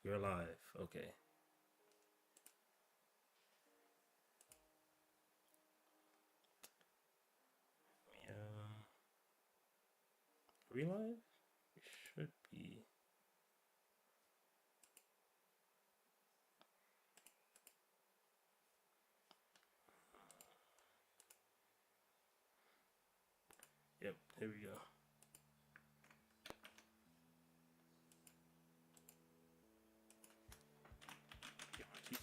You're alive. Okay. Yeah. Real life? Should be. Yep. Here we go. Get my keys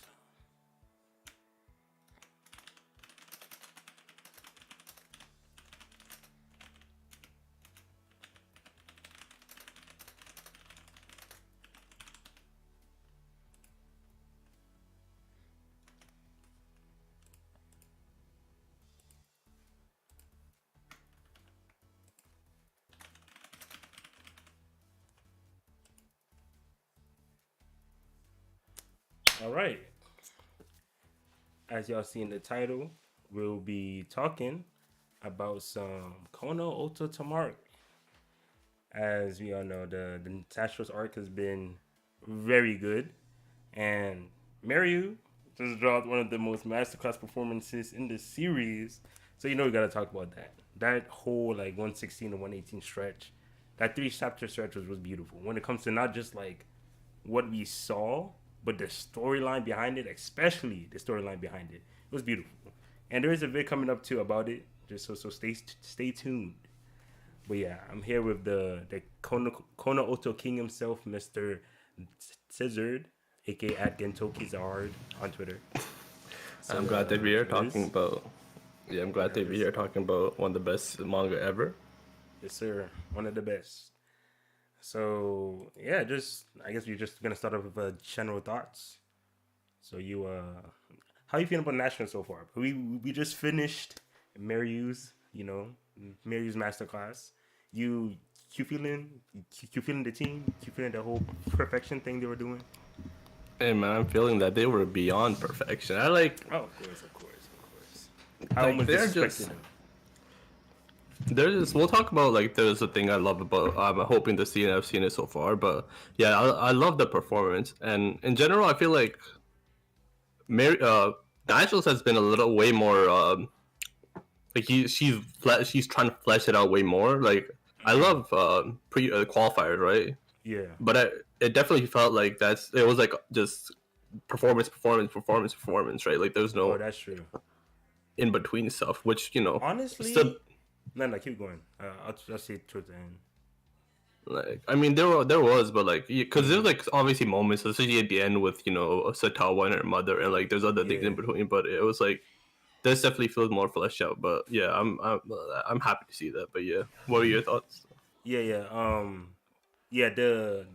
out. All right. As y'all see in the title, we'll be talking about some Kono Oto Tomare. As we all know, the Tasha's arc has been very good, and Maryu just dropped one of the most masterclass performances in the series. So we gotta talk about that. That whole like 116 to 118 stretch, that three chapter stretch was beautiful. When it comes to not just like what we saw, but the storyline behind it, especially the storyline behind it, it was beautiful. And there is a vid coming up too about it. Just so stay tuned. But yeah, I'm here with the Kono Oto King himself, Mr. Scissored, aka at Gentoki Zard on Twitter. So I'm glad that we are talking Liz, about. Yeah, I'm glad that we Liz, are talking about one of the best manga ever. yes sir, one of the best. So yeah, just I guess we're just gonna start off with general thoughts. So how you feeling about National so far? We just finished Maryu's, Maryu's masterclass. You you feeling you feeling the team? You feeling the whole perfection thing they were doing? Hey man, I'm feeling that they were beyond perfection. I Oh, of course, of course, of course. I like almost they're disrespected just him. there's we'll talk about like there's a thing I love about I'm hoping to see and I've seen it so far, but yeah, I love the performance and in general I feel like Mary Nigel has been a little way more like she's trying to flesh it out way more. Like I Mm, love pre qualifiers, right? yeah. But it definitely felt like it was like just performance, performance, performance, performance, right? Like there's Oh, no that's true. in between stuff, which still Honestly, no, keep going. I'll say it towards the end. like I mean there was, but like because there's Mm, like obviously moments, especially at the end with Satawa and her mother, and like there's other things yeah, in between, but it was like this definitely feels more fleshed out. But yeah, I'm happy to see that. But yeah, what are your thoughts? yeah. Yeah, the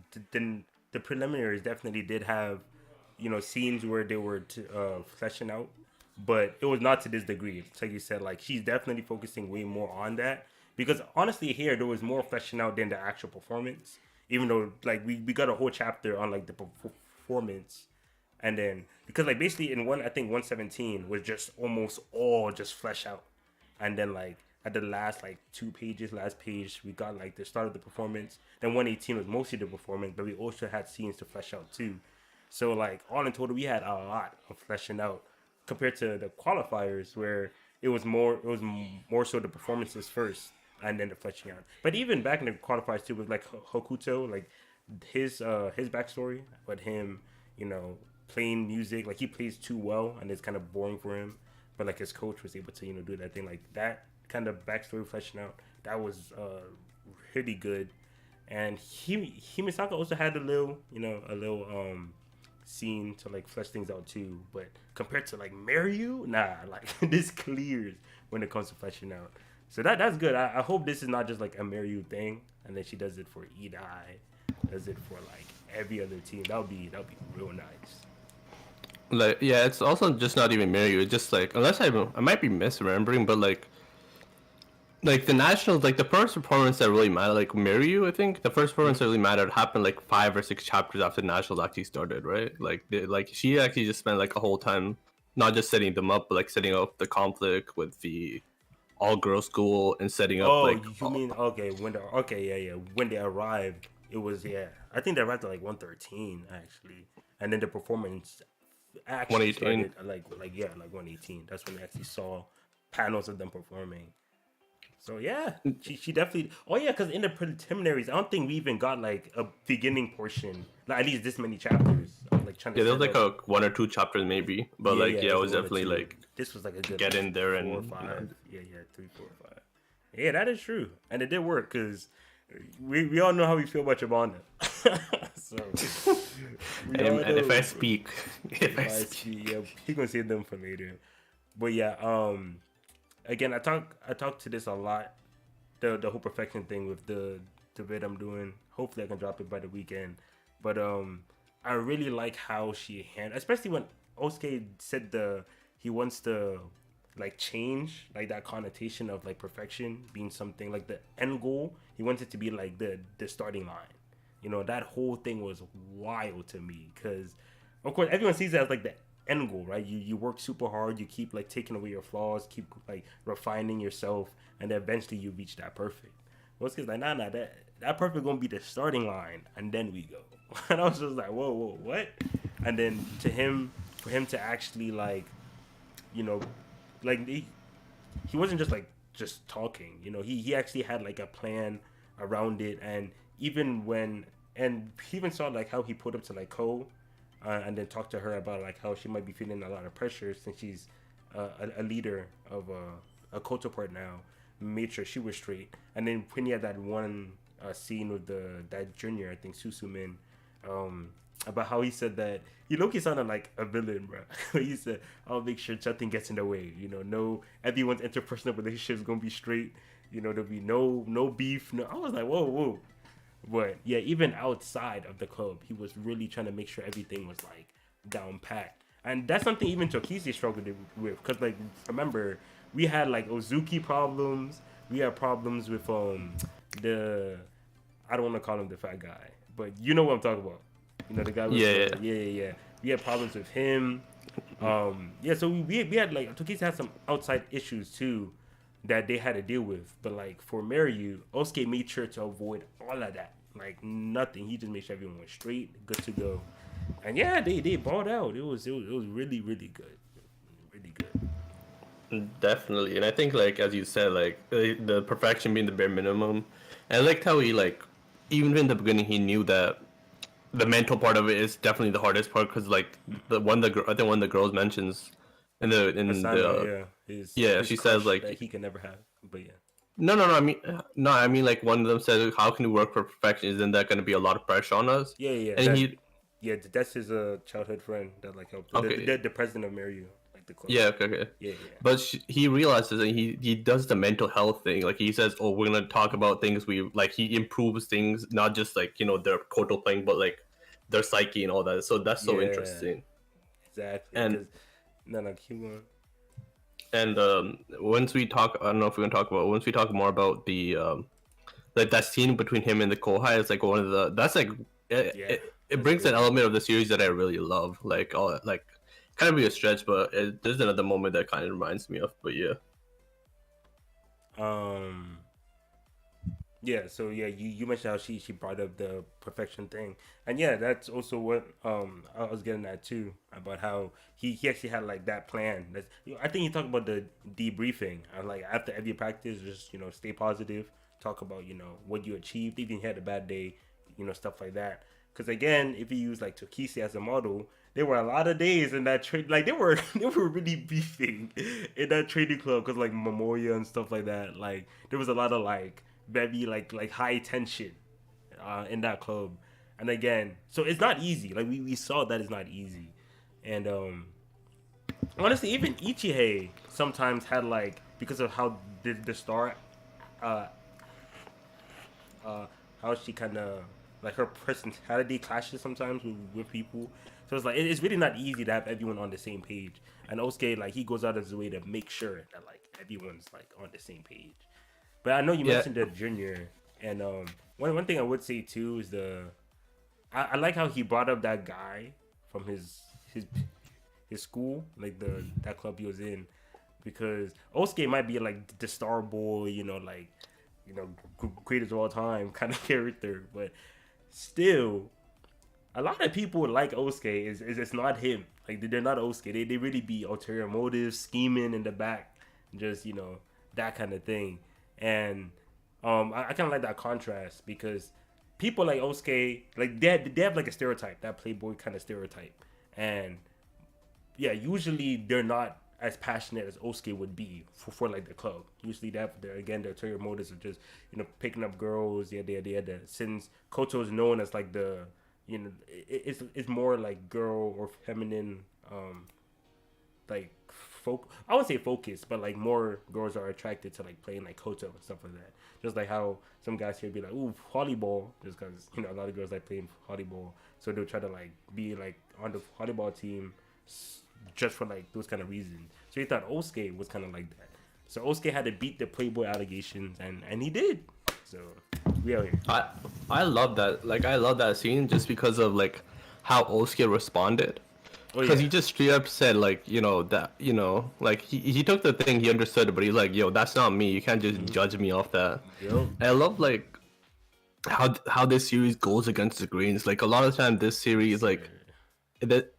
preliminaries definitely did have, scenes where they were fleshing out, but it was not to this degree. It's like you said, like she's definitely focusing way more on that because honestly, here there was more fleshing out than the actual performance. Even though like we got a whole chapter on like the performance, and then because like basically in one I think 117 was just almost all just flesh out, and then like at the last like 2 pages, last page, we got like the start of the performance. Then 118 was mostly the performance, but we also had scenes to flesh out too. So like all in total, we had a lot of fleshing out compared to the qualifiers where it was more so the performances first and then the fleshing out. But even back in the qualifiers too, with like Hokuto, like his backstory, but him, you know, playing music like he plays too well and it's kind of boring for him. But like his coach was able to do that thing like that kind of backstory fleshing out. That was really good. And Himisaka also had a little scene to like flesh things out too. But compared to like Maryu, nah, like this clears when it comes to fleshing out. So that's good. I hope this is not just like a Maryu thing, and then she does it for Edai, does it for like every other team. That would be real nice. Like yeah, it's also just not even Mario. It's just like unless I might be misremembering, but like the nationals, like the first performance that really mattered, like Mario, I think the first performance Mm-hmm. that really mattered happened like 5 or 6 chapters after nationals actually started, right? Like like she actually just spent like a whole time not just setting them up, but like setting up the conflict with the all girls school and setting up Oh, like you mean okay when the okay yeah when they arrived it was yeah I think they wrapped at like 113 actually, and then the performance actually 118. started at like yeah, like 118. That's when I actually saw panels of them performing. So yeah, she definitely. Oh yeah, because in the preliminaries, I don't think we even got like a beginning portion, like at least this many chapters. I'm like trying to Yeah, there was set like up. a one or two chapters maybe, but Yeah, like yeah, yeah, it there's was like one or definitely two. like This was like a good get in there four or and five. Yeah, yeah, three, 4, 5. Yeah, that is true, and it did work because we all know how we feel about Yabana. So we all and if I know. speak, if I If I speak, speak, yeah, he gonna save them for later. But yeah, again, I talk to this a lot. The whole perfection thing with the bit I'm doing. Hopefully, I can drop it by the weekend. But I really like how she handled, especially when Osuke said he wants to like change like that connotation of like perfection being something like the end goal. He wants it to be like the starting line. You know, that whole thing was wild to me because, of course, everyone sees it as like the end goal, right? You work super hard, you keep like taking away your flaws, keep like refining yourself, and then eventually you reach that perfect. Most kids like, nah, that perfect gonna be the starting line, and then we go. And I was just like, whoa, what? And then for him to actually like, you know, like he wasn't just talking. You know, he actually had like a plan around it, and even when and he even saw like how he put up to like Ko, and then talked to her about like how she might be feeling a lot of pressure since she's a leader of a Koto part now. Made sure she was straight, and then when he had that one scene with that junior, I think Susumin, um, about how he said that he Loki sounded like a villain, bro. He said, "I'll make sure nothing gets in the way. You know, no everyone's interpersonal relationship is gonna be straight. You know, there'll be no beef. No." I was like, whoa. But yeah, even outside of the club, he was really trying to make sure everything was like down pat. And that's something even Tokisi struggled with. Because, like, remember, we had like Ozuki problems. We had problems with the I don't want to call him the fat guy, but you know what I'm talking about. You know the guy with yeah, the yeah. yeah. We had problems with him. Yeah, so we had like Tokisi had some outside issues too that they had to deal with. But like for Maryu, Osuke made sure to avoid all of that. Like nothing. He just made sure everyone was straight, good to go. And yeah, they balled out. It was really good, really good. Definitely, and I think like as you said, like the perfection being the bare minimum, and I liked how he like even in the beginning he knew that the mental part of it is definitely the hardest part because like I think one of the girls mentions in Asano, the yeah, yeah, his she says crush that like he can never have. But yeah, no, I mean like one of them said how can we work for perfection? Isn't that going to be a lot of pressure on us? yeah. And That he yeah, that's his childhood friend that like helped okay, the president of Maryu, like the club. yeah, okay. Yeah. But he realizes and he does the mental health thing. Like he says, "Oh, we're gonna talk about things we like." He improves things, not just like their koto playing, but like their psyche and all that. So that's so Yeah, interesting. exactly. And Because no, keep on. once we talk, I don't know if we're gonna talk about once we talk more about the like that scene between him and the kohai is like one of the that's like Yeah, it that's brings an good. element of the series that I really love. Like all like kind of be a stretch, but there's another moment that kind of reminds me of. But yeah. Um, yeah. So yeah, you mentioned how she brought up the perfection thing, and yeah, that's also what I was getting at too about how he actually had like that plan. That's I think he talked about the debriefing and like after every practice, just stay positive, talk about what you achieved, even if you had a bad day, stuff like that. Because again, if you use like Tokisi as a model, there were a lot of days in that trade. Like they were they were really beefing in that trading club because like Memoria and stuff like that. Like there was a lot of like very like high tension in that club. And again, so it's not easy. Like we saw that it's not easy. And honestly, even Ichihei sometimes had like because of how the star uh uh, how she kind of like her personality clashes sometimes with people. So it's like it's really not easy to have everyone on the same page. And Osuke like he goes out of his way to make sure that like everyone's like on the same page. But I know you Yeah, mentioned the junior, and one thing I would say too is I like how he brought up that guy from his his school, like the that club he was in, because Osuke might be like the star boy, like greatest of all time kind of character, but still, a lot of people like Osuke is it's not him. Like they're not Osuke. They really be ulterior motives, scheming in the back, just that kind of thing. And I kind of like that contrast because people like Osuke, like they have like a stereotype, that playboy kind of stereotype, and yeah, usually they're not as passionate as Osuke would be for like the club. Usually they're again their ulterior motives of just picking up girls. Yeah, they since Koto's known as like the it's more like girl or feminine like I would say focus, but like more girls are attracted to like playing like Koto and stuff like that. Just like how some guys here be like, ooh, volleyball, just because a lot of girls like playing volleyball, so they'll try to like be like on the volleyball team just for like those kind of reasons. So he thought Osuke was kind of like that. So Osuke had to beat the Playboy allegations, and he did. So we out here. I love that. Like I love that scene just because of like how Osuke responded. Oh Because yeah. he just straight up said like that like he took the thing, he understood it, but he's like, yo, that's not me, you can't just Mm-hmm. judge me off that. Yep. And I love like how this series goes against the greens. Like a lot of time this series like that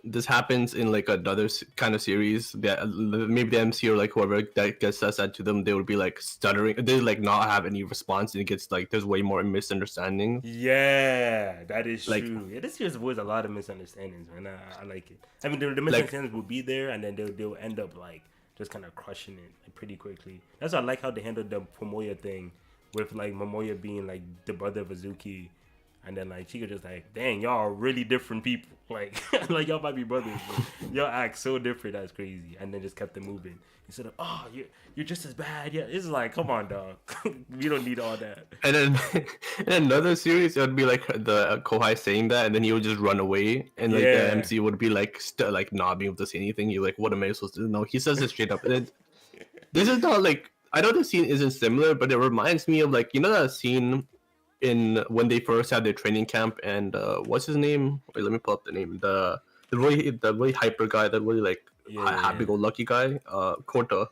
this happens in like another kind of series that maybe the MC or like whoever that gets said to them, they would be like stuttering, they like not have any response, and it gets like there's way more misunderstandings. Yeah, that is Like true. Yeah, this year's avoids a lot of misunderstandings, man. I like it. I mean, the like misunderstandings will be there, and then they'll end up like just kind of crushing it like, pretty quickly. That's why I like how they handled the Momoya thing, with like Momoya being like the brother of Azuki, and then like Chica just like, dang, y'all are really different people. Like like y'all might be brothers, but y'all act so different. That's crazy. And then just kept it moving instead of, oh, you're just as bad. Yeah, it's like, come on, dog. We don't need all that. And then in another series, it would be like the Kohai saying that, and then he would just run away, and like the Yeah. MC would be like like not being able to say anything. You're like, what am I supposed to do? No, he says it straight up. And this is not like, I know the scene isn't similar, but it reminds me of like that scene in when they first had their training camp, and what's his name? Wait, let me pull up the name. The really hyper guy, that really like Yeah, yeah, happy yeah. go lucky guy, Kota.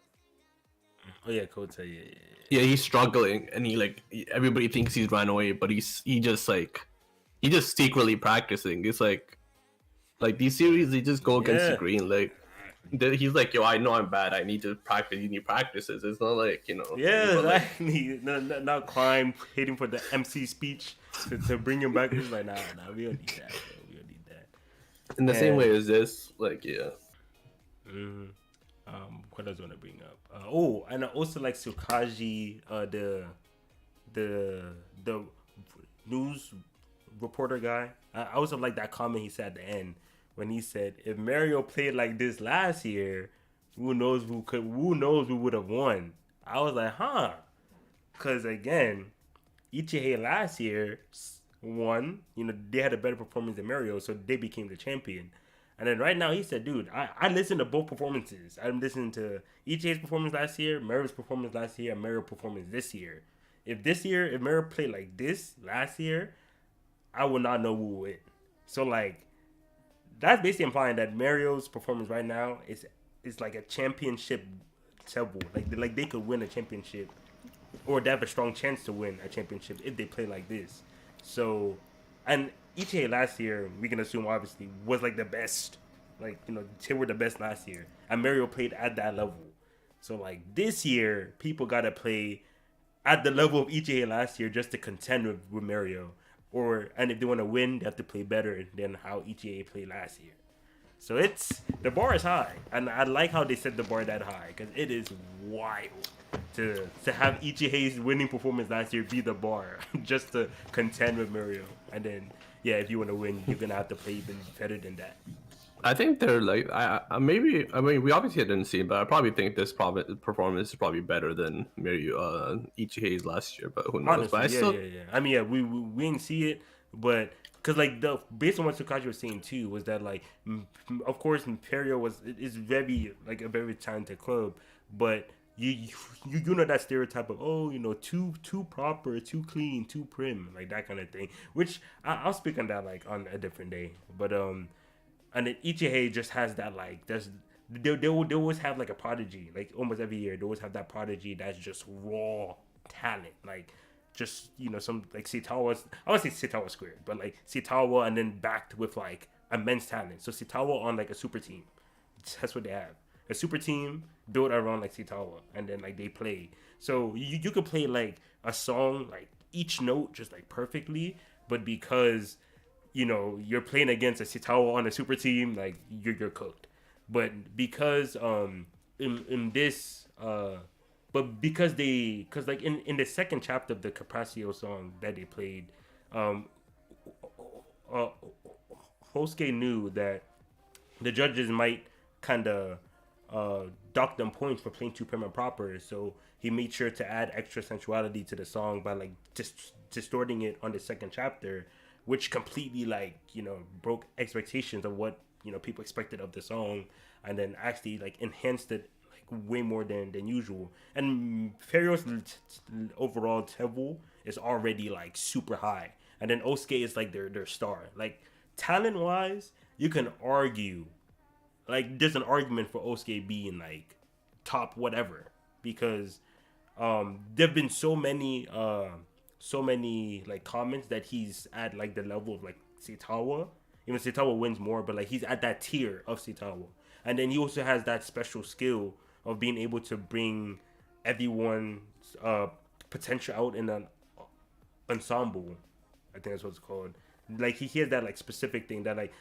Oh yeah, Kota. Yeah, yeah, Yeah, he's struggling, and everybody thinks he's ran away, but he just secretly practicing. It's like these series, they just go against the yeah. green. Like he's like, yo, I know I'm bad. I need to practice. You need practices. It's not like Yeah, but like exactly. Not crime, hating for the MC speech to bring him back. It's like, nah, we don't need that. Bro. We don't need that. in the same way And as this, like yeah, mm, what else I want to bring up? Oh, and I also like Sukaji, the the news reporter guy. I also like that comment he said at the end when he said, "If Mario played like this last year, who knows who could? Who knows who would have won?" I was like, "Huh," because again, Ichihei last year won. They had a better performance than Mario, so they became the champion. And then right now he said, dude, I listened to both performances. I'm listening to Ichihei's performance last year, Mario's performance last year, and Mario's performance this year. If Mario played like this last year, I would not know who would win. So like that's basically implying that Mario's performance right now is like a championship level. Like they could win a championship, or they have a strong chance to win a championship if they play like this. So, and Ichihei last year, we can assume obviously was like the best. Like they were the best last year, and Mario played at that level. So like this year, people gotta play at the level of Ichihei last year just to contend with Mario. And if they want to win, they have to play better than how Ichihei played last year. So the bar is high, and I like how they set the bar that high because it is wild to have Ichihei's winning performance last year be the bar just to contend with Mario, and then yeah, if you want to win, you're gonna have to play even better than that. I think they're like maybe, I mean, we obviously didn't see it, but I probably think this performance is probably better than Mario Ichihei's last year, but who knows? But Honestly, I yeah, still yeah, yeah. I mean, yeah, we didn't see it, but because like the based on what Tsukashi was saying too was that like of course Imperio is very like a very talented club, but you know that stereotype of too proper, too clean, too prim, like that kind of thing. Which I'll speak on that like on a different day, but and then Ichihei just has that like they always have like a prodigy like almost every year they always have that prodigy that's just raw talent like just some like Sitawa. I would say Sitawa squared, but like Sitawa and then backed with like immense talent. So Sitawa on like a super team. That's what they have. A super team built around like Sitawa, and then like they play. So you could play like a song like each note just like perfectly, but because you're playing against a Sitawa on a super team, like you're cooked. But because in this but because like in the second chapter of the Capriccio song that they played, um uh, Hosuke knew that the judges might kind of dock them points for playing too prim and proper. So he made sure to add extra sensuality to the song by like just distorting it on the second chapter, which completely like broke expectations of what people expected of the song, and then actually like enhanced it like way more than usual. And Ferrio's overall level is already like super high, and then Osuke is like their star. Like talent wise, you can argue like there's an argument for Osuke being like top whatever because there've been so many like comments that he's at like the level of like Sitawa. Even Sitawa wins more, but like he's at that tier of Sitawa. And then he also has that special skill of being able to bring everyone's potential out in an ensemble. I think that's what it's called. Like he has that like specific thing that like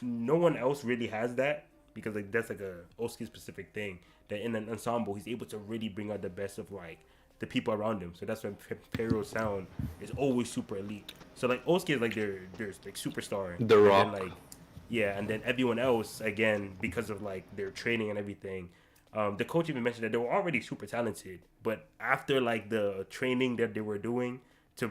no one else really has that because like that's like a Osuke specific thing that in an ensemble he's able to really bring out the best of like the people around him. So that's why Perio's sound is always super elite. So like Osuke is like their like superstar, The and then Rock. like yeah, and then everyone else again because of like their training and everything. The coach even mentioned that they were already super talented, but after like the training that they were doing to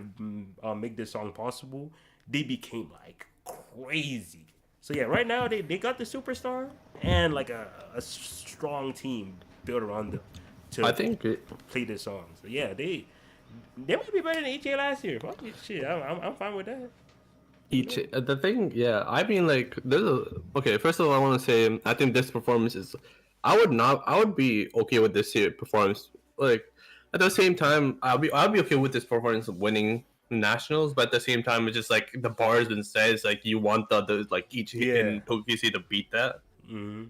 make this song possible, they became like crazy. So yeah, right now they got the superstar and like a strong team built around them I to think play this song. So yeah, they might be better than HA last year. Fuck it, shit, I'm fine with that. each the thing, yeah. I mean, like, there's a okay. First of all, I want to say I think this performance is. I would not. I would be okay with this here performance. Like, at the same time, I'll be okay with this performance of winning nationals, but at the same time, it's just like the bar has been set. It's like you want the other like each Yeah. in Tokyo to beat that. Hmm.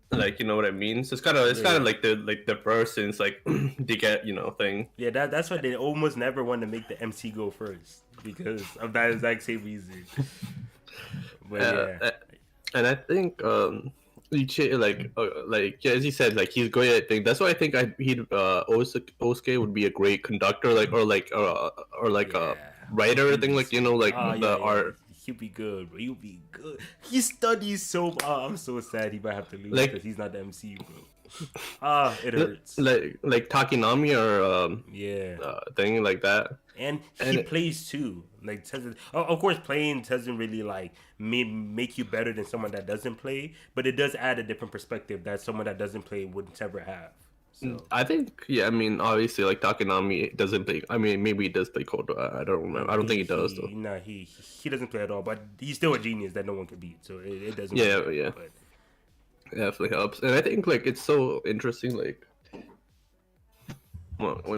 Like, you know what I mean? So it's kind of Yeah. like the person's like they get thing. Yeah, that's why they almost never want to make the MC go first because of that exact same reason. But Uh, yeah, uh, and I think like yeah, as you said, like he's great at things. That's why I think Osuke would be a great conductor, like or like a yeah, writer thing, like producer. like Oh yeah, the yeah. art. He'll be good, bro. He'll be good. He studies so. Oh, I'm so sad he might have to lose because Like he's not the MC, bro. Ah, it hurts. like Takinami or Yeah. thing like that. And he And plays too. Like of course, playing doesn't really like make you better than someone that doesn't play, but it does add a different perspective that someone that doesn't play wouldn't ever have. So I think, yeah, I mean, obviously, like Takanami doesn't play. I mean, maybe he does play Kodo. I don't remember. I don't think he does though. he doesn't play at all. But he's still a genius that no one can beat. So it doesn't really Yeah, matter. yeah, But it definitely helps. And I think like it's so interesting. Like, when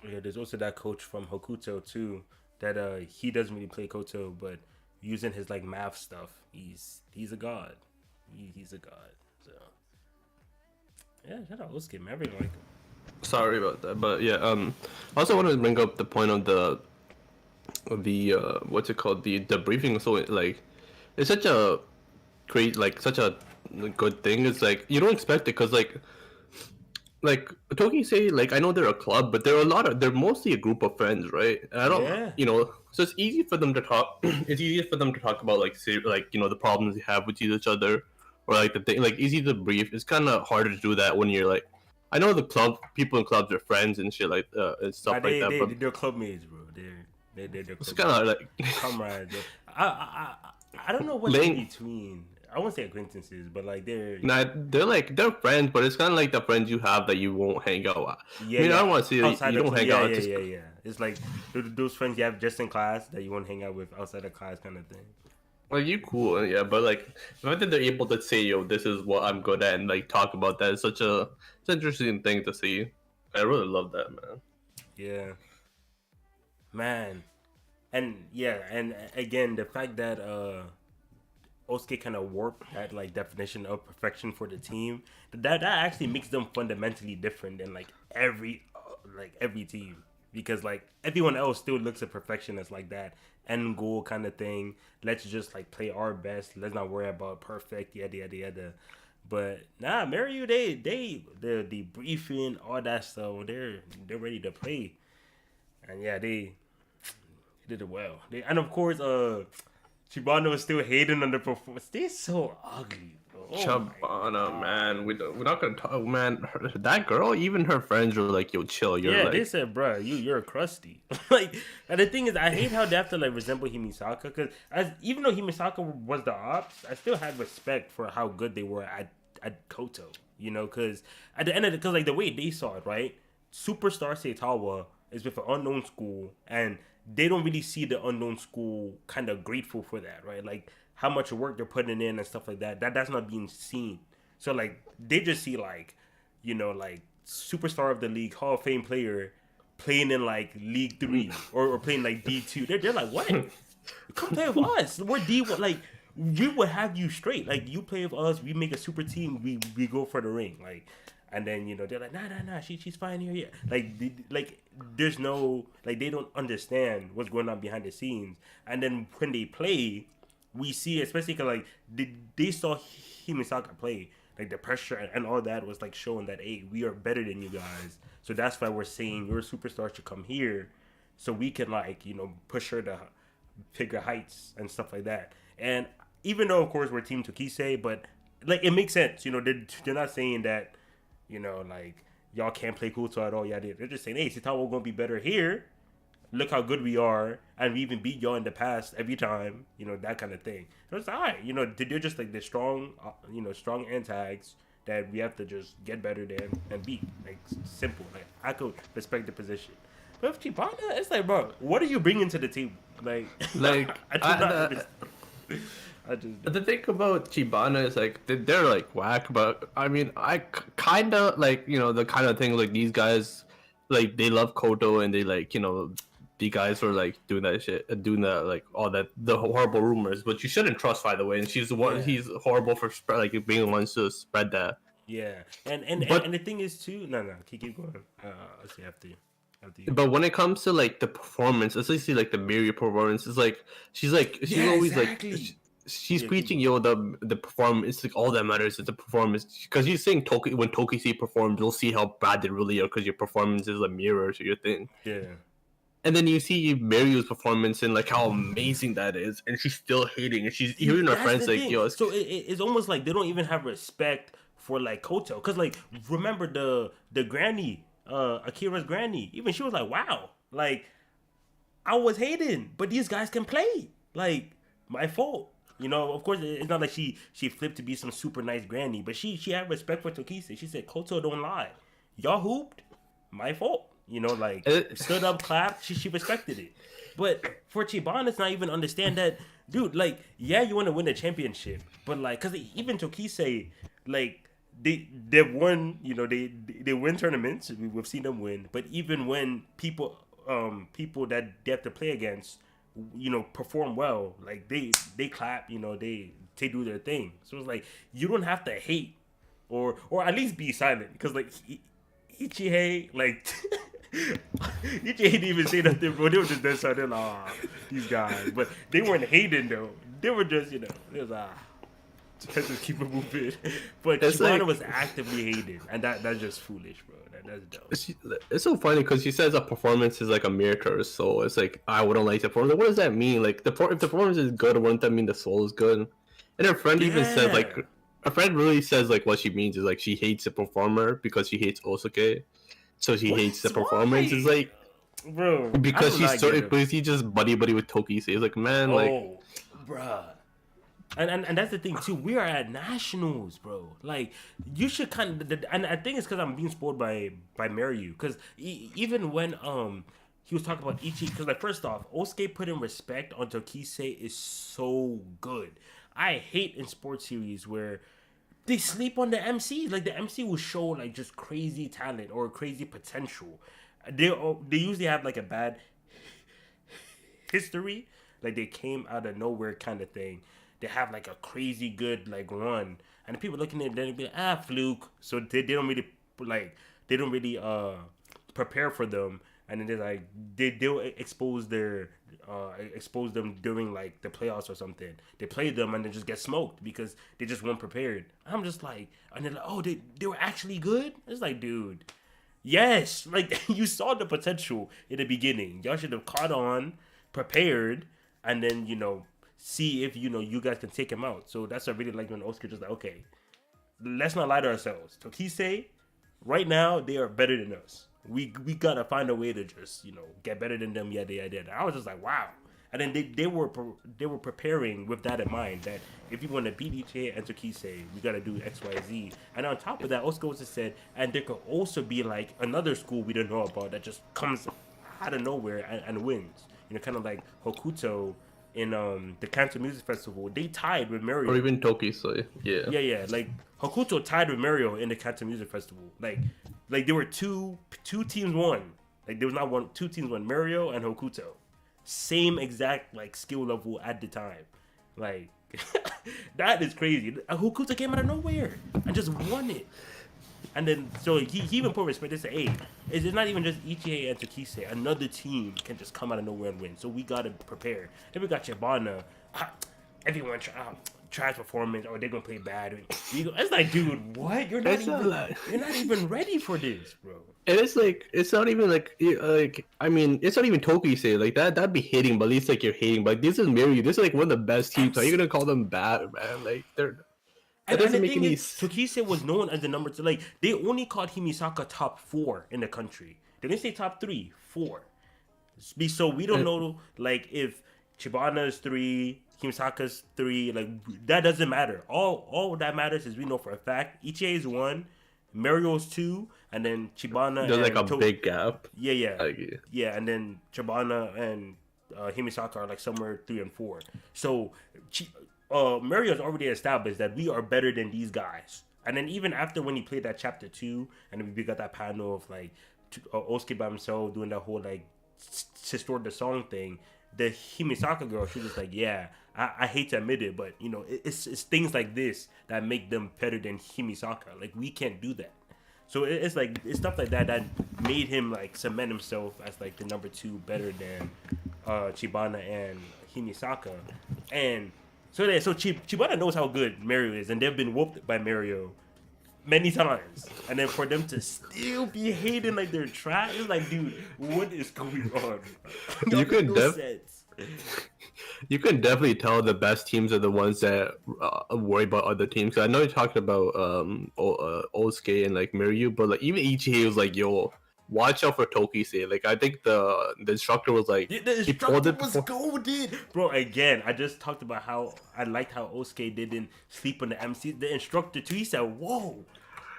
yeah, there's also that coach from Hokuto too. That he doesn't really play Koto, but using his like math stuff, he's a god. He's a god. So yeah, shout out Osuke, man. I really like him. sorry about that, but yeah. I also wanted to bring up the point of the what's it called, the briefing. So like, it's such a great, like such a good thing. It's like you don't expect it because like Toki say, like I know they're a club, but they're mostly a group of friends, right? And I don't, Yeah, so it's easy for them to talk. It's easy for them to talk about like say, like the problems they have with each other, or like the thing, like easy to brief. It's kind of harder to do that when you're like, I know the club people in clubs are friends and shit like and stuff nah, like that, but they're club mates, bro. They're it's club kind of mates. like Comrades. I don't know what's in laying. between. I won't say acquaintances, but like Nah, they're friends, but it's kind of like the friends you have that you won't hang out at. yeah, I mean, I yeah. don't want to say that Outside you the don't hang yeah, out, yeah, just yeah, yeah. It's like those friends you have just in class that you won't hang out with outside of class, kind of thing. Like you cool, yeah, but like the fact that they're able to say, "Yo, this is what I'm good at," and like talk about that is such a it's an interesting thing to see. I really love that, man. Yeah, man. And yeah, and again, the fact that Osuke kind of warped that like definition of perfection for the team, that actually makes them fundamentally different than like every team, because like everyone else still looks at perfection as like that end goal kind of thing. Let's just like play our best. Let's not worry about perfect yada yada yada. But nah, Mario, the briefing, all that stuff, they're ready to play. And yeah, they did it well. And of course, Shibano was still hating on the performance. They're so ugly, bro. Oh my Chabana, god. man, we're not gonna talk, man. That girl, even her friends were like, "Yo, chill." You're Yeah, they like, said, bro, you're crusty. Like, and the thing is, I hate how they have to like resemble Himisaka, because as even though Himisaka was the ops, I still had respect for how good they were at Koto. You know, because at the end of because like the way they saw it, right? Superstar Seitawa is with an unknown school, and they don't really see the unknown school kind of grateful for that, right? Like how much work they're putting in and stuff like that. That's not being seen. So like they just see like, like superstar of the league, Hall of Fame player playing in like League Three or playing like D2. They're like, what? Come play with us. We're D1. Like we would have you straight. Like you play with us, we make a super team. We go for the ring. Like, and then they're like, nah. She's fine here. Yeah. Like there's no like they don't understand what's going on behind the scenes. And then when they play, we see, especially because like they saw Himisaka play, like the pressure and all that was like showing that, hey, we are better than you guys. So that's why we're saying your superstar should come here, so we can like push her to bigger heights and stuff like that. And even though of course we're Team Tokise, but like it makes sense. They're not saying that like y'all can't play Kuto at all. Yeah, they're just saying, hey, Sitawa gonna be better here. Look how good we are, and we even beat y'all in the past every time. That kind of thing. So it's all right. They're just like the strong, strong antags that we have to just get better than and beat. Like simple. Like I could respect the position. But with Chibana, it's like, bro, what are you bringing to the table? Like, like I do not understand. I just don't. the thing about Chibana is like they're like whack, but I mean, kind of like the kind of thing like these guys, like they love Koto and they like the guys were like doing that shit, doing that like all that the horrible rumors, but you shouldn't trust, by the way. And she's the one. Yeah, He's horrible for spread, like being the ones to spread that. yeah, and But the thing is too. No, keep going. Let's see after you. but when it comes to like the performance, especially like the Miri performance, it's like she's Yeah, always like exactly. she's Yeah, keep preaching, going. yo, the performance. It's like all that matters is the performance, because you're saying Toki when Toki C performs, you'll see how bad they really are because your performance is a mirror to your thing. Yeah. And then you see Mario's performance and like how amazing that is, and she's still hating, and she's See, hearing her that's friends the like, thing. yo, So it's almost like they don't even have respect for like Koto, because like remember the granny, Akira's granny, even she was like, wow, like I was hating, but these guys can play. Like my fault. Of course, it's not like she flipped to be some super nice granny, but she had respect for Tokise. She said, Koto don't lie. Y'all hooped, my fault. Like it, stood up, clapped. She respected it. But for Chiban, it's not even understand that, dude. Like, yeah, you want to win the championship, but like, cause even Tokise, like, they've won. They win tournaments. We've seen them win. But even when people that they have to play against, perform well, like they clap. They do their thing. So it's like you don't have to hate, or at least be silent, because like Ichihei, like Ichihei didn't even say nothing, bro. They were just there, so they're like, these guys, but they weren't hating though. They were just, they was just keep it moving. But it's Shibana like was actively hating, and that's just foolish, bro. That's dumb. she, it's so funny because she says a performance is like a mirror to her soul. It's like I wouldn't like the performance. Like, what does that mean? Like if the performance is good, wouldn't that mean the soul is good? And her friend even says like Yeah. her friend really says like what she means is like she hates the performer because she hates Osuke, so she What? hates the performance. It's Why, like bro? I because do she's not get so it. because he just buddy with Toki. So it's like man, like Oh, bruh. And that's the thing too. We are at nationals, bro. Like you should kind of. And I think it's because I'm being spoiled by Mariu. Because even when he was talking about Ichi because like first off, Osuke putting respect on Tokisei is so good. I hate in sports series where they sleep on the MC. Like the MC will show like just crazy talent or crazy potential. They usually have like a bad history, like they came out of nowhere kind of thing. They have like a crazy good like run, and the people looking at them be like, fluke. So they don't really like they don't really prepare for them, and then they're like they'll expose them during like the playoffs or something. They play them and they just get smoked because they just weren't prepared. I'm just like, and they're like, oh, they were actually good. It's like, dude, yes, like you saw the potential in the beginning. Y'all should have caught on, prepared, and then see if you guys can take him out. So that's what I really like when Oscar just like, okay, let's not lie to ourselves. Tokisei, right now they are better than us. We gotta find a way to just get better than them. Yeah, they did. I was just like, wow. And then they were preparing with that in mind that if you want to beat Ichie and Tokisei, we gotta do X Y Z. And on top of that, Oscar also said, and there could also be like another school we don't know about that just comes out of nowhere and wins. Kind of like Hokuto in the Kanto Music Festival. They tied with Or Mario. even Tokisei. Yeah. Yeah. Like Hokuto tied with Mario in the Kanto Music Festival. Like there were two teams won. Like there was not one two teams won. Mario and Hokuto, same exact like skill level at the time. Like that is crazy. Hokuto came out of nowhere and just won it. And then, so he even put respect. They say, hey, it's not even just Ichie and Tokisei. Another team can just come out of nowhere and win. So we got to prepare. Then we got Chibana. Everyone tries performance, or they're going to play bad. It's like, dude, what? You're not even ready for this, bro. And it's not even like I mean, it's not even Tokisei like that'd be hating, but at least like you're hating. But this is Mirio. This is like one of the best teams. Are you gonna call them bad, man? Like they're that And doesn't the make thing any. is, Tokisei was known as the number two. Like, they only called Himisaka top 4 in the country. They didn't say top 3, 4. So we don't know, like, if Chibana's 3, Himisaka's 3, like, that doesn't matter. All that matters is we know for a fact Ichie is 1, Mario's 2, and then Chibana There's and like a big gap. Yeah. Like, Yeah, and then Chibana and Himisaka are like somewhere 3 and 4. So Mario's already established that we are better than these guys. And then even after when he played that chapter 2, and then we got that panel of like Osuke by himself doing that whole like distort the song thing, the Himisaka girl, she was like, yeah, I hate to admit it, but it's things like this that make them better than Himisaka. Like we can't do that. So it's like it's stuff like that that made him like cement himself as like the number 2 better than Chibana and Himisaka. And so Chibana knows how good Mario is, and they've been whooped by Mario many times. And then for them to still be hating like they're trash, it's like, dude, what is going on? you could no sense. You can definitely tell the best teams are the ones that worry about other teams. I know you're talking about Osuke and like Miryu, but like even Ichihei was like, "Yo, watch out for Tokisei." Like I think the instructor was like, The instructor was golden, bro. Again, I just talked about how I liked how Osuke didn't sleep on the MC. The instructor too, he said, "Whoa,"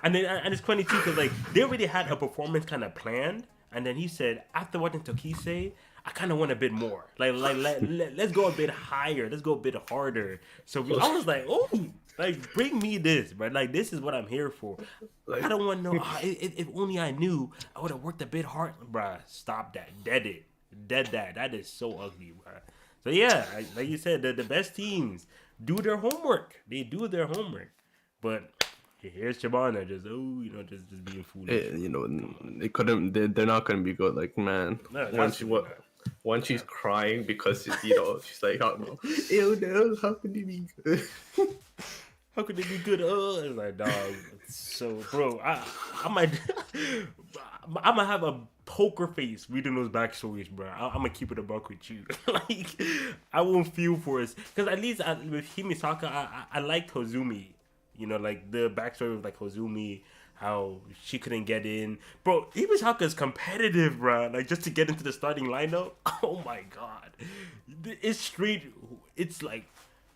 and it's funny too because like they already had a performance kind of planned, and then he said after watching Tokisei, I kind of want a bit more. Let's go a bit higher. Let's go a bit harder. So I was like, oh, like bring me this, bro. Like this is what I'm here for. I don't want no. If only I knew, I would have worked a bit hard, bro. Stop that. Dead that. That is so ugly, bro. So yeah, like you said, the best teams do their homework. They do their homework, but. Here's Chibana just just being foolish. They couldn't. They're not gonna be good. Like man, No, once she's crying because she's like, oh no, ew no, how could it be good? How could it be good? It's like dog. So bro, I might I'm gonna have a poker face reading those backstories, bro. I'm gonna keep it a buck with you. Like I won't feel for us because at least with Himisaka, I liked Hozumi. Like the backstory of like Hozumi, how she couldn't get in. Bro, Himisaka's competitive, bro. Like just to get into the starting lineup. Oh my god. It's straight. It's like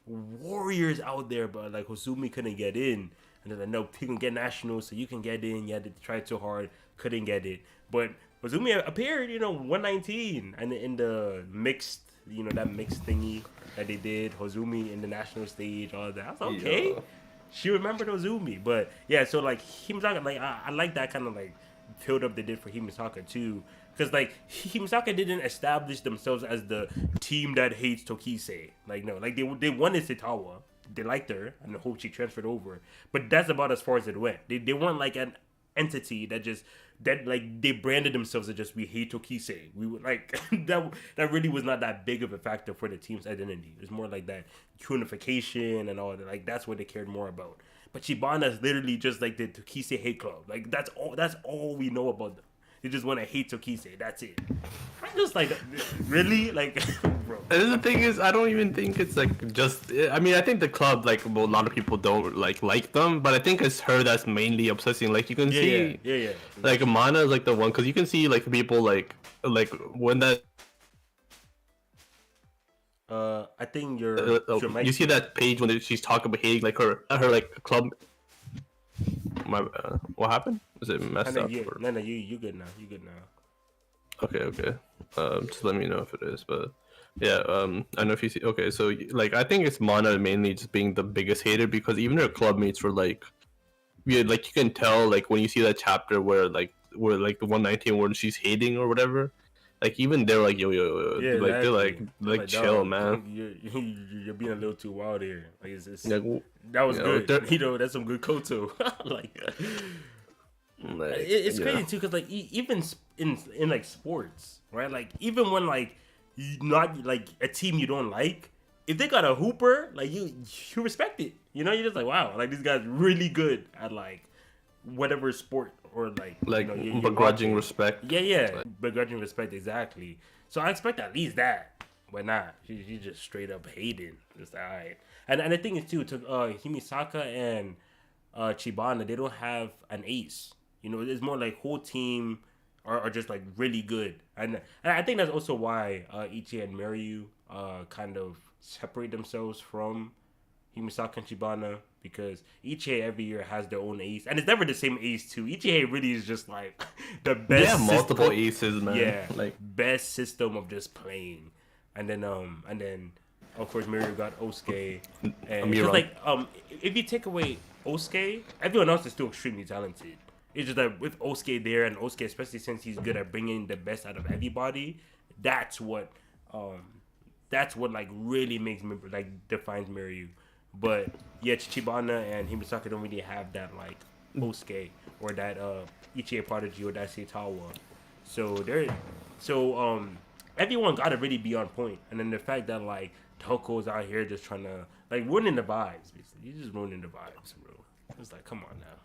warriors out there, but like Hozumi couldn't get in. And then no, he can get nationals, so you can get in. You had to try so hard, couldn't get it. But Ozumi appeared, 119, and in the mixed, that mixed thingy that they did, Hozumi in the national stage, all that. I was like, okay, Yeah. she remembered Ozumi, but yeah, so like Himisaka, like I like that kind of like build up they did for Himisaka too, because like Himisaka didn't establish themselves as the team that hates Tokise, like no, like they wanted Sitawa, they liked her, and the hope she transferred over, but that's about as far as it went. They weren't like an entity that like they branded themselves as just we hate Tokise. We were like that really was not that big of a factor for the team's identity. It was more like that unification and all that. Like that's what they cared more about. But Chibana is literally just like the Tokise hate club. Like that's all we know about them. They just want to hate Tokise. That's it. I'm just like, really, like, bro. And the thing is, I don't even think it's like just. I mean, I think the club, like, well, a lot of people don't like them, but I think it's her that's mainly obsessing. Like, you can Yeah, see, yeah. like, Mana is like the one because you can see like people like when that I think your you mic's see not. that page when she's talking about hating like her like club. What happened? Was it No, messed no, up? you, Or... no, no, you good now. You good now. Okay, okay. Just let me know if it is, but yeah, I know if you see. Okay, so like I think it's Mana mainly just being the biggest hater because even her club mates were like, yeah, like you can tell like when you see that chapter where like the 119 where she's hating or whatever, like even they're like Yeah, like they're exactly. I'm like like, chill, dog, man. you're being a little too wild here. Like, Like that was good. they're That's some good Koto. Like, like it's crazy too, cause like even in like sports, right? Like even when like you not like a team you don't like, if they got a hooper, like you respect it. You're just like, wow, like this guy's really good at like whatever sport or like you're begrudging watching. respect. Yeah, yeah, begrudging respect exactly. So I expect at least that, but nah, she just straight up hated. Just alright. And the thing is too, to Himisaka and Chibana, they don't have an ace. It's more like whole team are just like really good, and I think that's also why Ichi and Miryu kind of separate themselves from Himisaka and Chibana because Ichi every year has their own ace, and it's never the same ace too. Ichi really is just like the They best have multiple system, aces, man. yeah, Like best system of just playing, and then of course Miryu got Osuke, and because Amiron. like if you take away Osuke, everyone else is still extremely talented. It's just that with Osuke there and Osuke, especially since he's good at bringing the best out of everybody, that's what um that's what like really makes me like defines Miryu. But yeah, Chichibana and Himisaka don't really have that like Osuke or that Ichie Prodigy or that Seitawa. So they're so everyone gotta really be on point. And then the fact that like Toko's out here just trying to like ruining the vibes, basically. He's just ruining the vibes, bro. It's like come on now.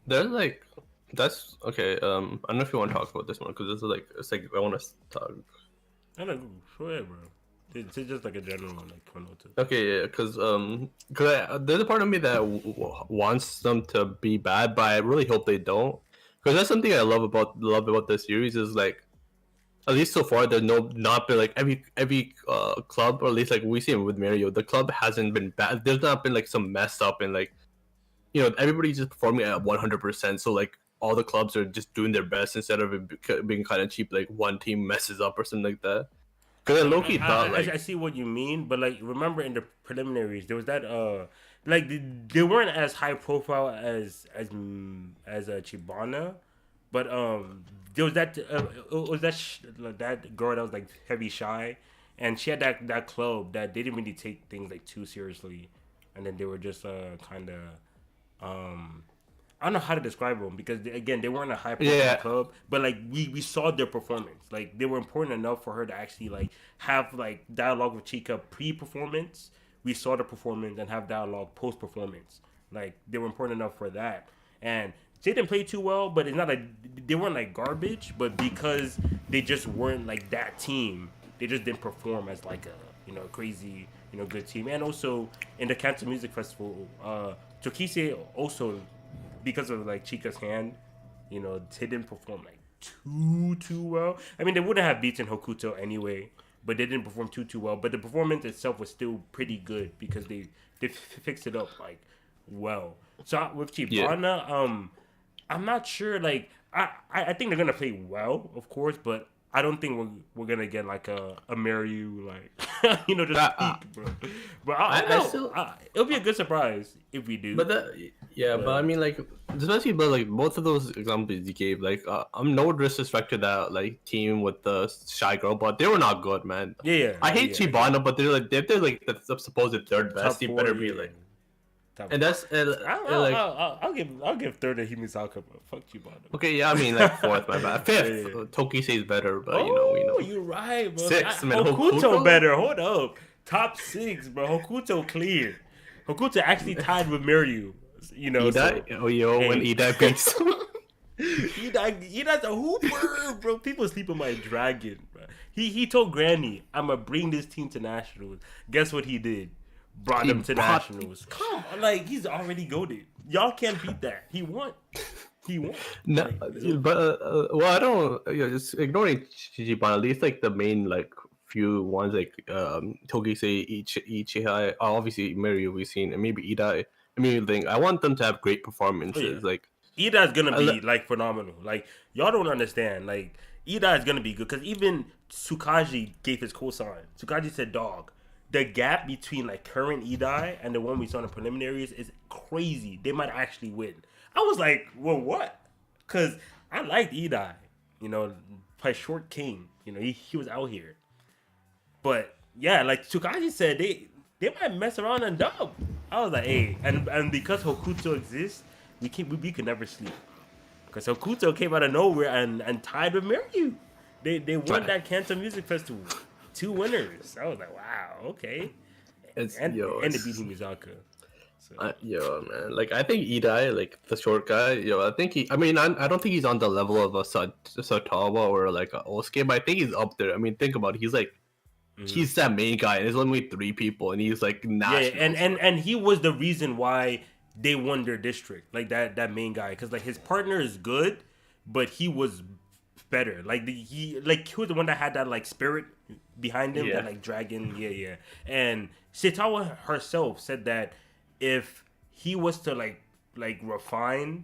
There's like that's okay. I don't know if you want to talk about this one because it's like I want to talk. I don't know, go ahead, bro. It's just like a general like Konoto. Okay, yeah, because there's a part of me that wants them to be bad, but I really hope they don't. Because that's something I love about this series is like at least so far there's not been like every club or at least like we see it with Mario the club hasn't been bad. There's not been like some mess up and like everybody's just performing at 100%. So like all the clubs are just doing their best instead of it being kind of cheap. Like one team messes up or something like that. Because I I, low key I, thought I like see what you mean, but like remember in the preliminaries there was that like they weren't as high profile as Chibana, but there was that that girl that was like heavy shy, and she had that club that they didn't really take things like too seriously, and then they were just kind of um I don't know how to describe them because again they weren't a high profile yeah club, but like we saw their performance. Like they were important enough for her to actually like have like dialogue with Chica pre performance. We saw the performance and have dialogue post performance. Like they were important enough for that. And they didn't play too well, but it's not like they weren't like garbage. But because they just weren't like that team, they just didn't perform as like a crazy good team. And also in the Canton Music Festival, Tokise also because of like Chica's hand, they didn't perform like too well. I mean, they wouldn't have beaten Hokuto anyway, but they didn't perform too well. But the performance itself was still pretty good because they fixed it up like well. So with yeah Chibana, I'm not sure. Like I think they're gonna play well, of course, but I don't think we're gonna get like a Mariu like just I, I, peak, bro. But I don't I know. still. It'll be a good surprise if we do. But yeah, but I But mean, like, especially, but like both of those examples you gave, like, I'm no disrespect to that like team with the shy girl, but they were not good, man. yeah, yeah, I hate yeah. I get Chibana, but they're like if they're like the supposed third best, top they four. better be Yeah, like, top and four. that's like I'll give third to Himisaka, but fuck you, bottom. okay, yeah, I mean like fourth, my bad, Yeah, fifth. yeah. Tokisei is better, but we Oh, know. you're right, bro. Sixth, man, Hokuto Hokuto. better. Hold up. Top six, bro. Hokuto clear. Hokuto actually tied with Miryu. Ida, So oh yo, when hey. Ida beats. Ida's a hooper, bro. People sleep on my dragon, bro. He told Granny, "I'ma bring this team to nationals." Guess what he did? Brought He them to brought- nationals. Come on, like he's already goaded. Y'all can't beat that. He won. He won. No, Like, but well, I don't. Just ignoring Chichiban. At least like the main like few ones like Togisei, Ichihai, obviously Mirio we've seen, and maybe Idai. I mean, I want them to have great performances. yeah. Like Ida's gonna I be le- like phenomenal. Like y'all don't understand. Like Ida is gonna be good because even Tsukaji gave his cosign. Tsukaji said, "Dog, the gap between like current Idai and the one we saw in the preliminaries is crazy. They might actually win." I was like, "Well, what?" Because I liked Idai. Play short king. He was out here. But yeah, like Tsukaji said, they might mess around and dub. I was like, hey, and because Hokuto exists, we could never sleep. Because Hokuto came out of nowhere and tied with Miryu. They won that Kanto Music Festival. 2 winners. I was like, wow, okay. And they beat Himizaka. So. yo, man, like I think Idai, like the short guy, I think he. I mean, I don't think he's on the level of a Satawa or like a Osuke, but I think he's up there. I mean, think about it. He's like, he's that main guy, and there's only 3 people, and he's like national. Yeah, and he was the reason why they won their district, like that main guy, because like his partner is good, but he was better. Like he was the one that had that like spirit behind him, that like dragon. Yeah. And Setawa herself said that if he was to like refine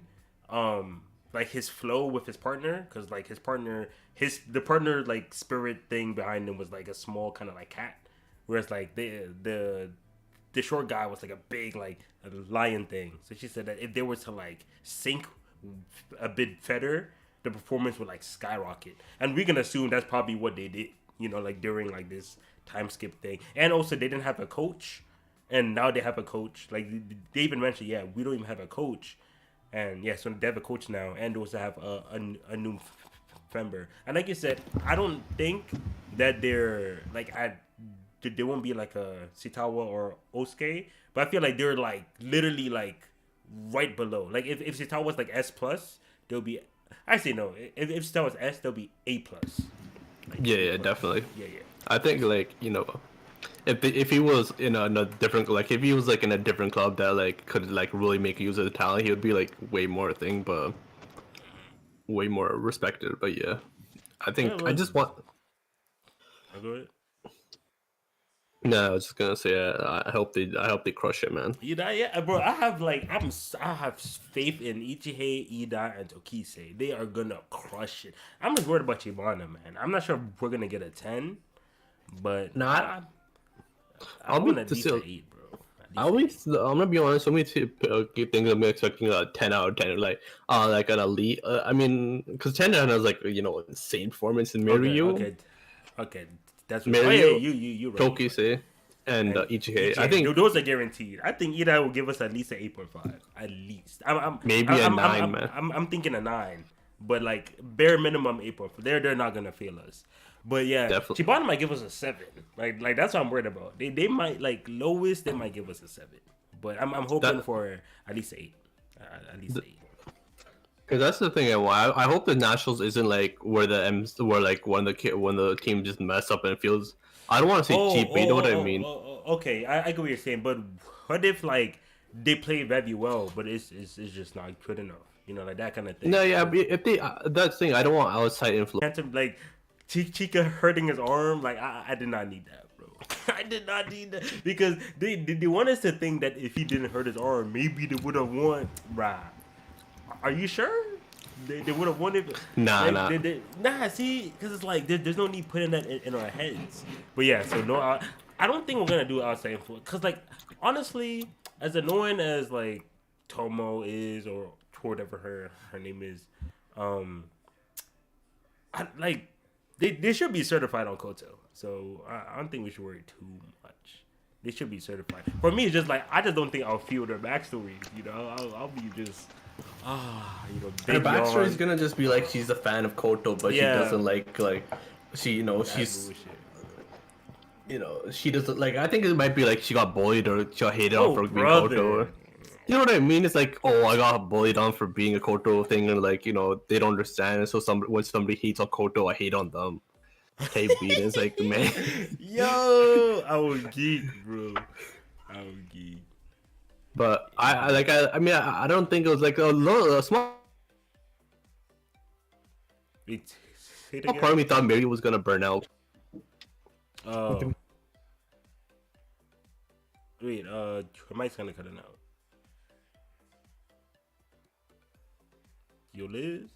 like his flow with his partner, because like the partner like spirit thing behind him was like a small kind of like cat, whereas like the short guy was like a big like a lion thing. So she said that if they were to like sync a bit better, the performance would like skyrocket. And we can assume that's probably what they did, like during like this time skip thing. And also they didn't have a coach, and now they have a coach. Like they even mentioned, yeah, we don't even have a coach, and yeah, so they have a coach now, and they also have a new member. And like you said, I don't think that they're like they won't be like a Sitawa or Osuke, but I feel like they're like literally like right below. Like if Sitawa was like S plus, they'll be. Actually no. If Sitawa was S, they'll be A plus. Like, yeah, definitely. Yeah. I think like if he was in a different like if he was like in a different club that like could like really make use of the talent, he would be like way more thing, but way more respected. But yeah, I think I just want. I'll go ahead. No, I was just gonna say I hope they crush it, man. Yeah, bro. I have faith in Ichihei, Ida, and Tokisei. They are gonna crush it. I'm just worried about Chibana, man. I'm not sure if we're gonna get a 10, but I'll be be at least an 8, bro. I'm gonna be honest. I'm gonna keep thinking I'm expecting a 10 out of 10, like an elite. I mean, because 10 out has like insane performance in Miryu. Okay. That's Miryu, oh, yeah, you right. Tokisei, and Ichihei. I think those are guaranteed. I think Ida will give us at least an 8.5. At least. Maybe a 9, man. I'm thinking a 9, but like bare minimum 8.5. They're not gonna fail us. But yeah, definitely. Chibana might give us a 7. Like that's what I'm worried about. They might like lowest. They might give us a 7. But I'm hoping for at least 8. At least 8. Because that's the thing. I hope the nationals isn't like where like when the team just mess up and it feels. I don't want to say cheap, but you know what I mean. Okay, I get what you're saying, but what if like they play very well, but it's just not good enough? Like that kind of thing. No, yeah, if they that's the thing. I don't want outside influence. Phantom, like Chica hurting his arm, like I did not need that, bro. I did not need that because they want us to think that if he didn't hurt his arm, maybe they would have won. Bruh, are you sure? they would have won it. Nah, Like nah. nah, see, because it's like there's no need putting that in our heads. But yeah, so no, I don't think we're gonna do outside influence because like honestly, as annoying as like Tomo is or whatever her name is, um, I like they should be certified on Koto. So I don't think we should worry too much. They should be certified. For me, it's just like I just don't think I'll feel their backstories. You know, I'll be just Her big backstory is yawn. gonna just be like she's a fan of Koto, but she Yeah, doesn't like she that she's bullshit. she doesn't like. I think it might be like she got bullied or she got hated on Oh, for being Koto. brother. You know what I mean? It's like, oh, I got bullied on for being a Koto thing, and like, they don't understand. And so when somebody hates on Koto, I hate on them. Type beat. It's like, man. Yo, I was geek, bro. I was geek. But I Yeah. like, I mean, I don't think it was like a small Wait, say it part again. of me thought Mary was gonna burn out. Oh, wait. Your mic's kind of cutting out. Yo, Liz.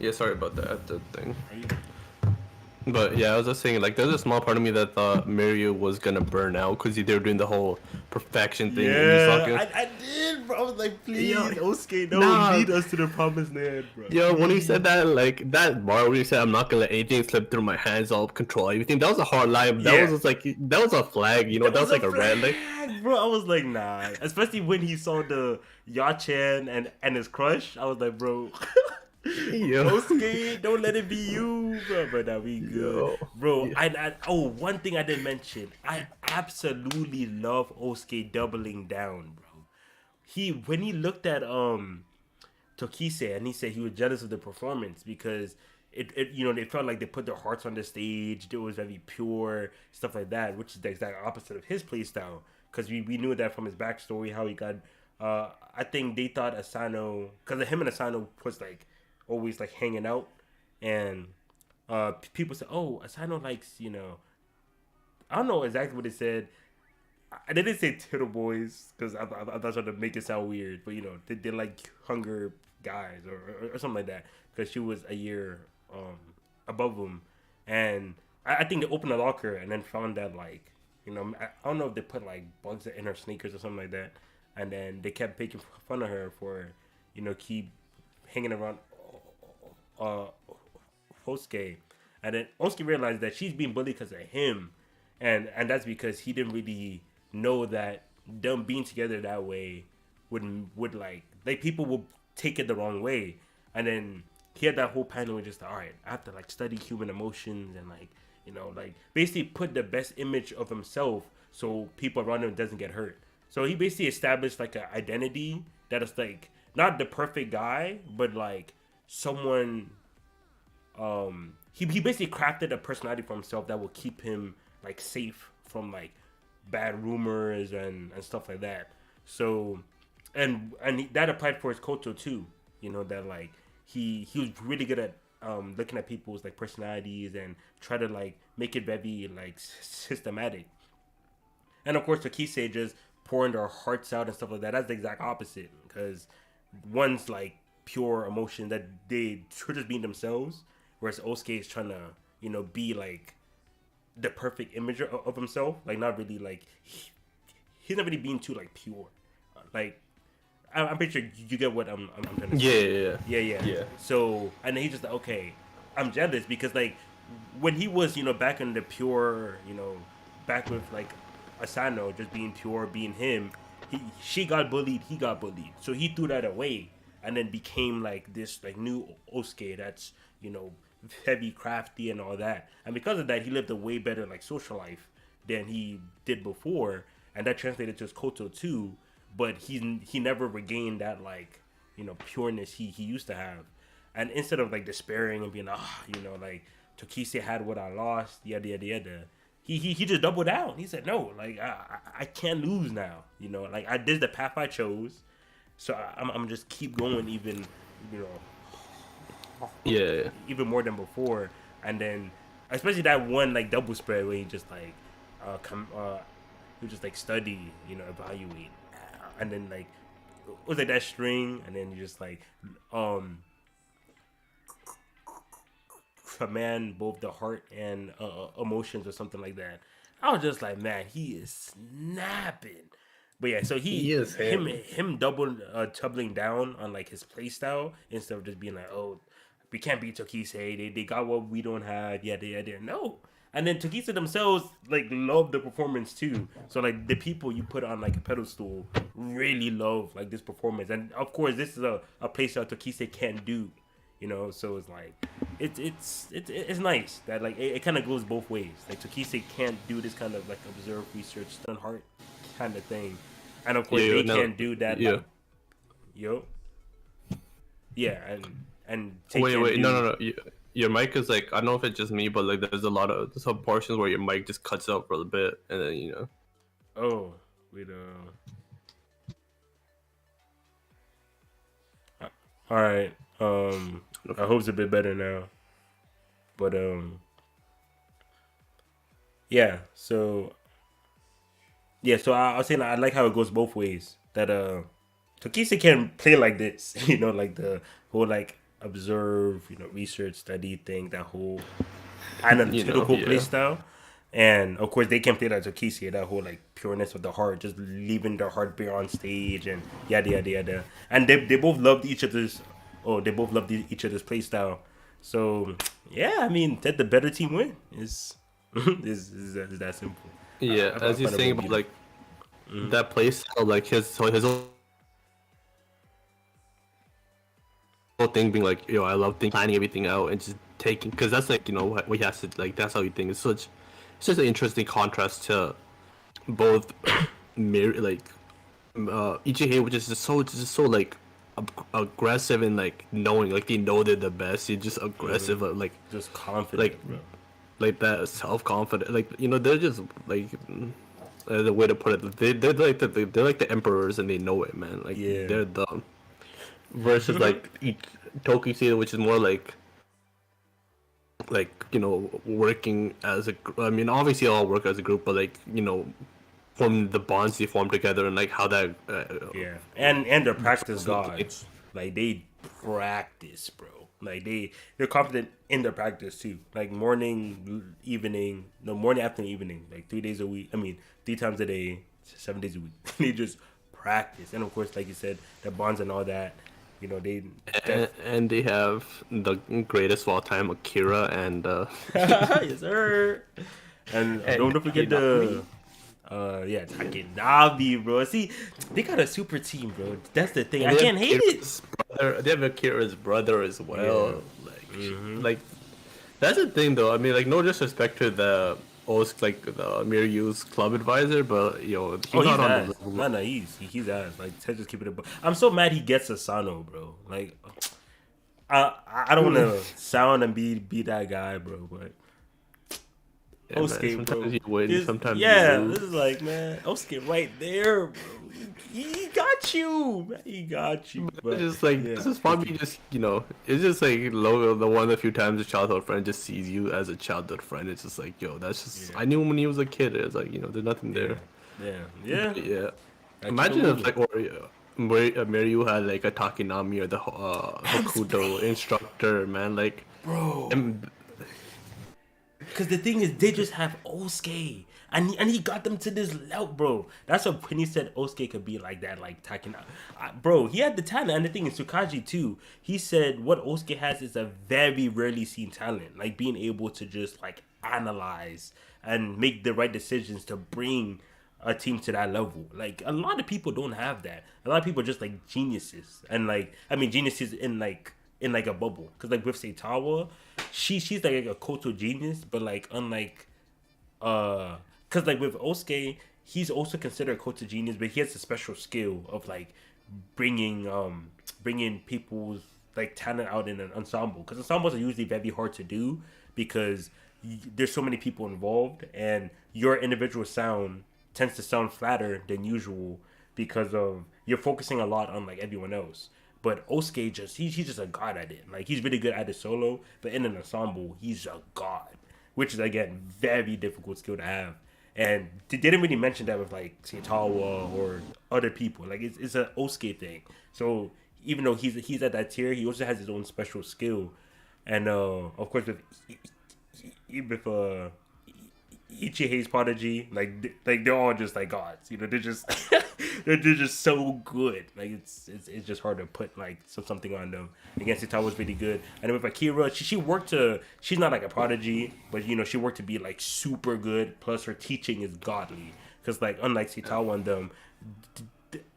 Yeah, sorry about that. The thing. Are you? But yeah, I was just saying, like, there's a small part of me that thought Mario was gonna burn out because they were doing the whole perfection thing in Yeah, Misaka. I did, bro. I was like, Yo, please, Osuke, don't nah, lead us to the promised land, bro. yo, when he Please. said that, like, that bar where he said, I'm not gonna let anything slip through my hands, I'll control everything, that was a hard line. That was Yeah, just like, that was a flag, that that was was a like a red, like, flag, bro. I was like, nah. Especially when he saw the Yachan and his crush. I was like, bro. yo, Osuke, don't let it be you, bro. But now we good, yo, bro. yeah. Oh, one thing I didn't mention. I absolutely love Osuke doubling down, bro. When he looked at Tokise and he said he was jealous of the performance because it they felt like they put their hearts on the stage. It was very pure stuff like that, which is the exact opposite of his play style. Because we knew that from his backstory how he got. I think they thought Asano because him and Asano was like always like hanging out, and people said, "Oh, Asano likes I don't know exactly what they said. I didn't say Tittle Boys because I thought trying to make it sound weird, but they like hunger guys or something like that because she was a year above them, and I think they opened a locker and then found that like I don't know if they put like bugs in her sneakers or something like that, and then they kept making fun of her for keep hanging around uh Osuke, and then Osuke realized that she's being bullied because of him, and that's because he didn't really know that them being together that way would like people will take it the wrong way, and then he had that whole panel where just all right, I have to like study human emotions and like like basically put the best image of himself so people around him doesn't get hurt. So he basically established like an identity that is like not the perfect guy, but like someone he basically crafted a personality for himself that will keep him like safe from like bad rumors and stuff like that. So that applied for his Koto too. That like he was really good at looking at people's like personalities and try to like make it very like systematic. And of course, Takise just pouring their hearts out and stuff like that. That's the exact opposite because one's like pure emotion that they should just being themselves, whereas Osuke is trying to be like the perfect image of himself. Like not really like he's not really being too like pure. Like I'm pretty sure you get what I'm trying to Yeah, say. yeah, Yeah. yeah. So and then he's just like, okay, I'm jealous because like when he was back in the pure back with like Asano just being pure, being him. She got bullied, he got bullied, so he threw that away and then became like this like new Osuke that's heavy, crafty, and all that. And because of that, he lived a way better like social life than he did before, and that translated to his Koto too. But he never regained that like pureness he used to have. And instead of like despairing and being like Tokise had what I lost, yada yada yada. He just doubled down. He said, "No, like I can't lose now. Like this is the path I chose, so I'm just keep going even you know Yeah. even more than before." And then especially that one like double spread where he just like come he would just like study, evaluate, and then like it was like that string, and then you just like um command both the heart and emotions or something like that. I was just like, man, he is snapping. But yeah, so He is him. him doubling down on like his play style instead of just being like, oh, we can't beat Tokise. They got what we don't have. Yeah, they no. And then Tokise themselves like love the performance too. So like the people you put on like a pedestal really love like this performance. And of course, this is a play style Tokise can't do. So it's like it's nice that like it kind of goes both ways. Like Tokise can't do this kind of like observe, research, stun heart kind of thing, and of course Yeah, they no, can't do that. yeah. Like yo, yeah, and they Wait, can't wait, no, do. no, no. Your mic is like, I don't know if it's just me, but like there's a lot of some portions where your mic just cuts out for a bit, and then Oh, wait. All right. I hope it's a bit better now. But yeah. So I was saying I like how it goes both ways. That Tokisa can play like this, like the whole like observe, research, study thing, that whole analytical play yeah, style. And of course, they can play like Tokisi, that whole like pureness of the heart, just leaving their heart bare on stage and yada yada yada. And they both loved each other's. Oh, they both loved each other's play style. So yeah, I mean that the better team win is is that simple. yeah. I As you're find it saying way about beating. like that play style, like his whole thing being like, I love planning everything out and just taking, because that's like what he has to like. That's how he thinks. It's such an interesting contrast to both, like EJA, which is just so like aggressive and like knowing like they know they're the best. You're just aggressive, Just like confident, bro. like that self confident. Like they're just like the way to put it. They're like the emperors and they know it, man. Like Yeah. they're the versus like Toki Seeda, which is more like working as a. I mean, obviously all work as a group, but like form the bonds they form together and like how that Yeah, and the practice translates. gods, like they practice, bro. Like they're confident in their practice too. Like morning, evening, no morning, afternoon, evening, like 3 days a week. I mean, 3 times a day, 7 days a week. They just practice, and of course, like you said, the bonds and all that. They and, def. and they have the greatest of all time, Akira and Yes, sir. And and don't forget Hinami. the yeah, Takenabi, bro. See, they got a super team, bro. That's the thing. And I they have can't hate it. Akira's brother. They have Akira's brother as Yeah. well. Like that's the thing, though. I mean, like no disrespect to the like the Miryu's club advisor, but Oh, he's he's not on the ass. level. No, he's ass. Like, Ted just keep it. I'm so mad he gets Asano, bro. Like, I don't want to sound and be that guy, bro. But Yeah, man. Osuke, Sometimes bro. you win, This, sometimes you yeah, this lose. is like, man, Osuke right there, bro. He got you, man. He got you. It's But just like yeah, this is probably just it's just like Logo, the one of the few times a childhood friend just sees you as a childhood friend. It's just like that's just yeah, I knew him when he was a kid. It's like there's nothing yeah, there. yeah, yeah. But yeah, I keep it imagine if moving. like Miryu had like a Takinami or the Hokuto instructor, man. Like, Bro. and Because the thing is, they just have Osuke. And he got them to this level, bro. That's what when he said Osuke could be like that, like Takina. Bro, he had the talent. And the thing is, Tsukaji, too. He said what Osuke has is a very rarely seen talent. Like being able to just, like, analyze and make the right decisions to bring a team to that level. Like, a lot of people don't have that. A lot of people are just, like, geniuses. And, like, I mean, geniuses in like a bubble, because like with Seitawa, she's like a Koto genius, but like unlike because like with Osuke, he's also considered a Koto genius, but he has a special skill of like bringing people's like talent out in an ensemble, because ensembles are usually very hard to do because there's so many people involved and your individual sound tends to sound flatter than usual because of you're focusing a lot on like everyone else. But Osuke he's just a god at it. Like he's really good at it solo, but in an ensemble he's a god, which is again very difficult skill to have. and they didn't really mention that with like Saitawa or other people. Like it's an Osuke thing. So even though he's at that tier, he also has his own special skill, and of course with Ichihe's prodigy, like they're all just like gods. You know, they're just they're just so good. Like it's just hard to put like something on them. Against Itawa was really good, and then with Akira, she worked to. She's not like a prodigy, but you know she worked to be like super good. Plus her teaching is godly, because like unlike Sitawa and them.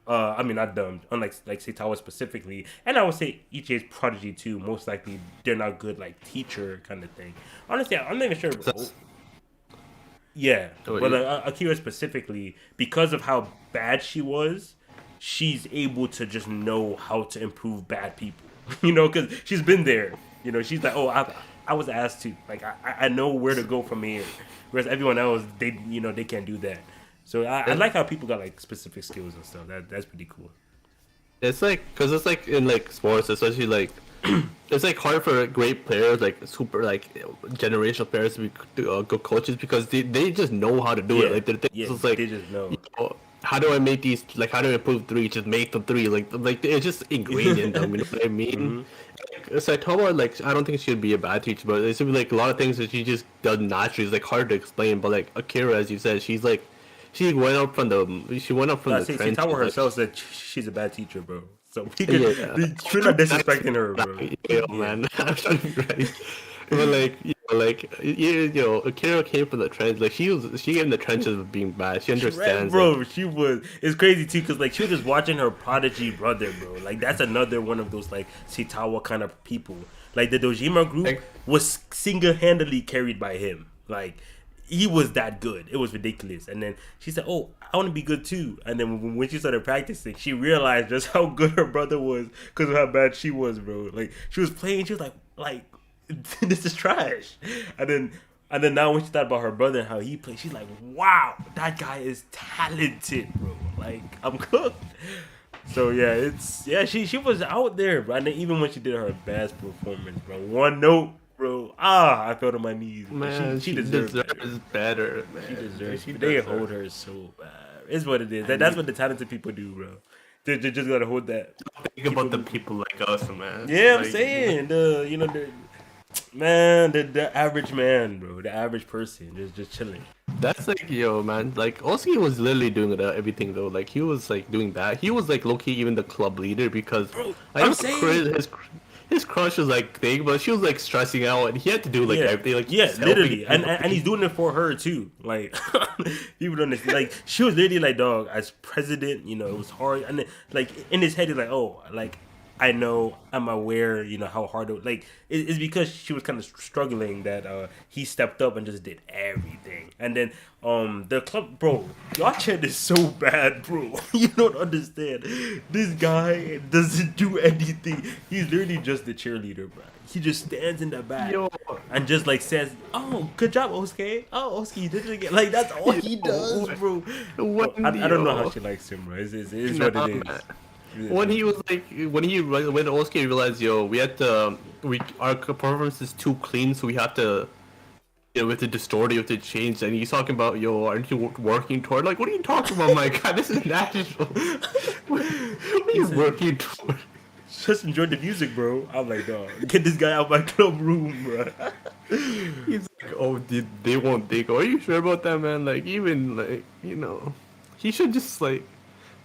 I mean, not them. Unlike like Saitawa specifically, and I would say Ichi's prodigy too. Most likely, they're not good like teacher kind of thing. Honestly, I'm not even sure. Yeah, but Akira specifically, because of how bad she was, she's able to just know how to improve bad people. You know, because she's been there. You know, she's like, oh, I was asked to. Like, I know where to go from here. Whereas everyone else, they can't do that. So I like how people got like specific skills and stuff. That's pretty cool. It's like, cause it's like in like sports, especially like it's like hard for great players, like super like generational players to be good coaches because they just know how to do it. Like it's like they just know. You know, how do I make these? Like how do I improve three? Just make them three. Like it's just ingrained in them. You know what I mean? Saitama, like I don't think she'd be a bad teacher, but it's like a lot of things that she just does naturally. It's like hard to explain. But like Akira, as you said, she's like. She went up from the trench. Saitama herself said she's a bad teacher, bro. So we're not disrespecting her, bro. Yeah, man. Right. But like, you know, Akira came from the trench. Like she came in the trenches of being bad. She understands, bro. She was. It's crazy too, cause like she was just watching her prodigy brother, bro. Like that's another one of those like Saitawa kind of people. Like the Dojima group was single-handedly carried by him. Like. He was that good. It was ridiculous. And then she said, oh, I want to be good too. And then when she started practicing, she realized just how good her brother was because of how bad she was, bro. Like, she was playing. She was like, this is trash. And then now when she thought about her brother and how he played, she's like, wow, that guy is talented, bro. Like, I'm cooked. So, yeah, she was out there, bro. And then even when she did her best performance, bro, one note. Bro, I fell to my knees. Man, she deserves better. Man. She deserves. They hold her so bad. It's what it is. That's what the talented people do, bro. They just gotta hold that. Think about the people like us, man. Yeah, like, I'm saying the average man, bro, the average person, just chilling. That's like man. Like Osuke was literally doing everything though. Like he was like doing that. He was like low key even the club leader because bro, I'm saying. His crush was like big, but she was like stressing out, and he had to do like everything. Like literally, and he's doing it for her too. Like people don't understand. Like she was literally like, dog, as president, you know, it was hard, and then, like in his head, he's like, oh, like I know, I'm aware, you know how hard it. Like it's because she was kind of struggling that he stepped up and just did everything, and then the club, bro, y'all chat is so bad, bro. You don't understand. This guy doesn't do anything. He's literally just the cheerleader, bro. He just stands in the back and just like says, "Oh, good job, Osuke. Oh, Osuke, you did it again." Like that's all he does, bro. I don't know how she likes him, bro. It's what it is. Yeah. When Osuke realized, our performance is too clean, so we have to. With the distort, you have to change, and he's talking about, aren't you working toward? Like, what are you talking about, my God? This is natural. What are you working toward? Just enjoy the music, bro. I'm like, dog, get this guy out my club room, bro. He's like, oh, they won't think. Are you sure about that, man? Like, even, like, he should just, like,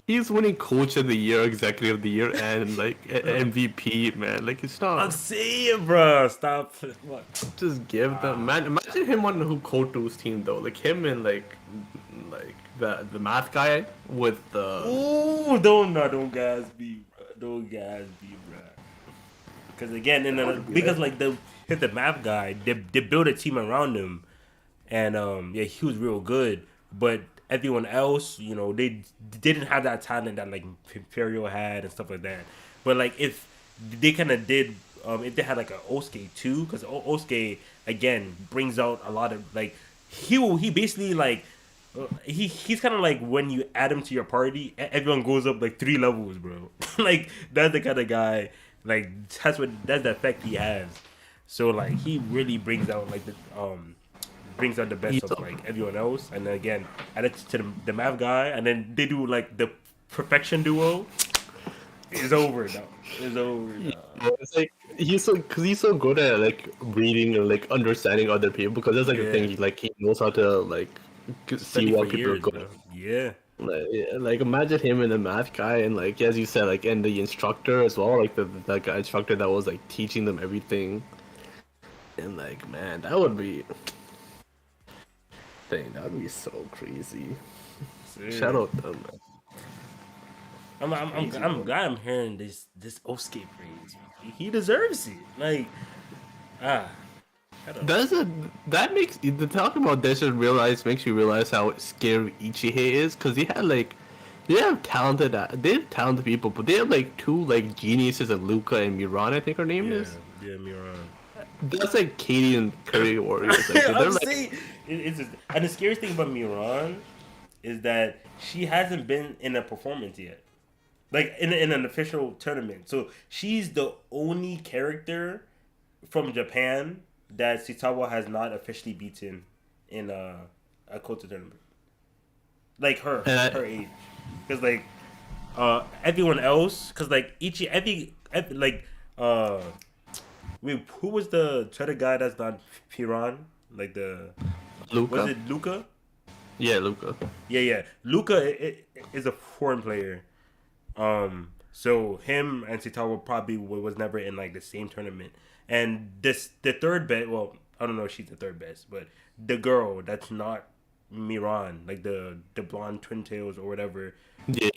he's winning Coach of the Year, Executive of the Year, and like MVP, man. Like it's not. I'm saying, bro. Stop. What? Just give them, man. Imagine him on Hokuto's team though, like him and like the math guy with the. Ooh, don't guys be, bro. Because again, because like the math guy, they built a team around him, and he was real good, but. Everyone else, they didn't have that talent that like Imperial had and stuff like that. But like if they kind of did, if they had like an Osuke too, because Osuke again brings out a lot of like he basically like he's kind of like when you add him to your party, everyone goes up like 3 levels, bro. Like that's the kind of guy. Like that's the effect he has. So like he really brings out like brings out the best He's of like everyone else, and then again add it to the math guy, and then they do like the perfection duo. It's over now. It's over now. it's like he's so good at like reading and like understanding other people because that's like the thing. Yeah, He knows how to like see study for what people are years, going. bro. Yeah, Like, yeah, like imagine him and the math guy and like as you said like and the instructor as well like the guy instructor that was like teaching them everything and like man that would be that would be so crazy. Shout sir. out them, man. Crazy, I'm bro. glad I'm hearing this Osuke praise. He deserves it. Like ah, I don't know. That's a that makes the talk about this and realize makes you realize how scary Ichihei is because he had like they have talented people but they have like two like geniuses of Luca and Miran I think her name Yeah, is. yeah, Miran. That's like Katie and Curry Warriors like they're I'm like saying it's just, and the scariest thing about Miran is that she hasn't been in a performance yet, like in an official tournament. So she's the only character from Japan that Sitawa has not officially beaten in a Kota tournament. Like and her age, because like everyone else, because like every like wait, who was the other guy that's not Piran? Like the was Luca. it Luca? Yeah, Luca. Yeah, yeah. Luca is a foreign player. So him and Sitawa probably was never in like the same tournament. And the third best. Well, I don't know if she's the third best, but the girl that's not Miran, like the blonde twin tails or whatever. Yeah.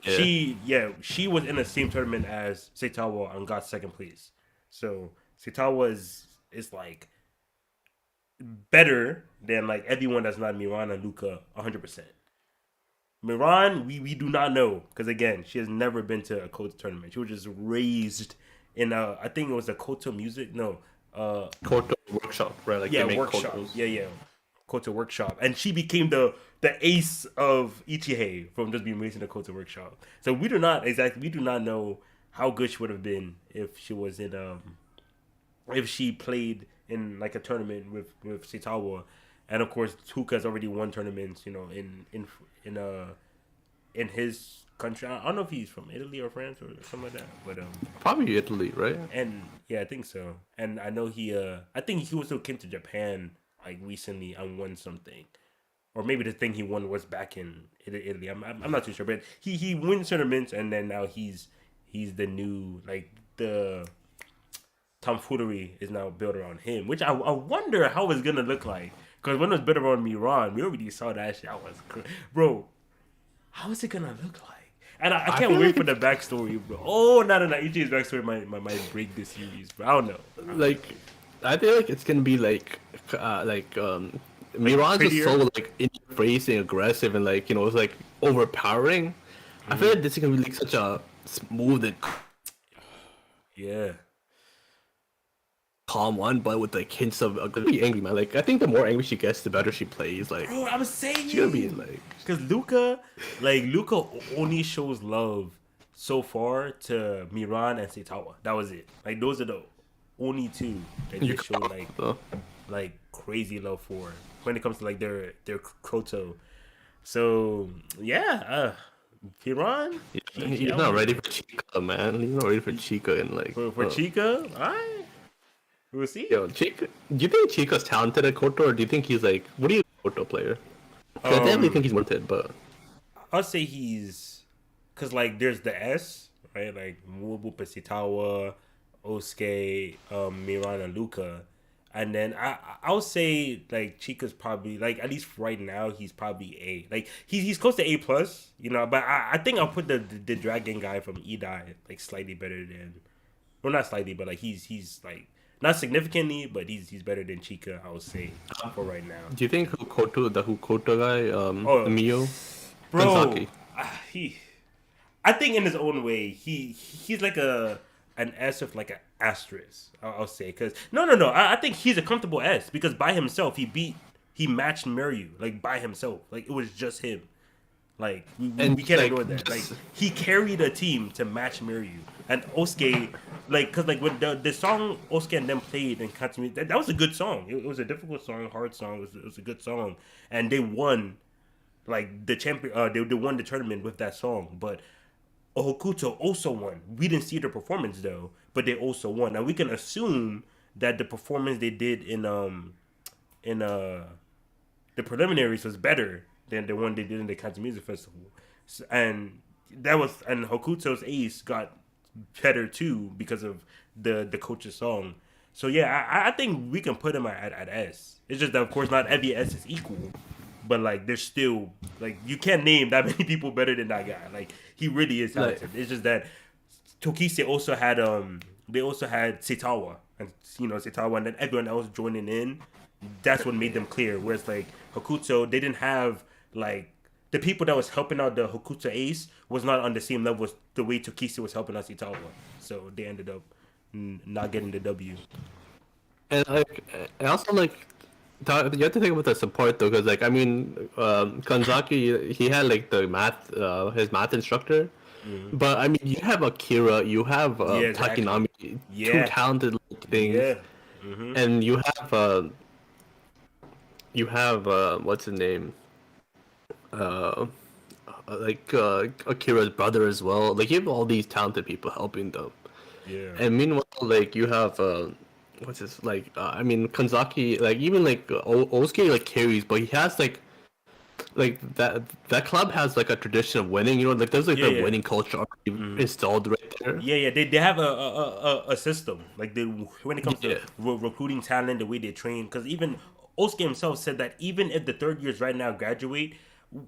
She was in the same tournament as Sitawa and got second place. So Sitawa is like better than like everyone that's not Miran and Luca 100%. Miran, we do not know because again, she has never been to a Kota tournament. She was just raised in I think it was a Kota music. No, Koto workshop, right? Like yeah, they make workshop. Kotos. Yeah, yeah, Kota workshop, and she became the ace of Ichihei from just being raised in the Kota workshop. So we do not know how good she would have been if she was in if she played in like a tournament with Sitawa, and of course Tuka's already won tournaments, you know, in in his country. I don't know if he's from Italy or France or something like that, but Probably Italy, right? and yeah, I think so. And I know I think he also came to Japan like recently and won something, or maybe the thing he won was back in Italy. I'm not too sure, but he wins tournaments, and then now he's the new like the tomfoolery is now built around him, which I wonder how it's gonna look like. Because when it was built around Miran, we already saw that shit. I was, bro, how is it gonna look like? And I I can't feel wait like for the backstory, bro. Oh, no. Ichi's backstory might break this series, bro. I don't know. like I feel like it's gonna be Like Miran's just so prettier. like in your face and aggressive and like it's like overpowering. I feel like this is gonna be like such a smooth and Yeah. calm one, but with like hints of gonna be angry man. Like I think the more angry she gets, the better she plays. Like Bro, I'm she's gonna be saying. like Because Luca only shows love so far to Miran and Seitawa. That was it. Like, those are the only two that you they showed so. like crazy love for when it comes to like their Kroto. So yeah, Piran, He's not ready for Chica, man. He's not ready for Chica and like for Chica. All right, we'll see. yo, Chica. Do you think Chica's talented at Koto, or do you think he's like what do you Koto player? 'Cause I definitely think he's talented, but I'll say he's because like there's the S right, like Mubu Pesitawa, Osuke, Miran, and Luca, and then I'll say like Chica's probably like at least right now he's probably A. Like he's close to A plus, you know. But I think I'll put the dragon guy from Edai like slightly better than, well not slightly, but like he's like not significantly, but he's better than Chica. I would say for right now. do you think the Koto guy, Oh, Mio, bro, Kansaki? he I think in his own way, he's like an S with like an asterisk. I'll say because no. I think he's a comfortable S because by himself he matched Murray like by himself. Like it was just him. Like we And can't like ignore that. Like he carried a team to match Murray. And Osuke, like, cause like when the song Osuke and them played in Katsumi, that was a good song. It was a difficult song, hard song. It was a good song, and they won like the champion. They won the tournament with that song. But Hokuto also won. We didn't see the performance though, but they also won. Now we can assume that the performance they did in the preliminaries was better than the one they did in the Kansas Music Festival, and Hokuto's ace got better too because of the coach's song. So yeah, I think we can put him at S. It's just that of course not every S is equal, but like there's still like you can't name that many people better than that guy. Like he really is Like, talented. It's just that Tokise also had they also had Setawa and Setawa and then everyone else joining in. That's what made them clear. Whereas like Hokuto, they didn't have like the people that was helping out the Hokuto ace was not on the same level as the way Tokise was helping out Setawa. So they ended up not getting the W. and like, and also like, you have to think about the support though, because like I mean, Kanzaki he had like the math, his math instructor, but I mean you have Akira, you have Yeah, exactly. Takinami, two Yeah, talented like, things, yeah. Mm-hmm. and you have what's his name, uh, Akira's brother as well. Like you have all these talented people helping them. Yeah. And meanwhile, like you have what's this like? I mean, Kanzaki, like even like Osuke like carries, but he has like that club has like a tradition of winning. You know, like there's like Yeah, the yeah. winning culture already Mm-hmm. installed right there. Yeah, yeah, they have a system like they when it comes to Yeah, recruiting talent, the way they train. Because even Osuke himself said that even if the third years right now graduate,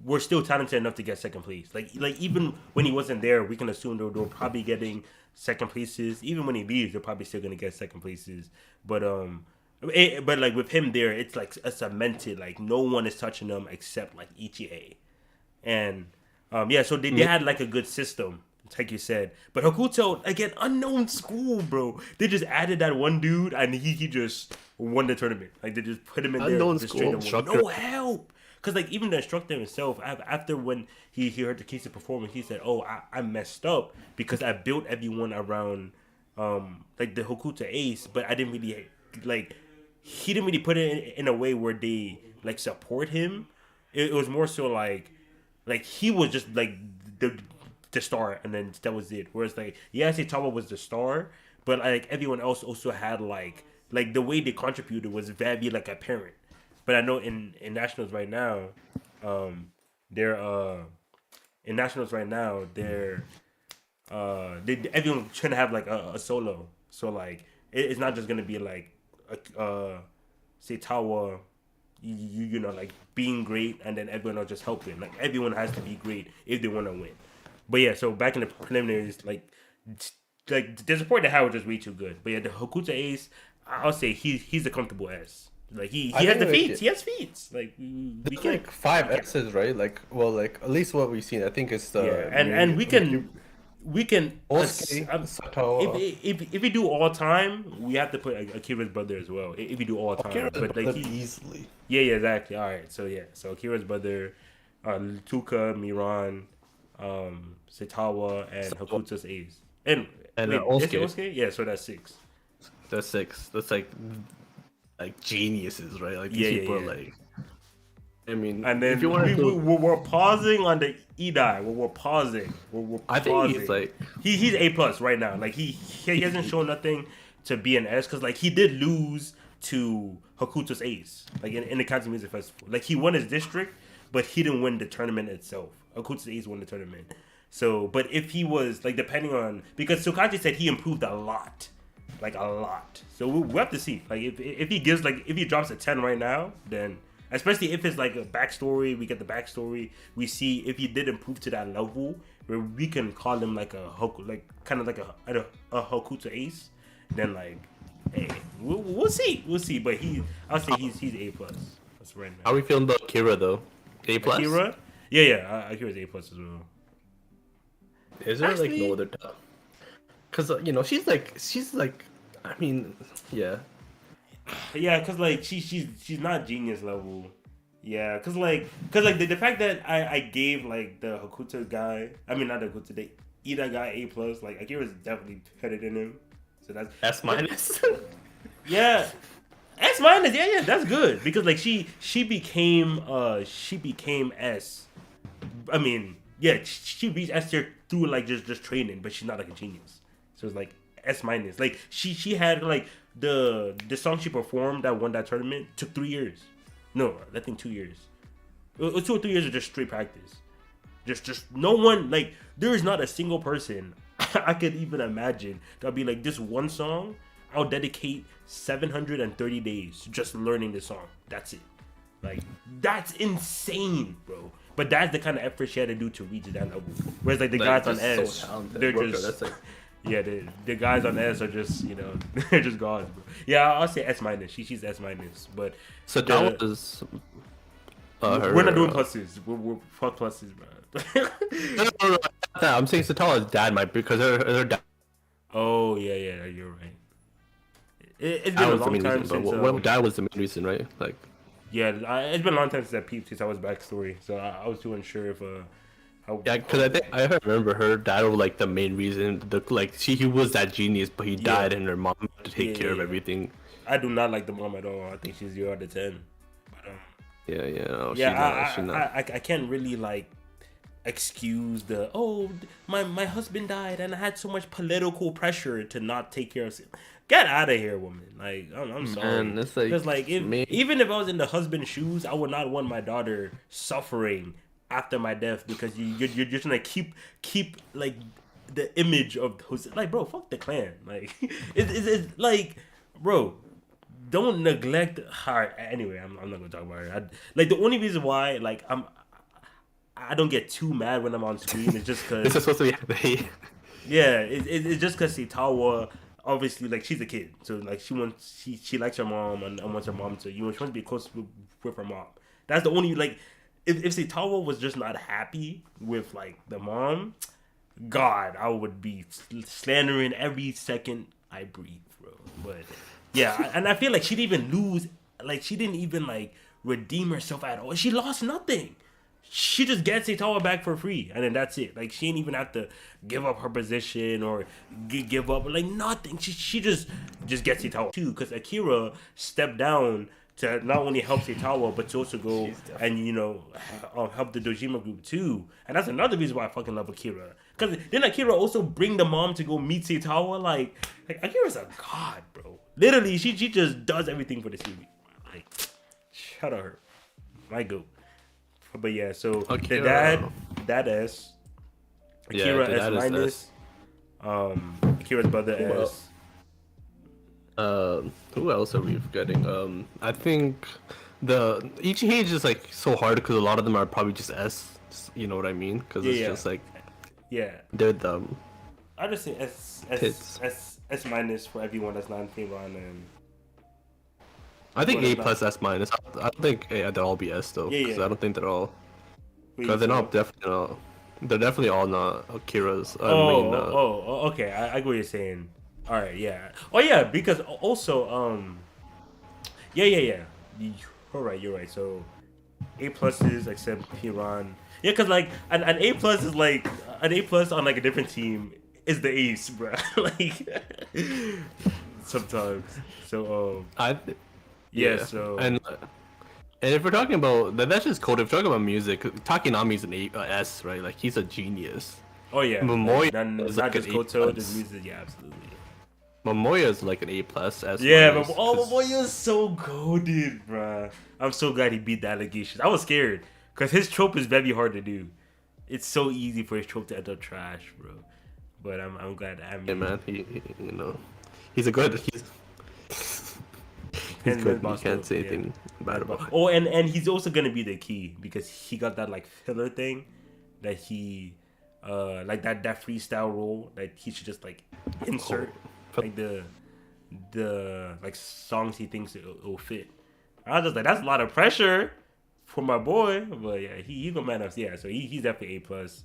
we're still talented enough to get second place. Like even when he wasn't there, we can assume they're probably getting second places. Even when he leaves, they're probably still gonna get second places. But but like with him there, it's like a cemented. Like no one is touching them except like Ichie. And yeah, so they Me- had like a good system, like you said. But Hokuto, again, unknown school, bro. They just added that one dude, and he just won the tournament. Like they just put him in there, unknown just straight school up won. instructor. No help. Cause like even the instructor himself, after when he heard the case of performance, he said, "Oh, I messed up because I built everyone around like the Hokuto ace, but I didn't really like he didn't really put it in a way where they like support him. It was more so like he was just like the the star, and then that was it. Whereas like yeah, Saitama was the star, but like everyone else also had like the way they contributed was very like apparent. But I know in nationals right now, they're in nationals right now everyone's trying to have like a solo. So like it's not just gonna be like Saitama you know like being great and then everyone else just helping. Like everyone has to be great if they want to win. But yeah, so back in the preliminaries, like the support they had was just way too good. But yeah, the Hokuto Ace, I'll say he's a comfortable S. Like I he has think the like feats. He has feats. Like we there's can like five we can S's, right? Like well, like at least what we've seen. I think it's yeah, the and we can Osuke, Sato, if we do all time, we have to put Akira's brother as well. If we do all time, Akira's but like brother he easily. yeah, exactly. All right, so yeah, so Akira's brother, Tuka, Miran, Setawa, and So, Hokuto's Ace. And and wait, is it Osuke, Osuke? Yeah, so that's six. that's six. That's like geniuses, right? Like these Yeah, people yeah, are yeah. like. I mean, And if you then wanted to, we're pausing on the Edai. We're pausing. We're I think he's pausing. like He's A plus right now. Like he hasn't shown nothing to be an S because like he did lose to Hokuto's Ace like in the Kansas Music Festival. Like he won his district, but he didn't win the tournament itself. Hokuto's Ace won the tournament. So, but if he was like depending on because Sukaji said he improved a lot, like a lot. So we'll have to see. Like if he gives like if he drops a 10 right now, then especially if it's like a backstory, we get the backstory. We see if he did improve to that level where we can call him like a Hoku, like kind of like a Hokuto Ace. Then like, hey, we'll see, we'll see. But I'll say he's A plus. That's right how are we now. feeling about Kira though? A plus? Akira, yeah, Akira's A plus as well. Is there like no Actually, other top? Because she's like, I mean, yeah. yeah, cause like she's not genius level. Yeah, cause like the fact that I gave like the Hokuto guy, I mean not the Hokuto, the Ida got A plus. Like Akira's definitely better than him. So that's S minus. yeah. S minus, yeah, that's good because like she became S. I mean, yeah, she reached S tier through like just training, but she's not like a genius. So it's like S minus. Like she had like the song she performed that won that tournament took 3 years. No, I think 2 years. It was 2 or 3 years of just straight practice. Just no one like there is not a single person I could even imagine that'll be like this one song. I'll dedicate 730 days to just learning the song. That's it. Like that's insane, bro. But that's the kind of effort she had to do to reach that level. Whereas like the guys on S, they're just that's like... yeah, the guys on S are just they're just gods, bro. Yeah, I'll say S minus. She's S minus, but so that was. We're not doing pluses. We're fuck pluses, bro. No. I'm saying Satala's dad might because her dad. Oh yeah, you're right. It's been a long time since. Dad was the main reason, right? Like. Yeah, it's been a long time since I peeped since I was backstory, so I was too unsure if yeah, because I think I remember her dad was like the main reason. He was that genius, but he died, and her mom had to take care of everything. I do not like the mom at all. I think she's 0 out of 10. But, I can't really like excuse my husband died and I had so much political pressure to not take care of him. Get out of here, woman. Like, I'm sorry. Man, it's even if I was in the husband's shoes, I would not want my daughter suffering after my death because you're just gonna keep like the image of Jose. Like, bro, fuck the clan. Like, it's like, bro, don't neglect her. Anyway, I'm not gonna talk about her. Like, the only reason why, like, I don't get too mad when I'm on screen is just because this is supposed to be happy. Yeah, it's just because Sitawa. Obviously, like, she's a kid, so like she likes her mom and wants her mom to she wants to be close with her mom. That's the only like if Sitawa was just not happy with like the mom, God, I would be slandering every second I breathe, bro. But yeah, and I feel like she didn't even like redeem herself at all. She lost nothing. She just gets Itawa back for free, and then that's it. Like, she didn't even have to give up her position or give up, like, nothing. She just gets Itawa too, because Akira stepped down to not only help Itawa, but to also go and, help the Dojima group too. And that's another reason why I fucking love Akira. Because then Akira also bring the mom to go meet Itawa. Like Akira's a god, bro. Literally, she just does everything for the series. Like, shout out her. My goat. But yeah, so Akira. the dad S, Akira S minus, Akira's brother S. Who else are we forgetting? I think Ichihi is just like so hard because a lot of them are probably just S. You know what I mean? Because it's just like they're dumb. I just say S minus for everyone that's not in P1 and. I think A plus S minus. I don't think they'll all be S though, because I don't think they're all. Because they're not definitely not. They're definitely all not Akira's. Okay. I get what you're saying. All right, yeah. Oh yeah, because also yeah. You're right. So A pluses except Piran. Yeah, because like an A plus is like an A plus on like a different team is the ace, bro. Like sometimes. So Yeah, so and if we're talking about that's just code. If we're talking about music, Takinami's an S, right? Like he's a genius. Oh yeah, Momoya is like just Koto, just music. Yeah, absolutely. Momoya is like an A plus. Yeah, but Momoya is so goated, bro. I'm so glad he beat the allegations. I was scared because his trope is very hard to do. It's so easy for his trope to end up trash, bro. But I'm glad. Yeah, man. He's a good. He's good. You can't say anything bad about it. Oh, and he's also gonna be the key because he got that like filler thing that he like that freestyle role that he should just like insert like the like songs he thinks it'll fit. I was just like, that's a lot of pressure for my boy, but yeah, he gonna man up. Yeah, so he's definitely A plus.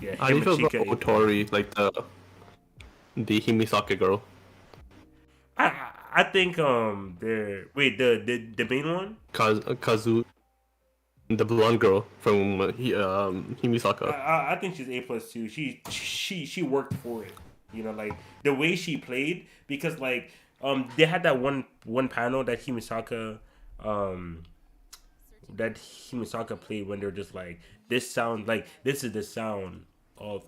Yeah. How do you feel about Otori, like the Himisake girl? I think the main one Kazu. The blonde girl from Himisaka. I think she's A plus too. She worked for it. You know, like the way she played, because like they had that one panel that um Himisaka played when they're just like, this sound, like this is the sound of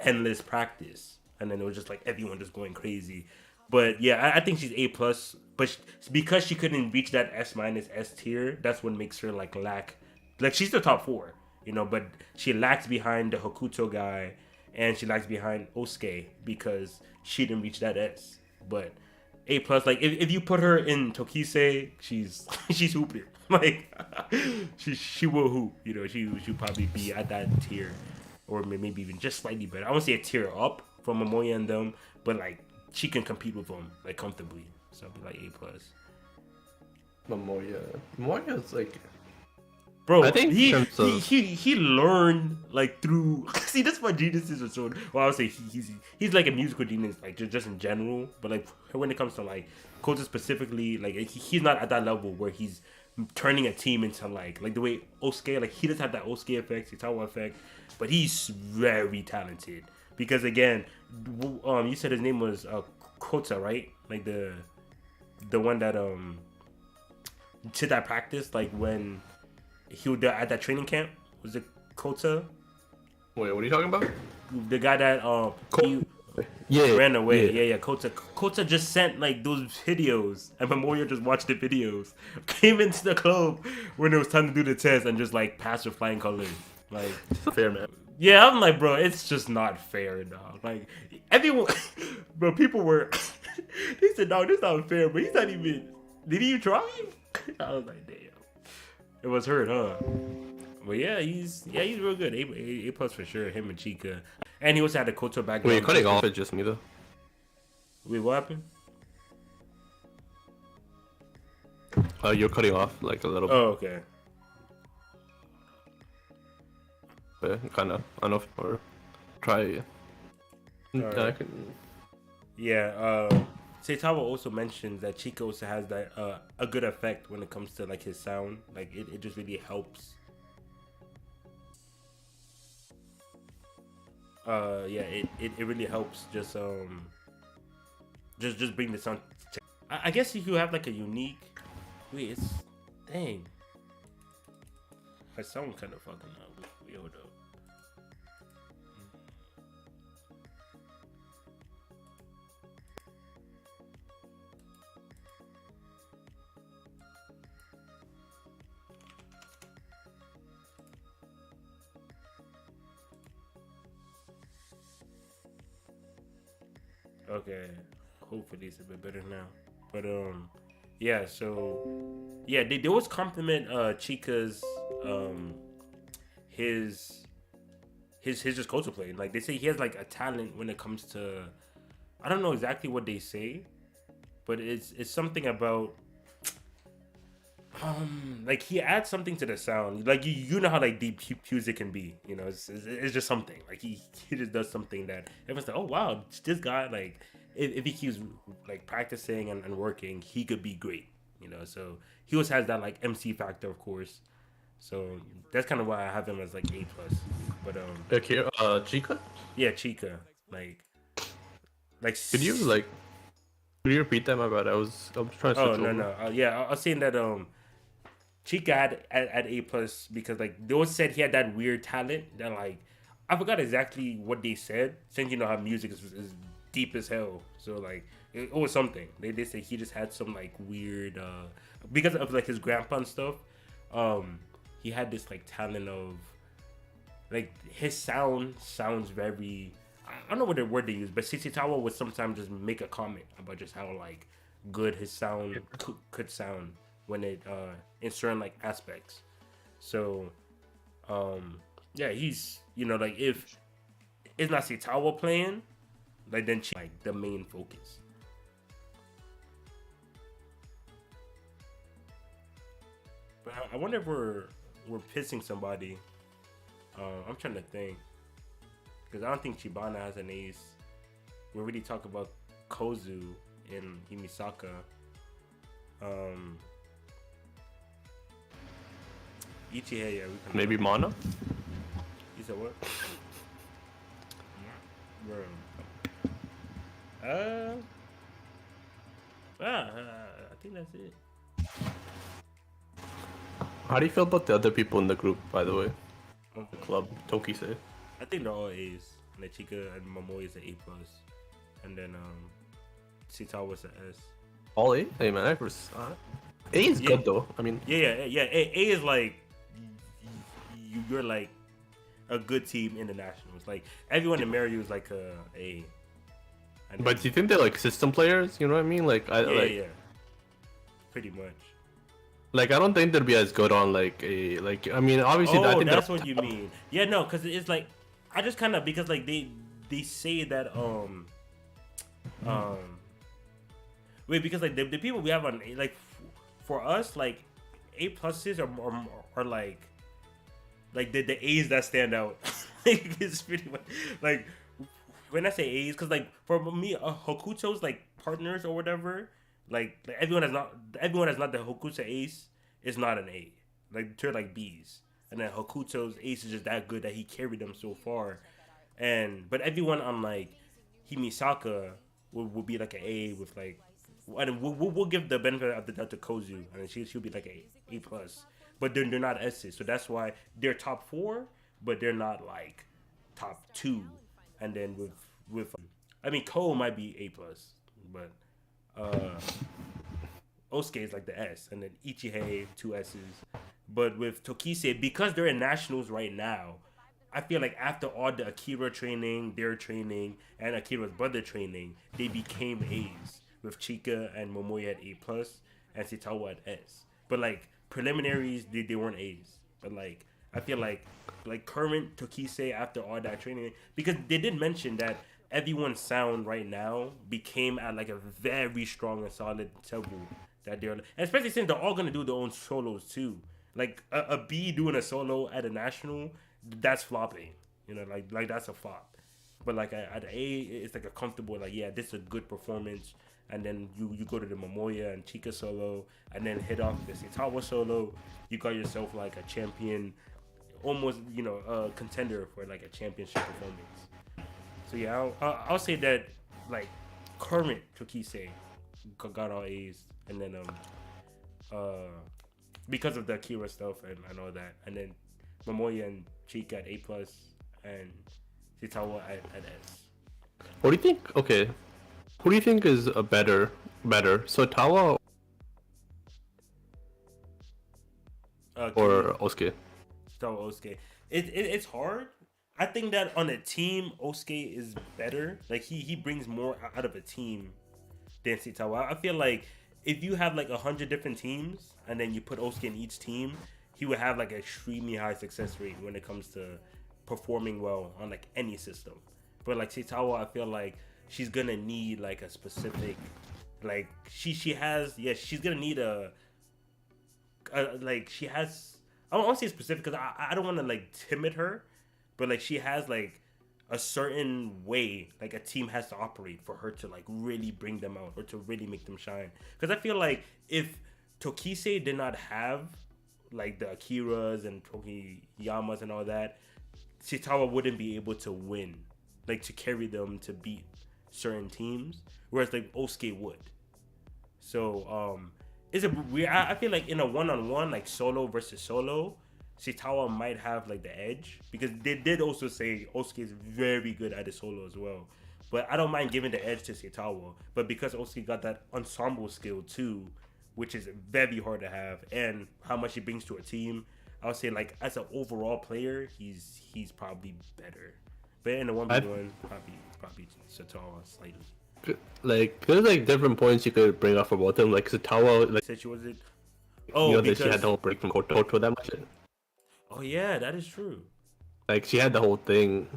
endless practice, and then it was just like everyone just going crazy. But yeah, I think she's A plus, but because she couldn't reach that S minus S tier, that's what makes her like lack. Like she's the top four, you know, but she lacks behind the Hokuto guy, and she lacks behind Osuke because she didn't reach that S. But A plus, like if you put her in Tokise, she's she's hooping. Like she will hoop, you know. She'll probably be at that tier, or maybe even just slightly better. I won't say a tier up from Momoya and them, but like she can compete with them like comfortably. So I'll be like A plus. Momoya's like, Bro, I think he in terms of he learned like through. See, that's what geniuses are so. Well, I would say he's like a musical genius, like just in general. But like when it comes to like coaches specifically, like he's not at that level where he's turning a team into like the way Osuke, like he does have that Osuke effect, Itawa effect, but he's very talented. Because again, you said his name was Kota, right? Like the one that did that practice, like when he was at that training camp. Was it Kota? wait, what are you talking about? The guy that he Yeah, ran away. Yeah. Kota just sent like those videos, and Memorial just watched the videos. Came into the club when it was time to do the test, and just like passed with flying colors. Like, It's fair, man. yeah, I'm like, bro, it's just not fair, dog. Like everyone, bro, people were. They said, dog, this not fair, but he's not even. Did he even try? I was like, damn. It was hurt, huh? But yeah, he's real good. A plus for sure. Him and Chica, and he also had a Koto background. Wait, you're cutting off. It's just me though. Wait, what happened? You're cutting off like a little Oh, okay. bit, kind of. I don't know if or try. Alright. I can. Yeah. Seitawa also mentions that Chica also has that a good effect when it comes to like his sound. Like it just really helps. Yeah, it really helps just bring the sound. I guess if you have like a unique. Wait, it's dang. My sound kind of fucking up. Wait, hold up. Okay, hopefully it's a bit better now. But yeah. So yeah, they always compliment Chica's his just culture play. Like they say he has like a talent when it comes to, I don't know exactly what they say, but it's something about like he adds something to the sound. Like you know how like deep music can be. You know, it's just something. Like he just does something that everyone's like, oh wow, this guy, like if he keeps like practicing and working, he could be great. You know, so he always has that like MC factor, of course. So that's kind of why I have him as like A plus. But Okay, Chica? yeah, Chica, like Could you repeat that? My bad. I was trying to oh switch over. no, yeah, I was saying that Chica had at A plus because like they always said he had that weird talent that like I forgot exactly what they said, since you know how music is deep as hell. So like it was something. They said he just had some like weird because of like his grandpa and stuff. He had this like talent of like his sound sounds very, I don't know what the word they use, but Sisitawa would sometimes just make a comment about just how like good his sound could sound when it in certain like aspects. So yeah, he's, you know, like if it's not Sitawa playing, like then like the main focus. But I wonder if we're pissing somebody. I'm trying to think, because I don't think Chibana has an ace. We already talked about Kozu in Himisaka. Ichihei, yeah, we can. Maybe Mana. You said what? Bro. Uh, I think that's it. How do you feel about the other people in the group, by the way? Okay. The club, Tokise. I think they're all A's. And Chica and Momoe is an A plus, and then Sita was an S. All A? Hey man, A is Yeah. good though. I mean, Yeah. A is like you're like a good team in the nationals. Like everyone in Mario is like a A. And but do you think they're like system players? You know what I mean? Like, yeah, pretty much. Like I don't think they'd be as good on like a like. I mean, obviously, I Oh, think that's what you mean. Yeah, no, because it's like I just kind of because like they say that wait, because like the people we have on like for us like A pluses are like the A's that stand out. Like, it's pretty much like when I say A's, because like for me, Hokuto's like partners or whatever, like everyone that's not the Hokuto ace is not an A. Like they're like B's, and then Hokuto's ace is just that good that he carried them so far, but everyone on like Himisaka will be like an A with like, and we'll give the benefit of the doubt to Kozu, and she'll be like A plus, but they're not S's, so that's why they're top 4, but they're not like top 2, and then with I mean Ko might be A plus, but Osuke is like the S, and then Ichihei 2 S's, but with Tokise because they're in nationals right now. I feel like after all the Akira training, their training, and Akira's brother training, they became A's with Chika and Momoya at A plus and Sitawa at S. But like preliminaries, they weren't A's. But like I feel like current Tokise after all that training, because they did mention that everyone's sound right now became at like a very strong and solid level that they're, especially since they're all gonna do their own solos too. Like a B doing a solo at a national, that's flopping. You know, like that's a flop. But like at A, it's like a comfortable, like, yeah, this is a good performance. And then you go to the Momoya and Chika solo, and then hit off the Sitawa solo. You got yourself like a champion, almost, you know, a contender for like a championship performance. So yeah, I'll say that like current Tokise got all A's, and then because of the Akira stuff and all that, and then Momoya and Chika at A plus and Sitawa at S. What do you think? Okay, who do you think is a better? So Tawa or Osuke? Sitawa, Osuke. It's hard. I think that on a team, Osuke is better. Like he brings more out of a team than Sitawa. I feel like if you have like 100 different teams and then you put Osuke in each team, he would have like an extremely high success rate when it comes to performing well on like any system. But like Sitawa, I feel like she's gonna need like a specific, like she has, yeah, she's gonna need a like she has. I don't want to say specific because I don't want to like timid her, but like she has like a certain way like a team has to operate for her to like really bring them out or to really make them shine. Because I feel like if Tokise did not have like the Akiras and Tokiyamas and all that, Sitawa wouldn't be able to win, like to carry them to beat certain teams, whereas like Osuke would. So is it weird? I feel like in a one-on-one, like solo versus solo, Sitawa might have like the edge, because they did also say Osuke is very good at the solo as well. But I don't mind giving the edge to Sitawa. But because Osuke got that ensemble skill too, which is very hard to have, and how much he brings to a team, I would say like as an overall player, he's probably better. But in the 1v1, probably Sitawa slightly. Like there's like different points you could bring up about them. Like Sitawa, like Said she was it? Oh, you know that she had the whole break from Koto that much. Oh yeah, that is true. Like she had the whole thing.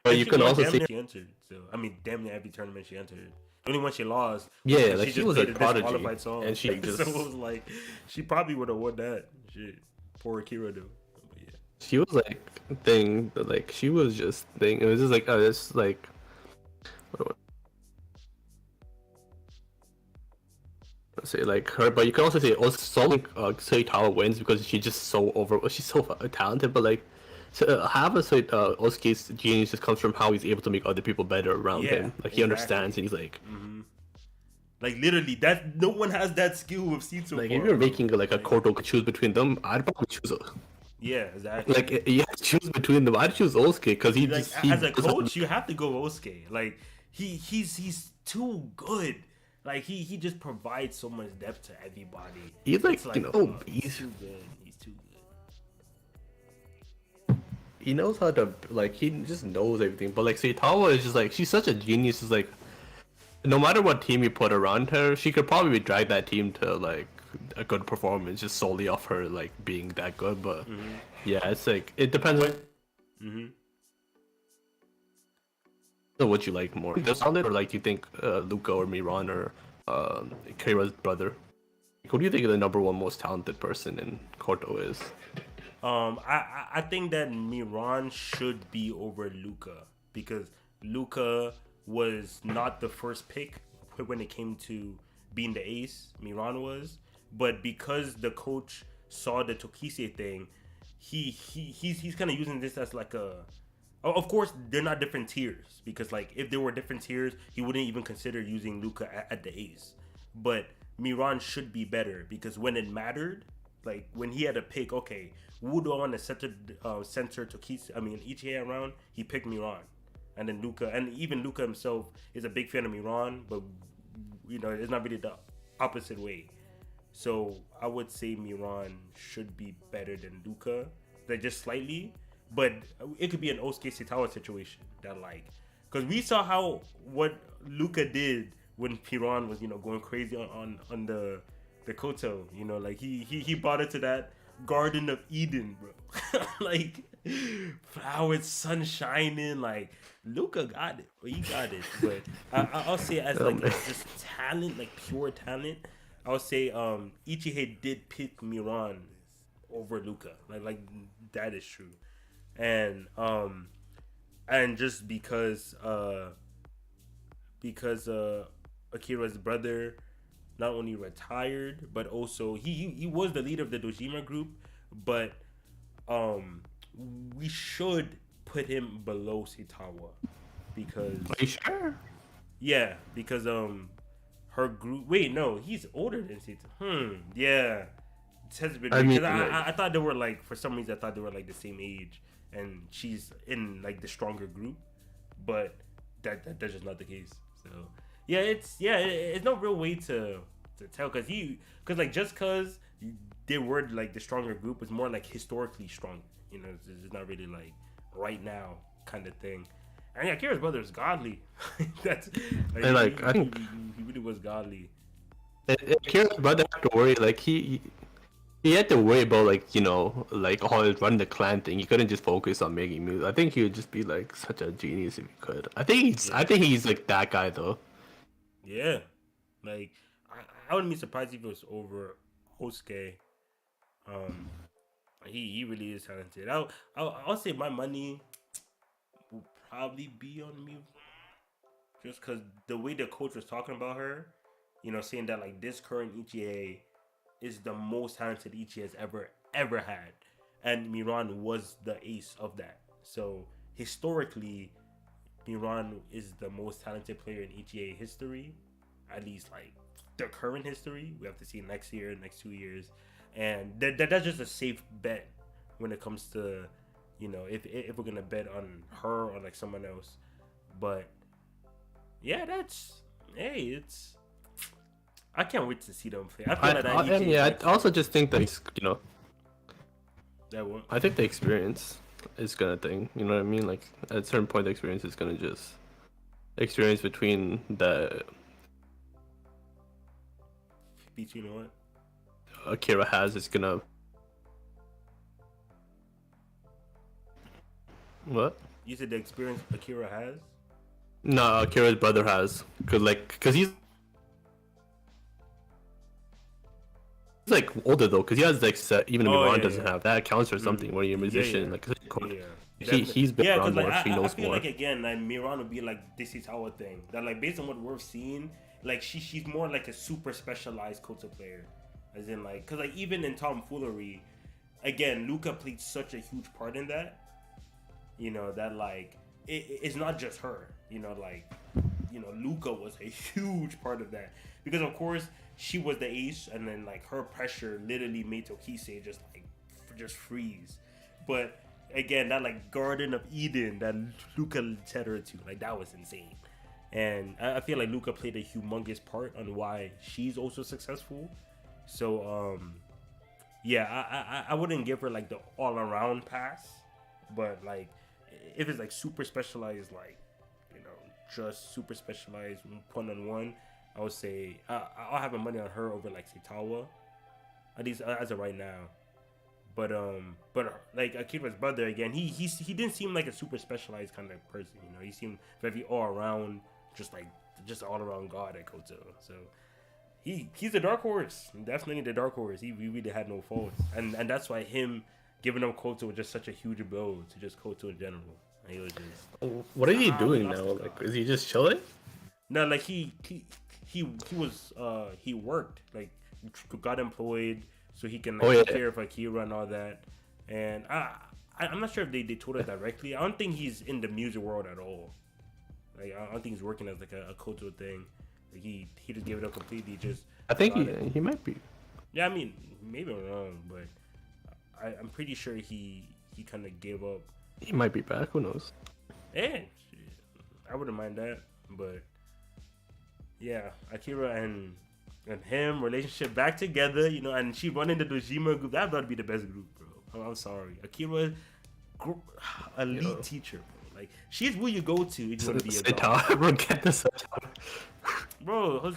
But you can also see she entered. So I mean, damn near every tournament she entered. The only one she lost. Yeah, like she was a prodigy, song, and she just so it was like she probably would have won that. Shit, poor Akira though. But yeah, she was like thing, but like she was just thing. It was just like this like. say like her, but you can also say also Soitawa wins because she's just so she's so talented. But like, so, half of Osuke's genius just comes from how he's able to make other people better around Yeah, him. Like he understands, and he's like, like literally that no one has that skill with Seed so like far, if you're bro. making like a Koto could choose between them, I'd probably choose Yeah, exactly. like you have to choose between them. I'd choose Osuke because he like just he as a just coach, you have to go Osuke. Like he's too good. Like he just provides so much depth to everybody. he's like, It's you know he's too good. He's too good. he knows how to like he just knows everything. But like Seitawa is just like she's such a genius. It's like no matter what team you put around her, she could probably drag that team to like a good performance just solely off her like being that good. But yeah, it's like it depends on what you like more. The solid or like you think Luca or Miran or Keira's brother. Who do you think the number one most talented person in Koto is? I think that Miran should be over Luca because Luca was not the first pick when it came to being the ace. Miran was, but because the coach saw the Tokise thing, he's kind of using this as like a. Of course, they're not different tiers because like if they were different tiers, he wouldn't even consider using Luca at the ace. But Miran should be better because when it mattered, like when he had to pick, okay, who do I want to center Tokise? I mean Ichie around. He picked Miran, and then Luca, and even Luca himself is a big fan of Miran, but you know it's not really the opposite way. So I would say Miran should be better than Luca, like just slightly. But it could be an Osuke Sitawa situation that like, because we saw how what Luca did when Piran was going crazy on the Koto, like he brought it to that Garden of Eden, bro. Like flowers, sun shining, like Luca got it, he got it. But I'll say as like just talent, like pure talent, I'll say Ichihei did pick Miran over Luca, like that is true. And just because Akira's brother not only retired but also he was the leader of the Dojima group, but we should put him below Sitawa because Are you sure? yeah, because her group, wait, no, he's older than Sitawa. Yeah, it has been, I mean, I thought they were like, for some reason I thought they were like the same age and she's in like the stronger group, but that's just not the case. So yeah, it's no real way to tell because like just because they were like the stronger group is more like historically strong. It's not really like right now kind of thing. And yeah, Kira's brother is godly. That's like, I think he really was godly. Kira's brother have to worry like he had to worry about like all run the clan thing. He couldn't just focus on making music. I think he would just be like such a genius if he could. I think he's like that guy though. Yeah, like I wouldn't be surprised if it was over Osuke. He really is talented. I'll say my money will probably be on me, just because the way the coach was talking about her, saying that like this current Ichie is the most talented Ichie has ever had, and Miran was the ace of that. So historically, Miran is the most talented player in Ichie history, at least like the current history. We have to see next year, next 2 years, and that's just a safe bet when it comes to if we're gonna bet on her or like someone else. But yeah, it's. I can't wait to see them play. I feel I also just think that that one. I think the experience is gonna thing. You know what I mean? Like at a certain point, the experience is gonna just experience between what Akira has is gonna. What? You said the experience Akira has? No, Akira's brother has. Cause he's like older though, because he has like even if Miran doesn't have that counts for something when you're a musician. He's been around more, like, he knows I feel more. like again, like Miran would be like this is our thing. That like based on what we're seeing, like she's more like a super specialized Koto player, as in like, cause like even in tomfoolery, again, Luca played such a huge part in that. You know that like it's not just her. You know like Luca was a huge part of that because of course she was the ace, and then like her pressure literally made Tokise just freeze. But again, that like Garden of Eden that Luca set her to, like that was insane. And I feel like Luca played a humongous part on why she's also successful. So yeah, I wouldn't give her like the all around pass, but like if it's like super specialized, like just super specialized 1-on-1, I would say I'll have my money on her over like Saitawa, at least as of right now. But like Akira's brother again, he didn't seem like a super specialized kind of person. He seemed very all around, just all around god at Koto. So he's a dark horse, definitely the dark horse. He really had no faults, and that's why him giving up Koto was just such a huge blow to just Koto in general. He was just, what are you doing now? Like, is he just chilling? no, like he was he worked, like got employed so he can like take care of Akira and all that. And I'm not sure if they told us directly. I don't think he's in the music world at all. Like I don't think he's working as like a Koto thing. Like he just gave it up completely. Just I think he might be. Yeah, I mean maybe I'm wrong, but I'm pretty sure he kind of gave up. He might be back. Who knows? Yeah, I wouldn't mind that. But yeah, Akira and him relationship back together, and she running the Dojima group. That would be the best group, bro. I'm sorry, Akira, elite teacher, bro. Like she's who you go to if you want to be a god. Bro, get this Bro,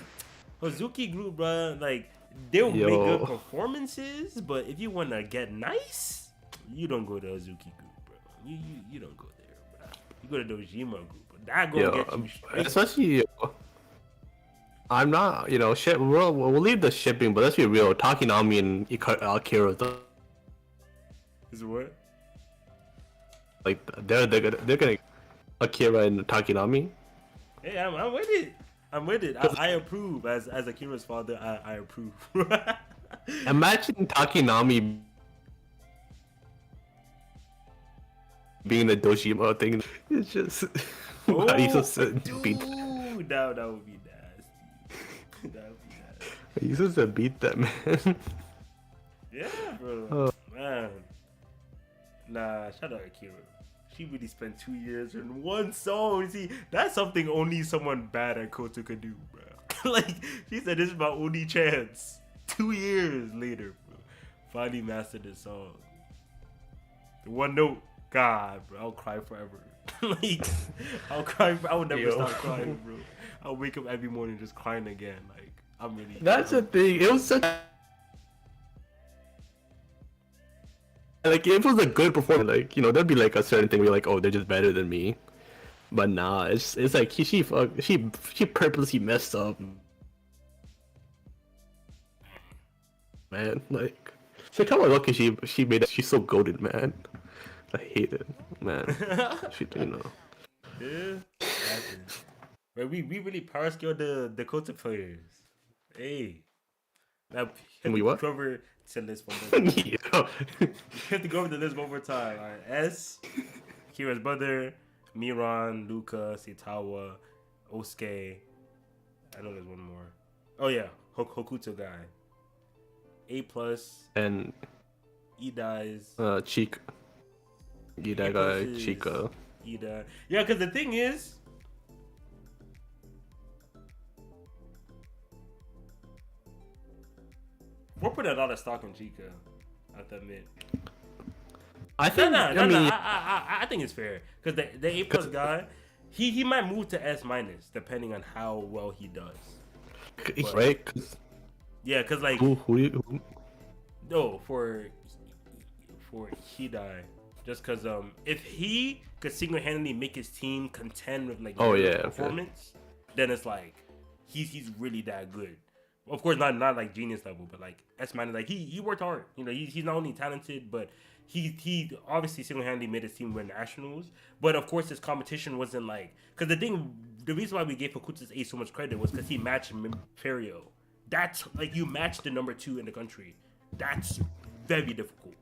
Hozuki group, bro. Like they'll make good performances, but if you want to get nice, you don't go to Hozuki group. You don't go there, bro. You go to Dojima group. That gonna get you straight. Especially, I'm not, shit. We'll leave the shipping, but let's be real. Takinami and Akira, Is what? Like they're gonna Akira and Takinami. Hey, I'm with it. I'm with it. I approve. As Akira's father, I approve. Imagine Takinami being the Dojima thing. It's just he's just beat. Dude, that would be nasty. That would be nasty. He's supposed to beat that man. Yeah, bro. Man. Nah, shout out Akira. She really spent 2 years in one song. See, that's something only someone bad at Koto could do, bro. Like, she said, this is my only chance. 2 years later, bro. Finally mastered this song. The one note. God, bro, I'll cry forever. Like, I'll cry. I will never stop crying, bro. I'll wake up every morning just crying again. Like, I'm really. That's the thing. It was such. Like, if it was a good performance, like, there'd be like a certain thing where you're like, oh, they're just better than me. But nah, it's like she purposely messed up. Man, like, so how lucky she made that. She's so goated, man. I hate it, man. Yeah. But we really power scale the Koto players. Hey. Now we what? Go over to the list one more time. You have to go over the list one more time. All right. S, Kira's brother, Miran, Luca, Saitawa, Osuke. I know there's one more. Oh yeah, Hokuto guy. A+. And Idai's. Cheek. Ida guy, Chica. Ida. Yeah, because the thing is, we're putting a lot of stock in Chica. I have to admit. I think. I think it's fair because the A+ guy, he might move to S- depending on how well he does. But, right? Yeah, because like who? No, for Hidai. Just because if he could single-handedly make his team contend with like performance, then it's like he's really that good. Of course, not like genius level, but like S-, like he worked hard. He's not only talented, but he obviously single-handedly made his team win nationals. But of course, his competition wasn't like, because the thing the reason why we gave Fakuta's A so much credit was because he matched Ferio. That's like you match the number 2 in the country. That's very difficult.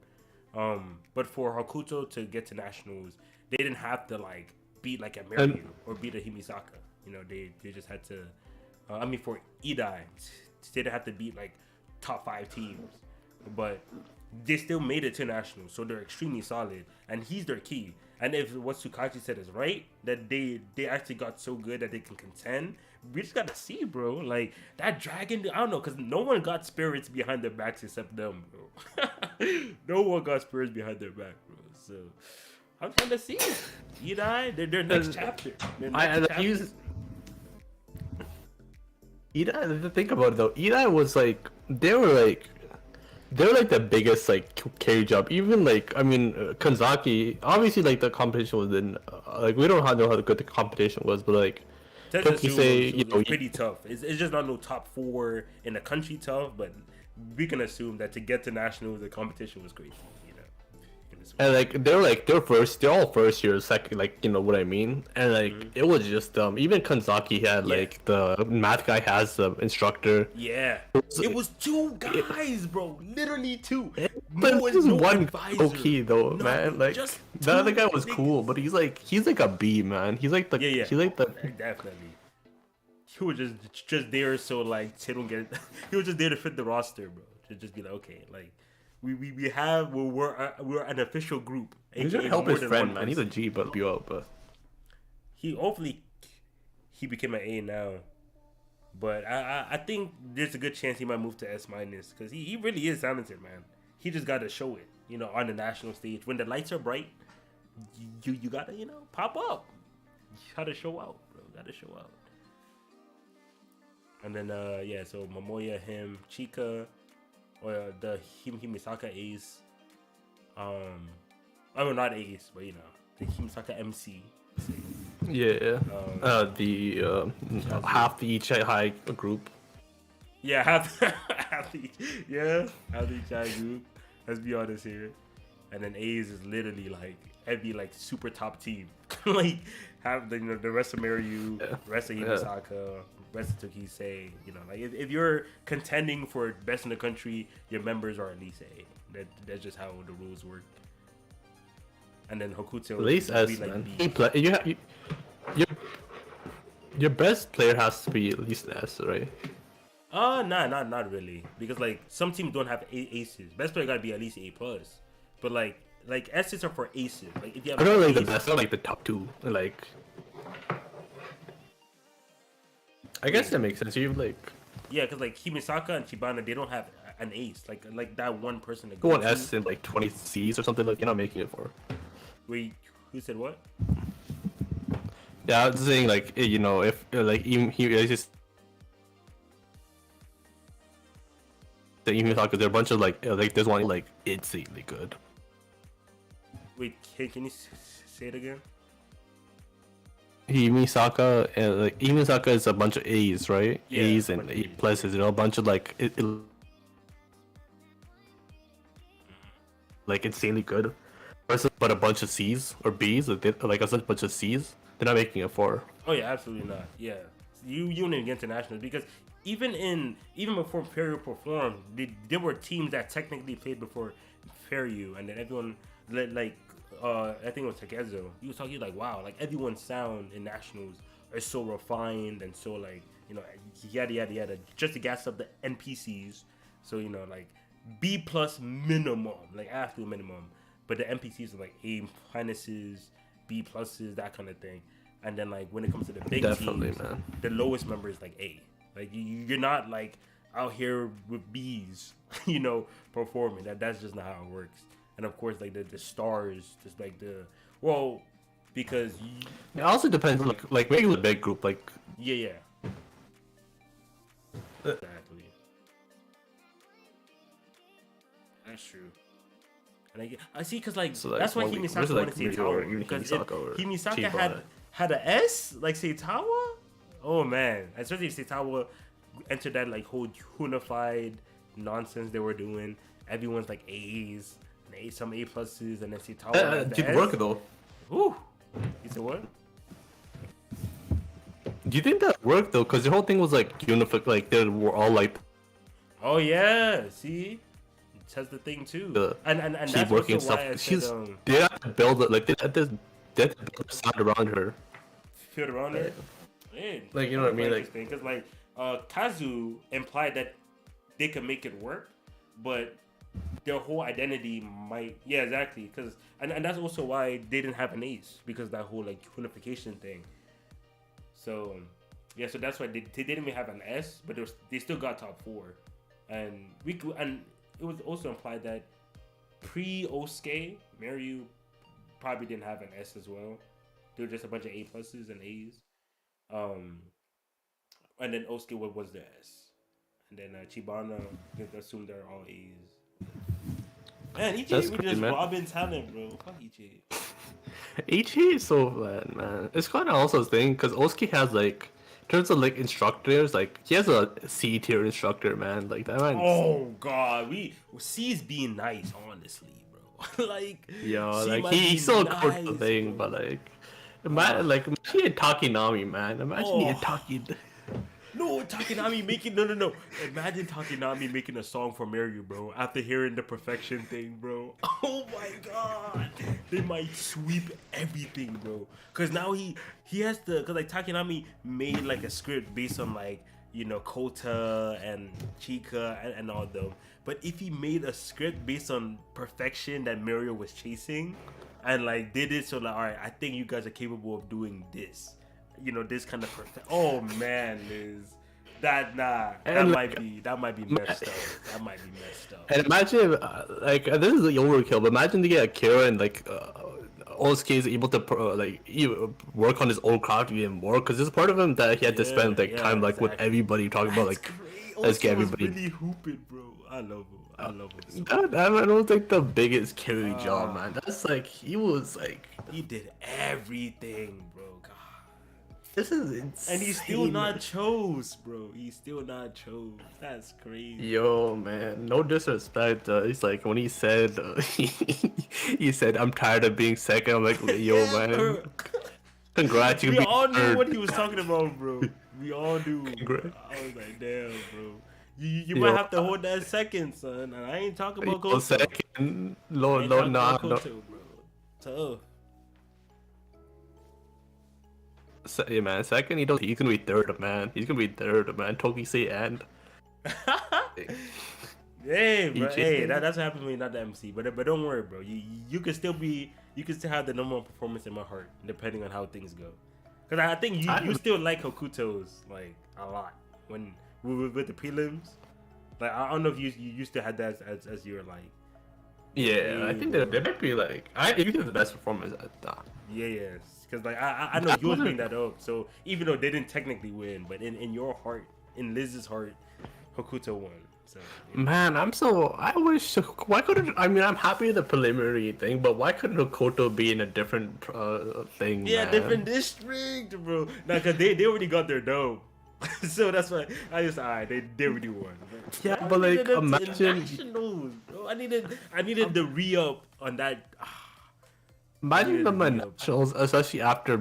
But for Hokuto to get to nationals, they didn't have to like beat like a Meryu or beat a Himisaka. You know, they just had to. For Idai, they didn't have to beat like top 5 teams, but they still made it to nationals, so they're extremely solid, and he's their key. And if what Tsukachi said is right, that they actually got so good that they can contend, we just gotta see, bro. Like that dragon, I don't know, because no one got spirits behind their backs except them, bro. No one got spirits behind their back, bro. So I'm trying to see Idai, their next chapter. Idai, think about it though. Idai was like they were like the biggest like carry job. Even like Kanzaki. Obviously, like the competition was in like we don't know how good the competition was, but like it's pretty tough. It's just not no top 4 in the country tough, but we can assume that to get to nationals, the competition was crazy. And like they're all first year, second, like you know what I mean. And like it was just even Kanzaki had like the math guy has the instructor. Yeah, it was 2 guys, bro. Literally 2. But this is one okay though, man. Like the other guy was cool, but he's like a B, man. He's like the he's like the definitely. He was just there so like they don't get. He was just there to fit the roster, bro. To just be like, okay, like. We're an official group. He's gonna help his friend, man. He's a G, but he hopefully he became an A now. But I think there's a good chance he might move to S minus because he really is talented, man. He just got to show it, you know, on the national stage when the lights are bright. You gotta pop up. You gotta show out, bro. Gotta show out. And then so Momoya, him, Chika. Or the Himisaka Ace. Not Ace, but the Himisaka MC. Yeah. The half the Ichihai group. Yeah, half the Ichihai group. Let's be honest here. And then Ace is literally like every like super top team. Like have the rest of Meryu, rest of Himisaka. Rest of Tokisei, like if you're contending for best in the country, your members are at least A. That's just how the rules work. And then Hokuto at least S, like man. Your best player has to be at least S, right? Not really, because like some teams don't have aces. Best player gotta be at least A plus, but like S's are for aces. Like if you have, I don't like the best, I like the top 2, like. I guess that makes sense. You like, because like Himisaka and Chibana, they don't have an ace. Like that one person. That go on S in like 20 C's or something. Like you're not making it for. Wait, who said what? Yeah, I was saying like if like even he just the Himisaka, there are a bunch of like there's one like insanely good. Wait, can you say it again? Himisaka and like Himisaka is a bunch of A's, right? Yeah, A's and A pluses, a bunch of like like insanely good. Versus, but a bunch of C's or B's, like a bunch of C's, they're not making it 4. Oh yeah, absolutely not. Yeah, you didn't get internationals because even before Feryu performed, there were teams that technically played before Feryu, and then everyone like. I think it was Takezo. He was talking like, wow, like everyone's sound in nationals are so refined and so like, yada yada yada, just to gas up the NPCs. So like B plus minimum, like absolute minimum. But the NPCs are like A minuses, B pluses, that kind of thing. And then like when it comes to the big teams, man, the lowest member is like A. Like you're not like out here with B's, performing. That's just not how it works. And of course, like the stars, just like because it also depends on like maybe with a big group, like yeah, exactly. That's true. And I see, because like so that's why Himisaka wanted to say Tower, because Himisaka had a S like Seitawa. Oh man, especially if Seitawa entered that like whole unified nonsense they were doing. Everyone's like A's. Some A pluses, and then Seitawa. Did work though. Ooh, you said what? Do you think that worked though? Because the whole thing was like unified, like they were all like Oh yeah, see, that's the thing too, the and keep that's also working stuff. why I said She's they had to build it like they had to build a sound around her. feel around her. Man, Like, you know what I mean? Like, interesting because like Kazu implied that they could make it work, but their whole identity might exactly because and that's also why they didn't have an ace because that whole like unification thing. So yeah, so that's why they didn't even have an S, but they still got top 4, and and it was also implied that pre Osuke Maryu probably didn't have an S as well. They were just a bunch of A pluses and A's. And then Osuke was the S, and then Chibana, you can assume they're all A's. Man, that's EJ, we crazy, just man. robbing talent, bro. Fuck EJ. Ichi is so bad, man. It's kind of also a thing because Oski has like, in terms of like instructors, like he has a C tier instructor, man. Like that man. Oh God, C's being nice, honestly, bro. Like, Yo, C like might be he's so nice, cool to the thing, bro. but like, imagine Takinami, man. Imagine he Oh. had Taki. No, Takanami making no. Imagine Takanami making a song for Mario, bro. After hearing the perfection thing, bro. Oh my god, they might sweep everything, bro. Cause now he has to. Cause like Takanami made like a script based on like Kota and Chika and all them. But if he made a script based on perfection that Mario was chasing, and like did it so like, all right, I think you guys are capable of doing this. This kind of perfect. Oh man, Liz, that And might be messed up. That might be messed up. And imagine, this is the overkill, but imagine to get Akira and like, Osuke is able to work on his own craft even more because there's part of him that he had to spend like time like with exactly. everybody talking about like, Great. let's get Was everybody. really hooping, bro. I love him. I love him. So That man was like the biggest carry job, man. That's like he was like, he did everything, bro. God. this is insane. And he's still not chose, bro. He's still not chose. That's crazy. Yo, man, no disrespect. He's like when he said, he said, "I'm tired of being second." I'm like, yo, man, Bro. congrats, you We being all knew third. what he was talking about, bro. We all knew. Congrats. I was like, damn, bro. You Yo. might have to hold that second, son. And I ain't talking about Yo, Goto. second, I no, ain't no, talking nah, about no. Goto, bro. Tough. Yeah, man, second, he's gonna be third, man. He's gonna be third, man. Tokisei and Hey, bro. EJ. Hey, that's what happened to me, not the MC. But don't worry, bro. You can still have the number one performance in my heart, depending on how things go. Because I think you still like Hokuto's like a lot when with the prelims. Like I don't know if you used to have that as your like. Yeah, I think they might be like, you did the best performance at that. Yeah. Because like I know you was bringing that up. So even though they didn't technically win, but in your heart, in Liz's heart, Hokuto won. So yeah. Man, I wish, why couldn't, I mean, I'm happy with the preliminary thing, but why couldn't Hokuto be in a different thing, Yeah, man? different district, bro. Nah, cause they already got their dome. So that's why I just they already won. Yeah, I but like, needed them to imagine, nationals, bro. I needed the re-up on that. imagine them at Yeah. nationals, especially after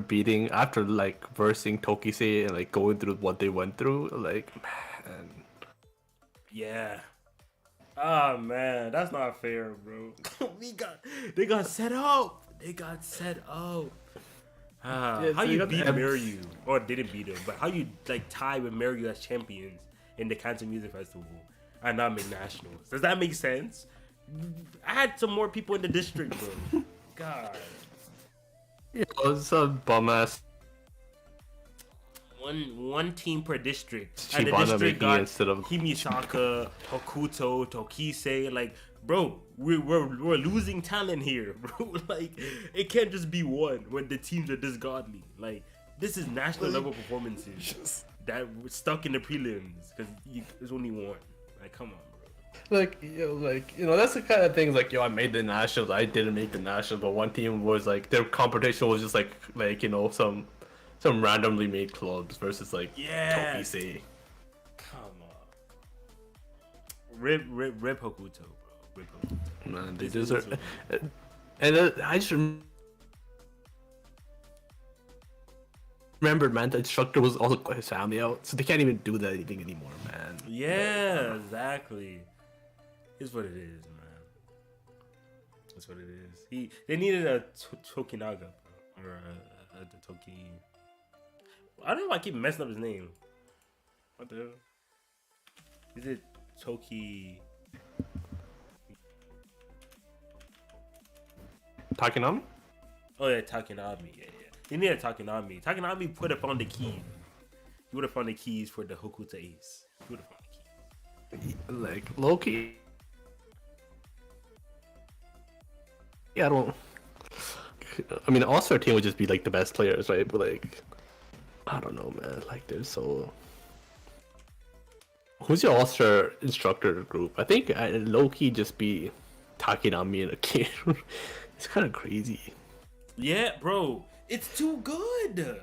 like versing Tokisei and like going through what they went through, like, man. Yeah. Ah man, that's not fair, bro. They got set up. They got set up. Yeah, How so you you got the beat M- Maryu, or didn't beat him, but how you like tie with Maryu as champions in the Canton Music Festival and not make nationals? Does that make sense? I had some more people in the district, bro. God, You know, it's a bum ass one team per district, and the Shibana district making got instead of Kimisaka, Hokuto, Tokisei. Like, bro, we're losing talent here, bro. Like, it can't just be one when the teams are this godly. Like, this is national level performances that were stuck in the prelims because there's only one. Like, come on, bro. that's the kind of things like, yo, I made the nationals, I didn't make the nationals, but one team was like, their competition was just like some randomly made clubs versus like Yeah. Tokisei. Come on. Rip Hokuto, bro. Rip Hokuto. Man, they This deserve. is- And I just remember Remember, man, the instructor was also his family out, so they can't even do that anything anymore, man. Yeah, exactly. It's what it is, man. That's what it is. They needed a Tokinaga or a Toki. I don't know why I keep messing up his name. What the hell? Is it Toki? Takinami? Oh yeah, Takinami. Yeah. They needed Takinami. Takinami would have found the keys. He would have found the keys for the Hokuto Ace. He would have found the keys. Like Loki. Yeah, I don't. I mean, All-Star team would just be like the best players, right? But like, I don't know, man. Like, they're so. Who's your All-Star instructor group? I think low-key just be Takinami and a kid. It's kind of crazy. Yeah, bro. It's too good.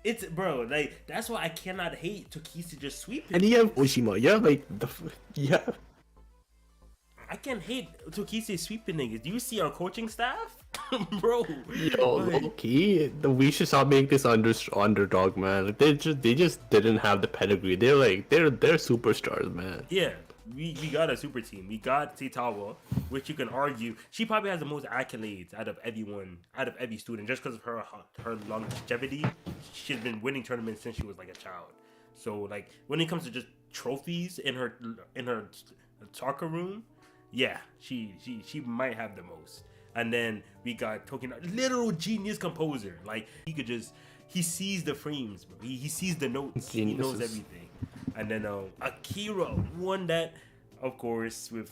It's bro, like that's why I cannot hate Tokisi just sweeping. And you have Oshima. Yeah, like yeah. I can't hate Tokisi sweeping niggas. Do you see our coaching staff, bro? Yo, like, okay. We should stop making this underdog, man. Like, they just didn't have the pedigree. They're superstars, man. yeah, we got a super team. We got Seitawa, which you can argue she probably has the most accolades out of everyone, out of every student, just because of her longevity. She's been winning tournaments since she was like a child. So like when it comes to just trophies in her soccer room, yeah, she might have the most. And then we got Tokinaga, literal genius composer. Like he sees the frames, bro. He sees the notes. He knows everything. And then Akira, one that, of course, with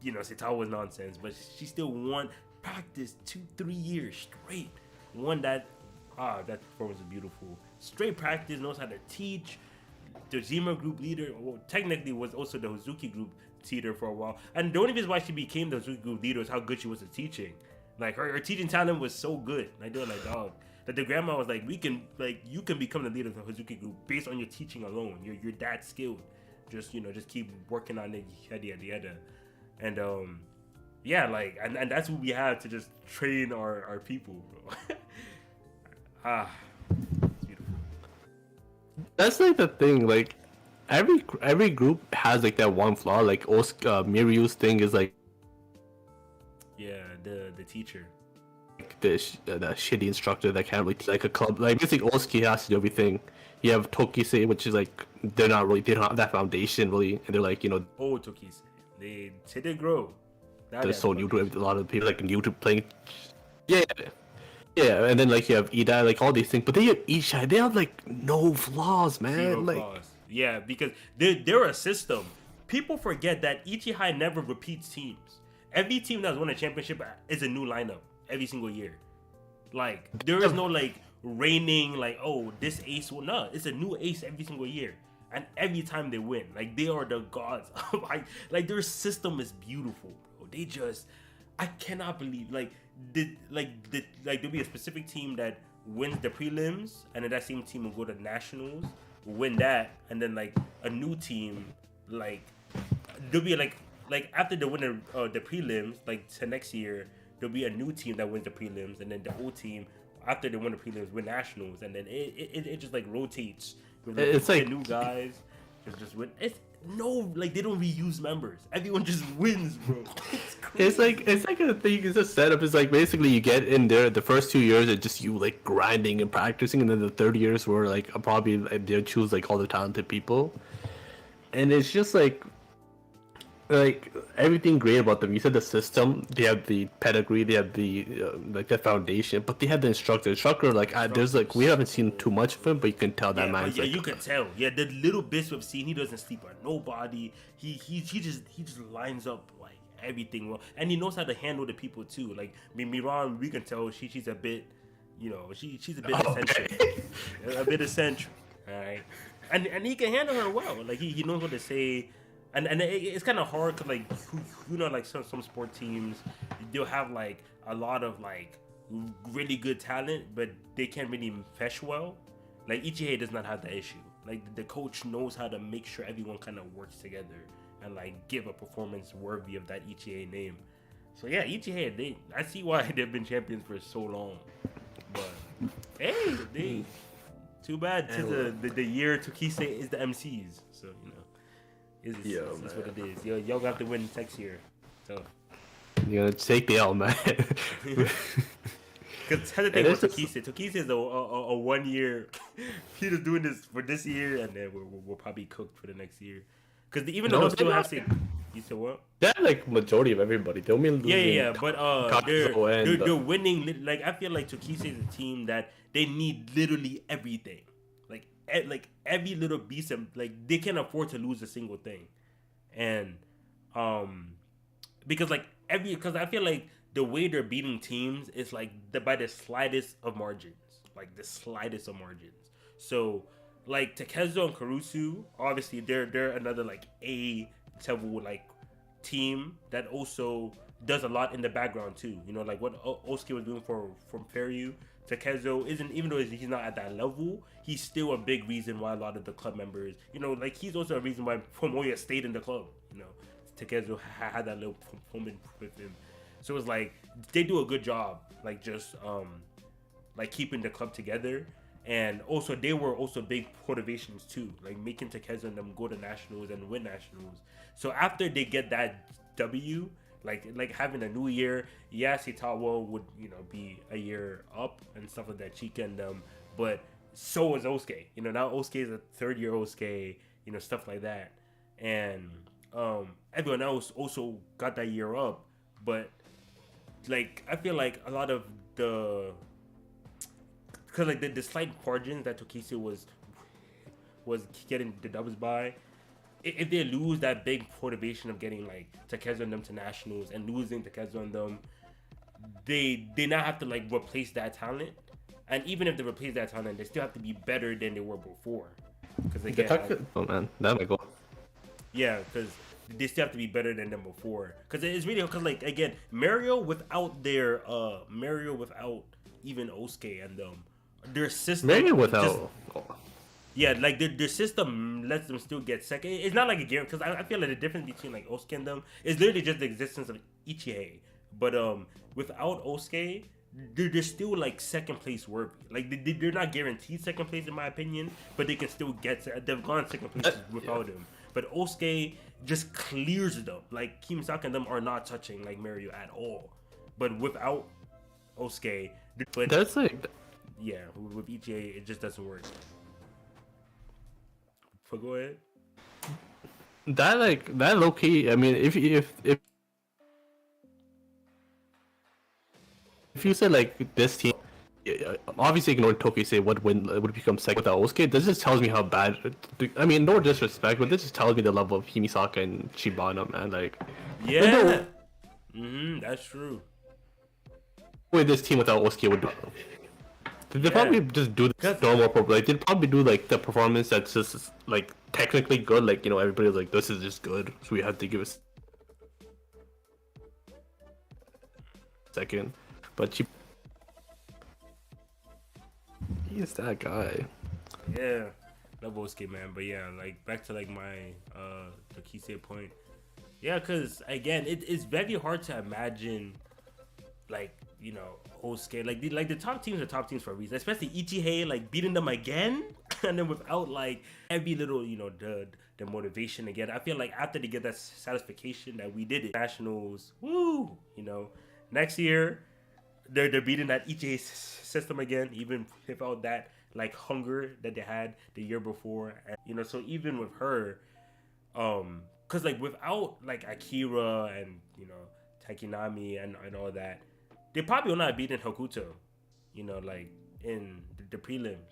Seitawa's nonsense, but she still won practice 2-3 years straight. One that that performance is beautiful. Straight practice, knows how to teach. The Zima group leader, well, technically was also the Hozuki group leader for a while. And the only reason why she became the Hozuki group leader is how good she was at teaching. Like her teaching talent was so good. Like they were like, dog. That the grandma was like, you can become the leader of the Hozuki group based on your teaching alone. You're that skilled. Just just keep working on it, yada. And yeah, like and that's what we have to just train our people, bro. It's beautiful. That's like the thing. Like every group has like that one flaw. Like Miryu's thing is like Yeah, the teacher. the shitty instructor that can't really like a club. Like basically Oski has to do everything. You have Tokise, which is like they don't have that foundation really, and they're like Oh, Tokise. They grow. They're so new to it. A lot of people like new to playing. Yeah, and then like you have Ida, like all these things, but they have Ishai. They have like no flaws, man. Zero like flaws. Yeah, because they're a system. People forget that Ichihai never repeats teams. Every team that's won a championship is a new lineup every single year. Like there is no like reigning like, oh, this ace will not. It's a new ace every single year. And every time they win, like they are the gods. Like their system is beautiful, bro. They just I cannot believe there'll be a specific team that wins the prelims and then that same team will go to nationals, win that, and then like a new team like there'll be like after they win the prelims, like to next year there'll be a new team that wins the prelims, and then the old team after they win the prelims win nationals, and then it just like rotates. It's like new guys just win. It's no, like they don't reuse members. Everyone just wins, bro. it's like a thing. It's a setup. It's like basically you get in there the first 2 years it's just you like grinding and practicing, and then the third years where like probably they'll choose like all the talented people, and it's just like everything great about them. You said the system, they have the pedigree, they have the like the foundation, but they have the instructor. There's like we haven't seen too much of him, but you can tell that man's you can tell. Yeah, the little bits we've seen, he doesn't sleep on nobody. He just lines up like everything well, and he knows how to handle the people too. Like Miran, we can tell she's a bit, she's a bit eccentric, a bit eccentric. All right, and he can handle her well. Like he knows what to say. And it's kind of hard because like like some sport teams, they'll have like a lot of like really good talent, but they can't really mesh well. Like Ichihei does not have that issue. Like the coach knows how to make sure everyone kind of works together and like give a performance worthy of that Ichihei name. So yeah, Ichihei, I see why they've been champions for so long, but Hey, too bad to the year Tokise is the MCs. So it's what it is. Y'all got to win next year. So You're gonna take the L, man. because the thing with Tokise is a 1 year. He's just doing this for this year, and then we're probably cooked for the next year. Because even though they'll still have to, you said what? That like majority of everybody. They only losing. Yeah. But they're winning. Like I feel like Tokise is a team that they need literally everything. Like every little piece of like they can't afford to lose a single thing, and because I feel like the way they're beating teams is like by the slightest of margins, like the slightest of margins. So like Takezo and Karusu, obviously they're another like A level like team that also does a lot in the background too. Like what Osuke was doing from Fairview. Takezo isn't, even though he's not at that level, he's still a big reason why a lot of the club members, like he's also a reason why Tomoya stayed in the club. Takezo had that little moment with him, so it's like they do a good job, like just like keeping the club together, and also they were also big motivations too, like making Takezo and them go to nationals and win nationals. So after they get that W, like having a new year, yes, Itawa would be a year up and stuff like that, Chika and them, but so is Osuke. Now Osuke is a third year Osuke, stuff like that, and everyone else also got that year up, but like I feel like a lot of because like the slight margins that Tokise was getting the dubs by. If they lose that big motivation of getting like Takezo and them to nationals and losing Takezo and them, they now have to like replace that talent. And even if they replace that talent, they still have to be better than they were before. Because they get oh man, that might go. Yeah, because they still have to be better than them before. Because it's really because like again, Mario without even Osuke and them, their system. Mario without. Yeah, like their system lets them still get second. It's not like a guarantee, because I feel like the difference between like Osuke and them is literally just the existence of Ichihei. But without Osuke, they're still like second place worthy. Like they're not guaranteed second place in my opinion, but they can still get. They've gone second place without him. But Osuke just clears them. Like Kimisaka and them are not touching like Mario at all. But without Osuke, That's like with Ichihei it just doesn't work. So go ahead. That low key. I mean, if you said like this team, obviously ignore Tokise would become second without Osuke. This just tells me how bad. I mean, no disrespect, but this just tells me the level of Himisaka and Shibana, man. Like, yeah, that's true. The way this team without Osuke would do. They'd probably just do the normal, like they'd probably do like the performance that's just like technically good, like everybody's like this is just good, so we have to give it second. But he's that guy. Yeah, love Osuke, man. But yeah, like back to like my Tokise point. Yeah, because again, it's very hard to imagine like Osuke, like the top teams are top teams for a reason, especially Ichihei, like beating them again and then without like every little the motivation again. I feel like after they get that satisfaction that we did it nationals, woo, next year they're beating that Ichihei system again, even without that like hunger that they had the year before, and, so even with her, because like without like Akira and Takinami and all that, they probably will not beat in Hokuto, like in the prelims.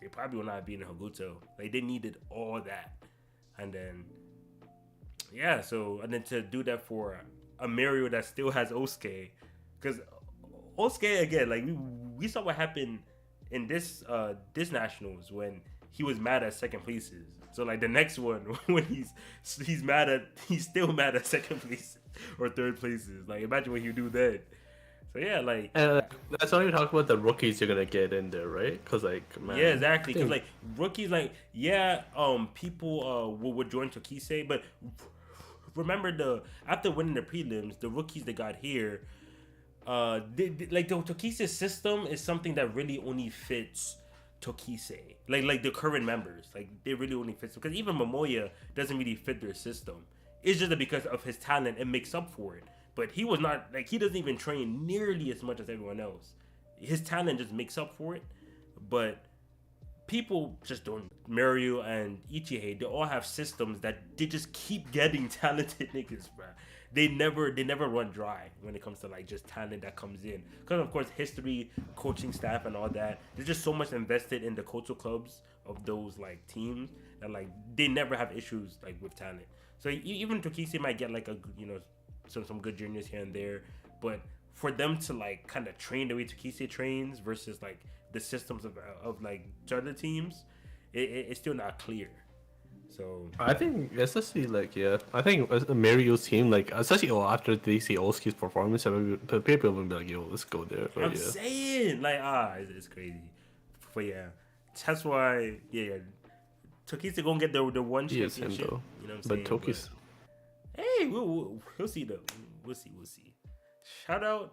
They probably will not beat in Hokuto. Like they needed all that, and then and then to do that for a Mario that still has Osuke, because Osuke again, like we saw what happened in this nationals when he was mad at second places. So like the next one when he's still mad at second place or third places. Like imagine what you do then. So yeah, like that's how you talk about the rookies you're gonna get in there, right? Because like man, yeah, exactly. Because like rookies, like people would join Tokise, but remember after winning the prelims, the rookies that got here, like the Tokise system is something that really only fits Tokise. Like the current members, like they really only fits because even Momoya doesn't really fit their system. It's just that because of his talent, it makes up for it. But he was not like he doesn't even train nearly as much as everyone else. His talent just makes up for it. But people just don't. Mario and Ichihei, they all have systems that they just keep getting talented niggas, bro. They never run dry when it comes to like just talent that comes in. Because of course history, coaching staff, and all that. There's just so much invested in the Koto clubs of those like teams that like they never have issues like with talent. So even Tokisi might get like a some good juniors here and there, but for them to like kind of train the way Tokise trains versus like the systems of like other teams, it's still not clear. So I think especially like I think Mario's team like especially after they see Oski's performance, the people will be like, yo, let's go there. But, I'm saying like it's crazy, but yeah, that's why Tokise gonna get the one he is him championship. though. You know what I'm saying? But Toki's Hey, we'll see though. We'll see. Shout out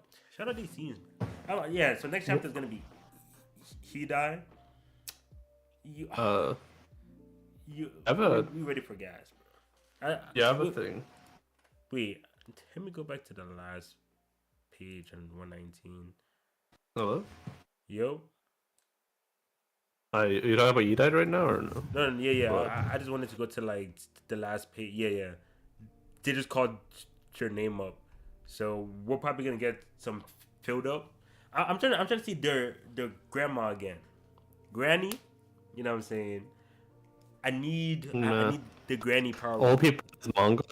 these teams. Yeah. So next chapter is gonna be Hidai. You we ready for gas, bro? I have a thing. Wait, let me go back to the last page on 119. Hello. Yo. You talking about Edite right now or no? No, yeah. I just wanted to go to like the last page. Yeah. They just called your name up, so we're probably gonna get some filled up. I'm trying to see their grandma again, Granny. You know what I'm saying? I need the Granny power. All people Manga.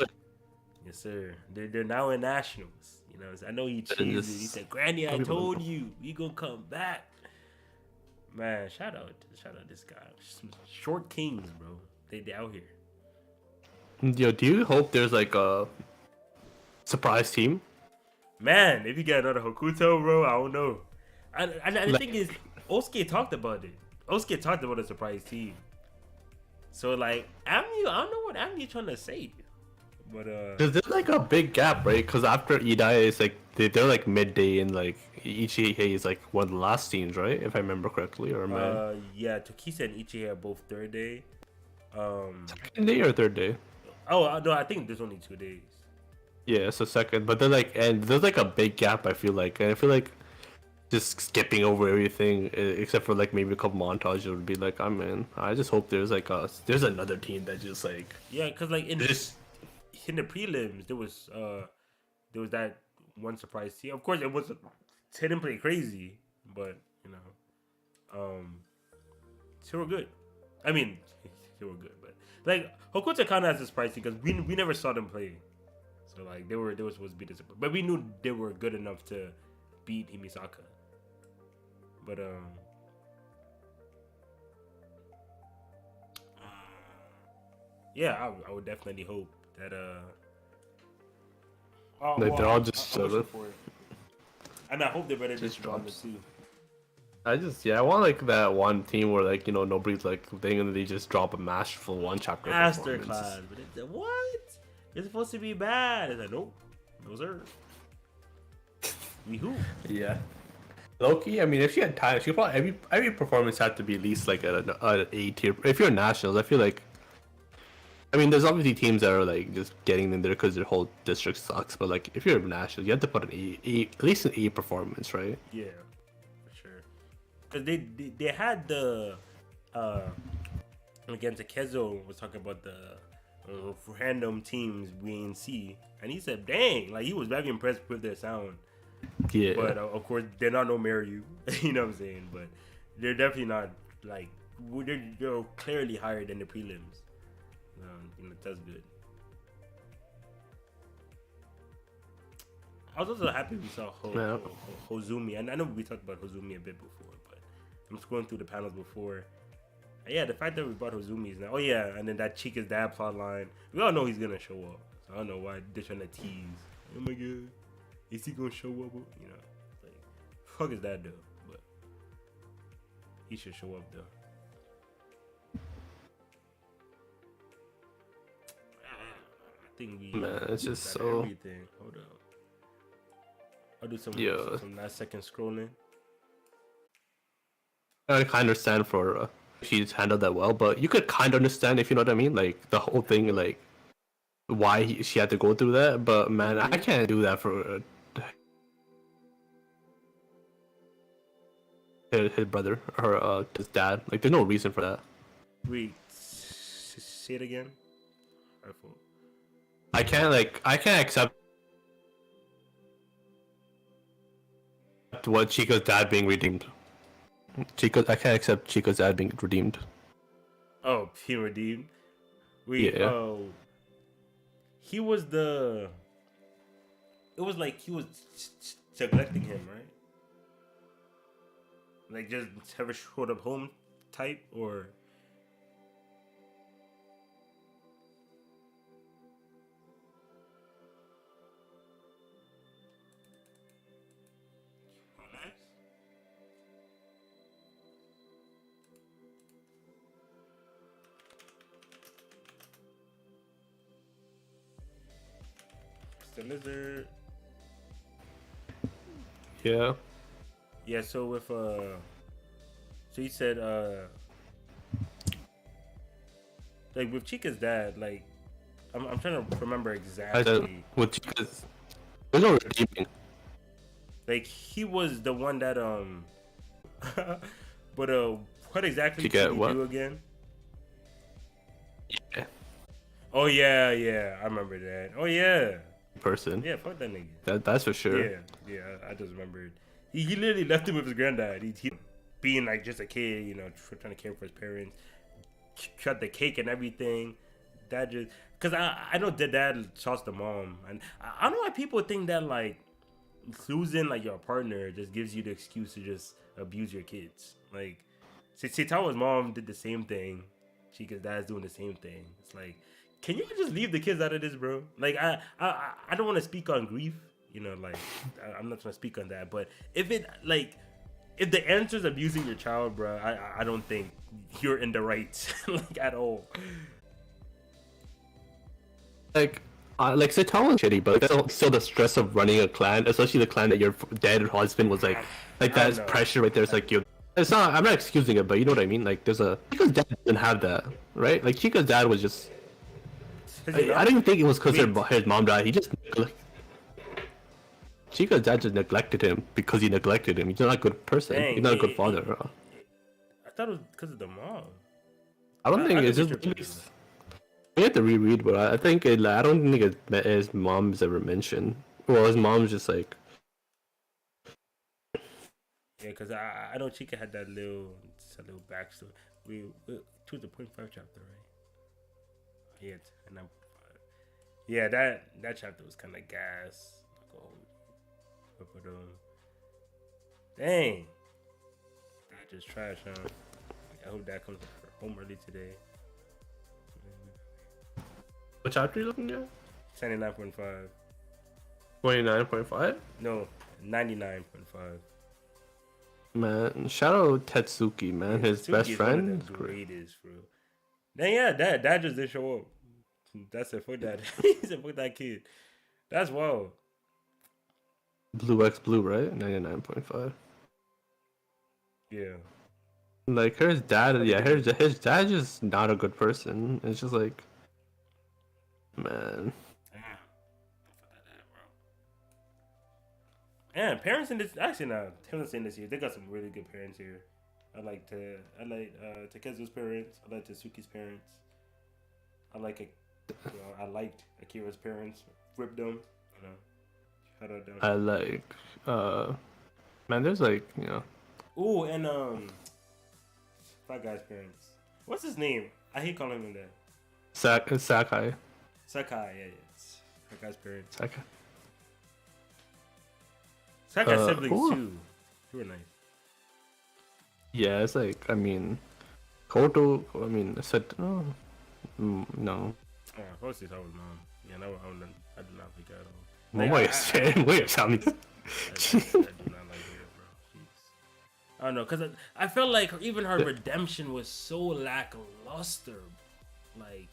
Yes, sir. They're now in nationals. You know what I'm saying? I know he cheesed it. He said, "Granny, I told you, we gonna come back." Man, shout out this guy. Short Kings, bro. They out here. Yo, do you hope there's like a surprise team? Man, if you get another Hokuto, bro, I don't know. And the thing is, Osuke talked about it. Osuke talked about a surprise team. So like, I don't know what Amu trying to say. But there's like a big gap, right? Because after Idai, it's like they're like midday, and like Ichihei is like one of the last teams, right? If I remember correctly, or yeah, Tokisa and Ichihei are both third day. Second day or third day? Oh no, I think there's only 2 days. Yeah, so second, but then like, and there's like a big gap. I feel like, and I feel like just skipping over everything except for like maybe a couple montages would be like, I'm in. I just hope there's like there's another team that just like because like in the prelims there was that one surprise team. Of course, it was they didn't play crazy, but they were good. I mean, they were good, but like Hokuto kind of has a surprise team because we never saw them play. So like they were supposed to be disappointed, but we knew they were good enough to beat Himisaka. But yeah, I would definitely hope that they're all just chilling. And I hope they're better just drops too. I want like that one team where like nobody's like thing and they just drop a masterful one chapter masterclass. But what? It's supposed to be bad. It's like nope, no sir. We who? Yeah. Loki, I mean, if she had time, she probably every performance had to be at least like an A tier. If you're nationals, I feel like. I mean, there's obviously teams that are like just getting in there because their whole district sucks. But like, if you're national, you have to put an A at least an A performance, right? Yeah, for sure. Because they had the again, Takezo was talking about the random teams we ain't see, and he said, "Dang, like he was very impressed with their sound." Yeah. But of course, they're not no Mario. You know what I'm saying? But they're definitely not like they're clearly higher than the prelims. That's good. I was also happy we saw Hozumi. And I know we talked about Hozumi a bit before, but I'm scrolling through the panels before. And yeah, the fact that we brought Hozumi is now. Oh yeah, and then that Chica's dad plot line. We all know he's gonna show up. So I don't know why they're trying to tease. Oh my god, is he gonna show up? You know, like fuck is that though? But he should show up though. Man, it's just so. Everything. Hold up. I'll do Yeah. some last second scrolling. I kind of understand for she's handled that well, but you could kind of understand if you know what I mean, like the whole thing, like why she had to go through that. But man, I can't do that for his brother or his dad. Like, there's no reason for that. Wait, say it again. I can't accept what Chico's dad being redeemed. I can't accept Chico's dad being redeemed. Oh, he redeemed. Wait, Yeah. he was the. It was like he was neglecting him, right? Like just never showed up home type, or. The lizard. Yeah. Yeah, so with so he said like with Chica's dad, like I'm trying to remember exactly. With Chico's, there's no redeeming. Like he was the one that but what exactly did he do again? Yeah. Oh yeah, I remember that. Oh yeah. Person. Yeah, fuck that nigga. That's for sure. Yeah, I just remembered. He literally left him with his granddad. He being like just a kid, you know, trying to care for his parents, cut the cake and everything. That just because I know the dad trusts the mom, and I don't know why people think that like losing like your partner just gives you the excuse to just abuse your kids. Like, Tawa's mom did the same thing. Chica's dad's doing the same thing. It's like, can you just leave the kids out of this, bro? Like, I don't want to speak on grief, you know, like, I'm not trying to speak on that, but if the answer is abusing your child, bro, I don't think you're in the right, like, at all. Like Satan was shitty, but there's still the stress of running a clan, especially the clan that your dead husband was like that's pressure right there. It's like you. It's not. I'm not excusing it, but you know what I mean. Like Chica's dad didn't have that, right? Like Chica's dad was just. I didn't think it was because his mom died. He just. Chica's dad just neglected him because he neglected him. He's not a good person. Dang, he's not a good father. I thought it was because of the mom. I don't think it's just. We have to reread, but I think I don't think his mom's ever mentioned. Well, his mom's just like. Yeah, because I know Chica had that little backstory. We towards the 0.5 chapter, right? Yeah, and yeah, that chapter was kind of gas. Dang, that just trash, huh? I hope that comes home early today. What chapter are you looking at? 79.5. 29.5? No, 99.5. Man, shout out Tetsuki, man. His best friend. Greatest, bro. Then yeah, that just didn't show up. That's it for that. He said fuck that kid. That's wild. Blue X Blue, right? 99.5. Yeah. Like her dad, yeah, his dad's just not a good person. It's just like, man. Yeah, parents in this actually now. Parents in this year, they got some really good parents here. I like Takezu's parents. I like Tatsuki's parents. I liked Akira's parents. Ripped them, you know. Shout out them. I like, man. There's like, you know. Ooh, and that guy's parents. What's his name? I hate calling him that. Sakai. Sakai, yeah. That guy's parents. Sakai's siblings too. They were nice. Yeah, it's like, I mean, Koto, I mean, I said, no. Yeah, first is always mom. Yeah, no, I do not like that at all. Wait, tell me. I do not like her, bro. I don't know, because I felt like even her redemption was so lackluster. Like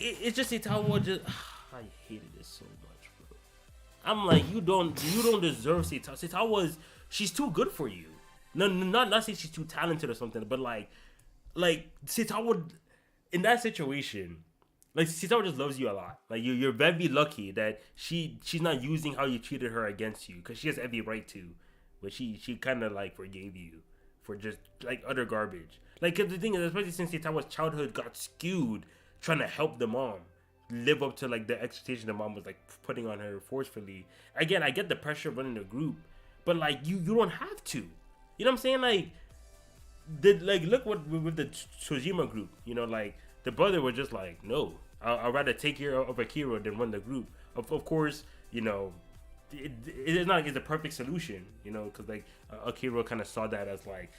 it's just Itawa just. I hated it so much, bro. I'm like, you don't deserve Seitawa. Seitawa she's too good for you. No, not saying she's too talented or something, but like Seitawa in that situation, like Seitawa just loves you a lot. Like you're very lucky that she's not using how you treated her against you, because she has every right to, but she kind of like forgave you for just like utter garbage. Like, 'cause the thing is, especially since Seitawa's childhood got skewed, trying to help the mom live up to like the expectation the mom was like putting on her forcefully. Again, I get the pressure of running a group, but like you don't have to. You know what I'm saying? Like look what with the Tsujima group. You know, like the brother was just like, no, I'd rather take care of Akira than run the group. Of course, you know, it's not like it's a perfect solution. You know, because like Akira kind of saw that as like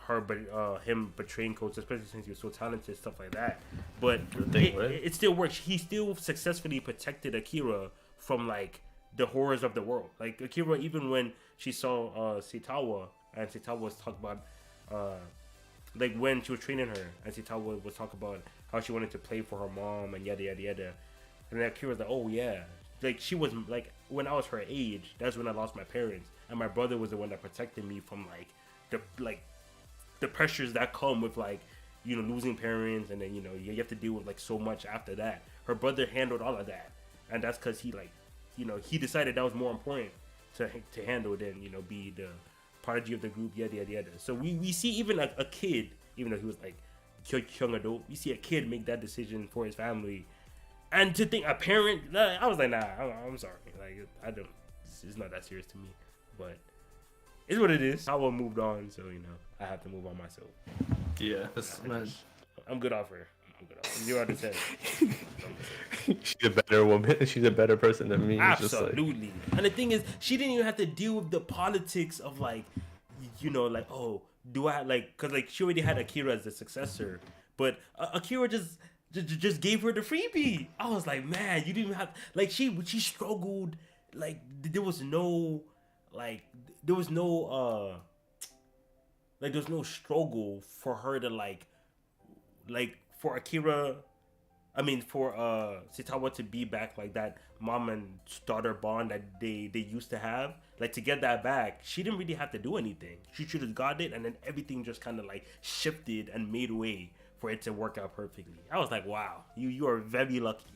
her, but him betraying coach, especially since he was so talented, stuff like that. But it still works. He still successfully protected Akira from like the horrors of the world. Like Akira, even when she saw Seitawa, and Seitawa was talking about like when she was training her, and Seitawa was talking about how she wanted to play for her mom and yada yada yada. And then Akira was like, oh yeah, like she was like, when I was her age, that's when I lost my parents, and my brother was the one that protected me from the pressures that come with like, you know, losing parents, and then, you know, you have to deal with like so much after that. Her brother handled all of that, and that's because he, like, you know, he decided that was more important to handle than, you know, be the prodigy of the group, yada yada yada. So we see even like a kid, even though he was like young adult, we see a kid make that decision for his family, and to think a parent, I was like, nah, I'm sorry, like I don't, it's not that serious to me, but it's what it is. I will moved on, so, you know, I have to move on myself. Yeah, I'm good off her. I'm good off her. 0 out of 10. She's a better woman. She's a better person than me. Absolutely. Like... And the thing is, she didn't even have to deal with the politics of like, you know, like, oh, do I like, because like she already had Akira as the successor, but Akira just gave her the freebie. I was like, man, you didn't even have, like, she struggled. Like there was no struggle for her to like for Akira, I mean for Seitawa to be back, like that mom and daughter bond that they used to have. Like, to get that back, she didn't really have to do anything. She should have got it, and then everything just kind of like shifted and made way for it to work out perfectly. I was like, wow, you are very lucky.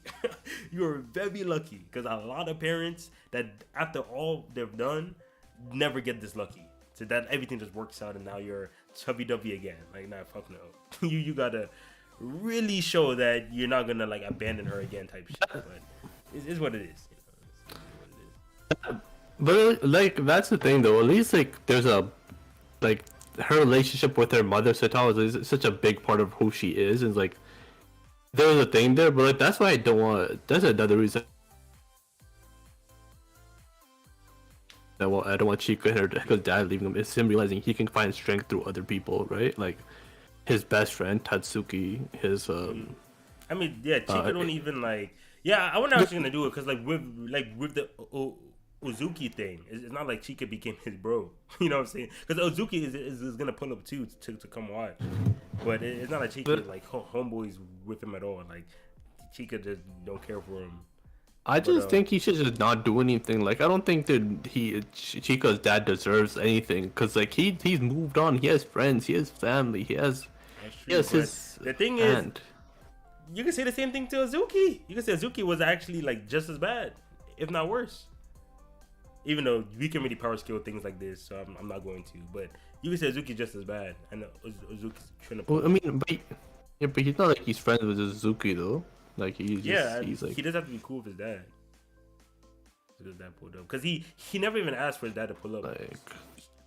You are very lucky, because a lot of parents that after all they've done never get this lucky. So that everything just works out, and now you're chubby-dubby again. Like, nah, fuck no. you gotta really show that you're not gonna like abandon her again type shit. But it's what it is. You know, it's what it is. But like, that's the thing though. At least like there's a like her relationship with her mother, Seitawa, is such a big part of who she is, and like there's a thing there. But like that's why I don't want. That's another reason. I don't want Chika and her dad leaving him. It's him realizing he can find strength through other people, right? Like his best friend Tatsuki, his I mean, yeah, Chika don't even like. Yeah, I wonder how she's gonna do it, because like with the Uzuki thing, it's not like Chika became his bro. You know what I'm saying? Because Uzuki is gonna pull up too to come watch, but it's not like Chika is like homeboys with him at all. Like Chika just don't care for him. I just think he should just not do anything. Like, I don't think that Chico's dad deserves anything, because like he's moved on. He has friends. He has family. He has his. The thing is, you can say the same thing to Azuki. You can say Azuki was actually like just as bad, if not worse. Even though we can really power skill things like this, so I'm not going to. But you can say Azuki just as bad, and Azuki's trying to. Well, I mean, but he's not like he's friends with Azuki though. Like he's like, he does have to be cool with his dad. His dad pulled up, because he never even asked for his dad to pull up,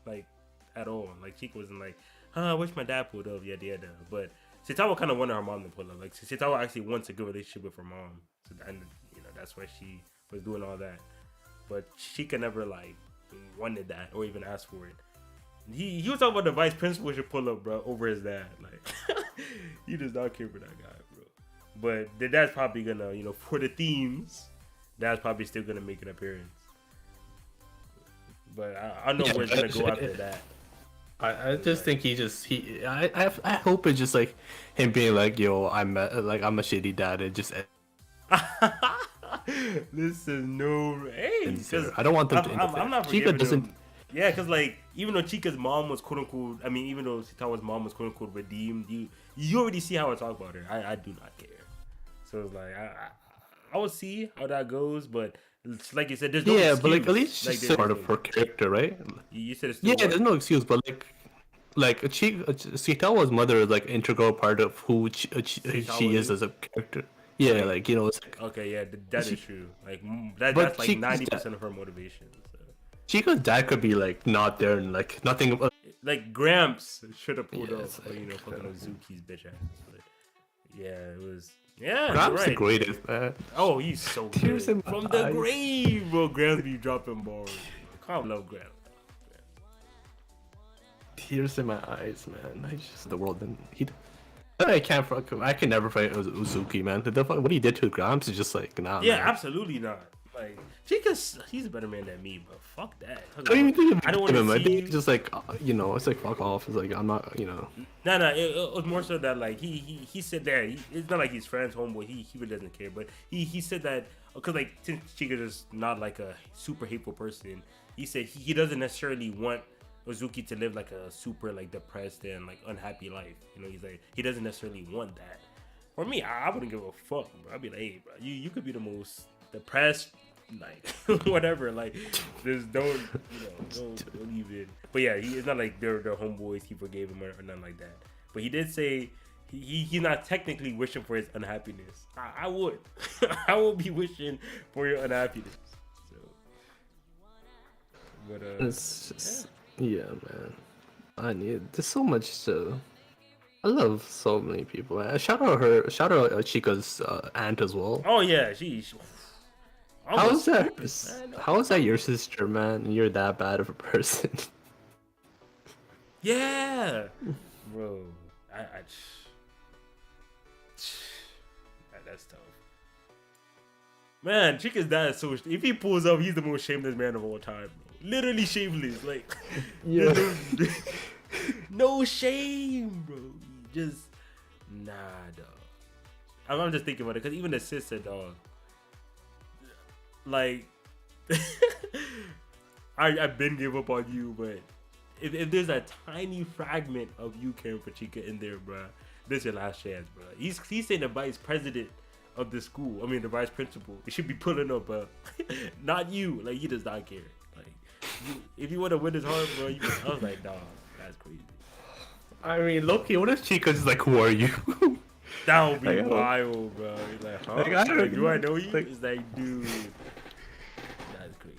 like at all. Like Chica wasn't like, I wish my dad pulled up, yada yada. But Seitawa kind of wanted her mom to pull up. Like Seitawa actually wants a good relationship with her mom, so and you know that's why she was doing all that. But Chica never like wanted that or even asked for it. He was talking about the vice principal should pull up, bro, over his dad. Like he does not care for that guy, bro. But the dad's probably gonna, you know, for the themes, dad's probably still gonna make an appearance. But I don't know where it's gonna go after that. I just think I hope it's just like him being like, yo, I'm a shitty dad, and just Listen, no, hey, because I don't want them to I'm not Chica forgiving doesn't. him. Yeah, because like even though Chica's mom was quote unquote, I mean, even though Sitawa's mom was quote unquote redeemed, you already see how I talk about her. I do not care. So it's like I will see how that goes, but it's like you said, there's no Yeah, but excuse. like at least Like she's still part there's of no. her character, right? You said it's Yeah, still what? there's no excuse, but like Sitawa's mother is like integral part of who she Sitawa is is as a character. Yeah, like like you know, it's like okay, yeah, that is she, true. Like but that's like 90% of her motivation. So. Chica's dad could be like not there and like nothing. Like Gramps should have pulled Yeah, up, it's but you know, like fucking Ozuki's bitch ass. But yeah, it was. Yeah, you're Gramps the right. greatest, man. Oh, he's so Tears good in my from the eyes. grave, bro. Gramps be dropping bars. Can't love Gramps. Tears in my eyes, man. I just the world and he. I can't fuck him. I can never fight Uzuki, man. What he did to Gramps is just like, nah, Yeah, man. absolutely not. Like Chica's, he's a better man than me, but fuck that. I don't even think I don't of want him. to I see think you. it's just like, you know, it's like fuck off. It's like I'm not, you know. No, it was more so that like he said that it's not like he's friends, homeboy. He really doesn't care, but he said that because like since Chica's just not like a super hateful person, he said he doesn't necessarily want Ozuki to live like a super like depressed and like unhappy life. You know, he's like he doesn't necessarily want that. For me, I wouldn't give a fuck, bro. I'd be like, hey, bro, you could be the most depressed, like whatever, like just don't don't even. But yeah, it's not like they're homeboys. He forgave him or nothing like that. But he did say he's not technically wishing for his unhappiness. I would, I would be wishing for your unhappiness. So, but It's just, yeah, man. There's so much to. I love so many people. Man. Shout out Chica's aunt as well. oh yeah, she's How is almost that? stupid, man. How is that your sister, man? And you're that bad of a person. Yeah, bro. That's tough. Man, Chica's dad is so. If he pulls up, he's the most shameless man of all time, bro. Literally shameless. Like, Yeah. no shame, bro. Just nah, dog. I'm just thinking about it because even the sister, dog. Like, I've been give up on you, but if there's a tiny fragment of you caring for Chica in there, bro, this is your last chance, bro. He's saying the vice president of the school. I mean, the vice principal. It should be pulling up, not you. Like, he does not care. Like, if you want to win his heart, bro, I was like, dog, that's crazy. I mean, Loki, what if Chica's just like, who are you? That would be Like, wild, bro. He's like, huh? Like, I don't Like, do I know. know you? Like- It's like, dude, that's crazy.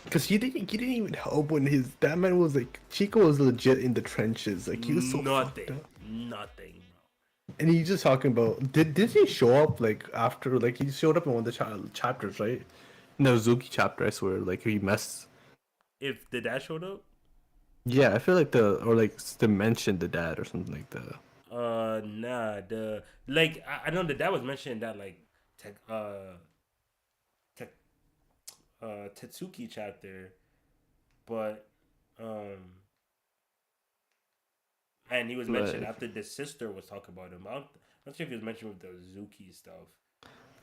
Because he didn't even help when that man was like, Chico was legit in the trenches. Like, he was so Nothing, fucked up. nothing, bro. And he's just talking about, did he show up like after, like he showed up in one of the chapters, right? In the Uzuki chapter, I swear, like he messed. If the dad showed up, Yeah, I feel like they mentioned the dad or something like that. nah, I know the dad was mentioning that like tech, Tetsuki chapter, but and he was mentioned Like, after the sister was talking about him. I'm not sure if he was mentioned with the Zuki stuff.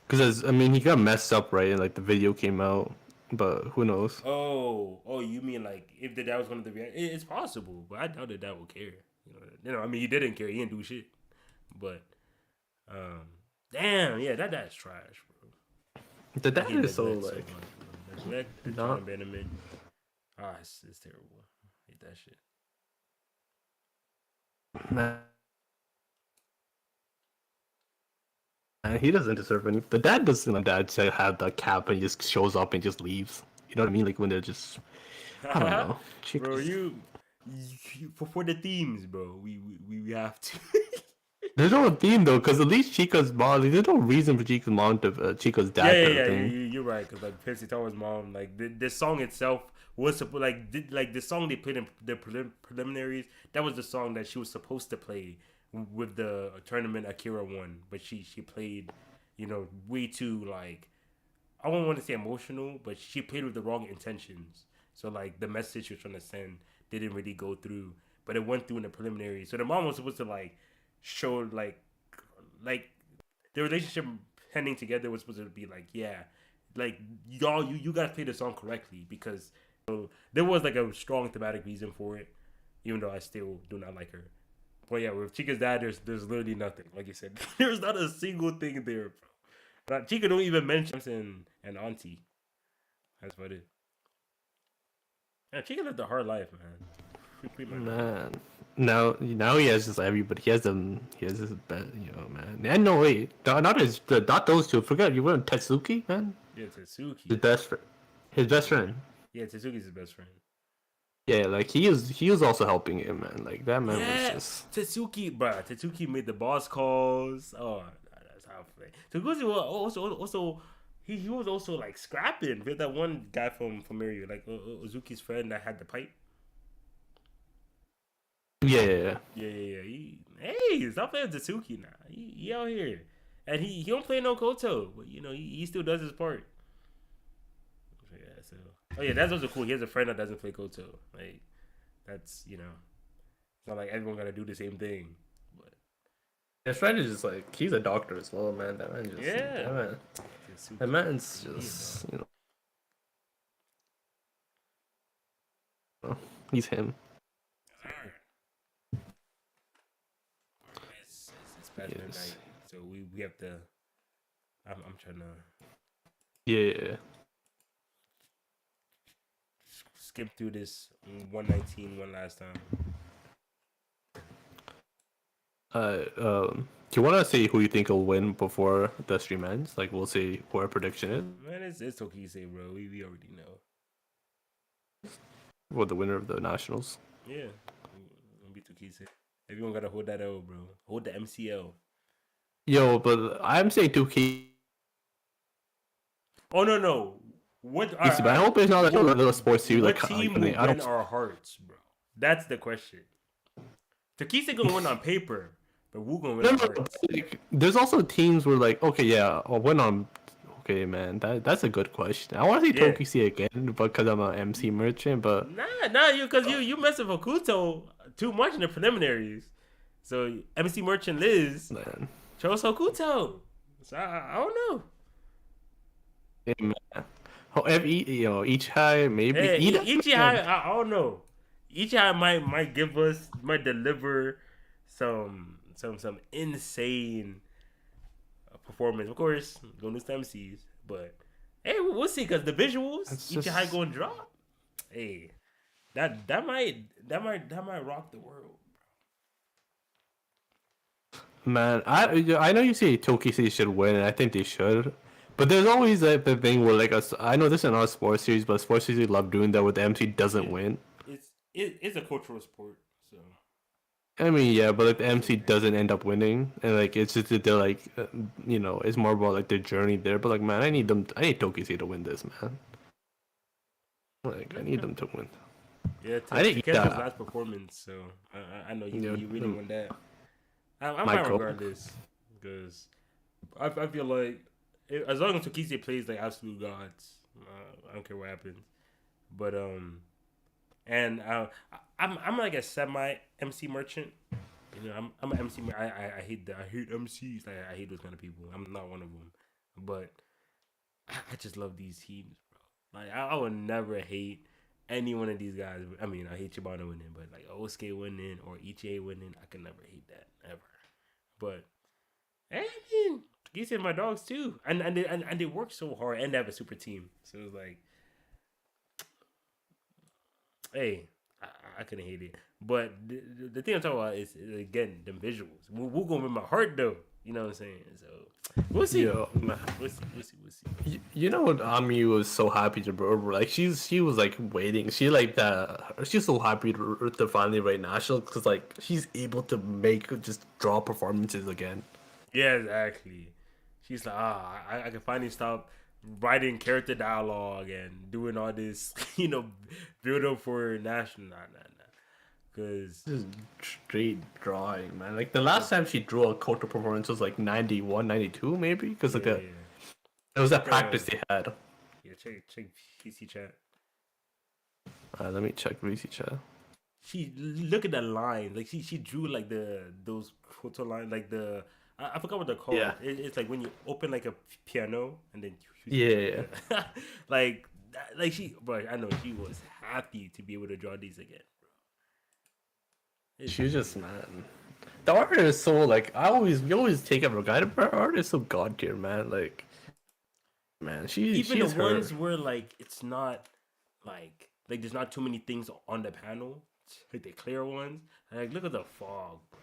because I mean, he got messed up, right? And like the video came out, but who knows? Oh, you mean like if the dad was one of the react? It's possible, but I doubt the dad will care. I mean, he didn't care. He didn't do shit. But, damn, yeah, that's trash, bro. The dad He is so neglect like, much, bro. Neglect, not- abandonment. It's terrible. I hate that shit. man. And he doesn't deserve any. The dad doesn't. The dad to have the cap and just shows up and just leaves. You know what I mean? Like when they're just, I don't know. Bro, you for the themes, bro. We have to. There's no theme though, because at least Chica's mom. Like, there's no reason for Chica's mom to Chica's dad. Yeah. Thing. You're right. Because like Pepsi Tower's mom, like the song itself was like the song they played in the preliminaries. That was the song that she was supposed to play with the tournament Akira won, but she played, way too like, I won't want to say emotional, but she played with the wrong intentions. So like the message she was trying to send didn't really go through, but it went through in the preliminary. So the mom was supposed to like show like the relationship ending together was supposed to be like, yeah, like y'all, you guys play the song correctly because there was like a strong thematic reason for it, even though I still do not like her. But yeah, with Chica's dad, there's literally nothing. Like you said, there's not a single thing there, bro. Not, Chica don't even mention and Auntie. That's what it is. Yeah, Chica lived a hard life, man. Free my dog. Man, now he has just everybody. He has his best, man. And no wait, not those two. Forget you went Tetsuki, man. Yeah, Tetsuki. His best friend. Yeah, Tetsuki's his best friend. Yeah, like he was also helping him, man. Like that man was just Tetsuki, bruh. Tetsuki made the boss calls. Oh, that's how I play. Tetsuki was also he was also like scrapping with that one guy from Mario, like Uzuki's friend that had the pipe. yeah. Hey, stop playing Tetsuki now. He out here, and he don't play no Koto, but he still does his part. Yeah, so that's also cool. He has a friend that doesn't play Koto. Like that's it's not like everyone gotta do the same thing. But His friend is just like he's a doctor as well, man. That man just that man's just he's him. It's past midnight, so we have to. I'm trying to Yeah. skip through this 119 one last time. Do you want to say who you think will win before the stream ends? Like, we'll say who our prediction is. Man, it's Tokise, bro. We already know. Well, the winner of the nationals. Yeah, it'll be Tokise. Everyone gotta hold that L, bro. Hold the MCL. Yo, but I'm saying 2K. Oh no. What? But I hope it's not like a little sports series. What Like, team will win our hearts, bro? That's the question. Tokise gonna win on paper, but who gonna win our hearts? There's also teams where like, okay, yeah, I'll win on. Okay, man, that's a good question. I want to see Tokise again because I'm an MC merchant, but because you messing with Hokuto too much in the preliminaries. So MC merchant Liz chose Hokuto. So I don't know. Yeah, man. However, each high maybe. Hey, each high, I don't know. Each high might deliver some insane performance. Of course, gonna lose to MCs, but hey, we'll see because the visuals each high gonna drop. Hey, that might rock the world. Man, I know you say Tokise should win, and I think they should. But there's always like the thing where like I know this is not a sports series, but sports series love doing that where the MC doesn't win. It's a cultural sport, so. I mean, yeah, but like the MC doesn't end up winning, and like it's just that they're like, it's more about like their journey there. But like, man, I need Tokise to win this, man. Like, I need them to win. Yeah, to catch his last performance, so I know you really want that. I'm fine regardless, because I feel like as long as Tokise plays like absolute gods, I don't care what happens. But and I'm like a semi MC merchant. I'm an MC. I hate MCs. Like I hate those kind of people. I'm not one of them. But I just love these teams, bro. Like I would never hate any one of these guys. I mean, I hate Chibano winning, but like Osuke winning or Ichie winning, I can never hate that ever. But I mean, Tokise and my dogs too, and they work so hard, and they have a super team. So it's like, hey, I couldn't hate it. But the thing I'm talking about is again the visuals. We're gonna win my heart though. You know what I'm saying? So we'll see. Yo, man. We'll see. You know what? Ami was so happy to bro. Like she was like waiting. She's so happy to finally write national because like she's able to just draw performances again. Yeah, exactly. She's like, I can finally stop writing character dialogue and doing all this, build up for national. Nah. Cause just straight drawing, man. Like the last time she drew a Koto performance was like 91, 92 maybe, because like it was that practice they had. Yeah, check PC chat. Let me check VC chat. She look at the line, like she drew like those Koto line, like the I forgot what they're called. Yeah. It's like when you open like a piano and then Yeah. like like she, bro. I know she was happy to be able to draw these again. It's She's just man. The art is so like we always take it for granted, but her art is so god tier, man. Like, man, even the she's her. ones where like it's not like there's not too many things on the panel, like the clear ones. Like look at the fog, bro.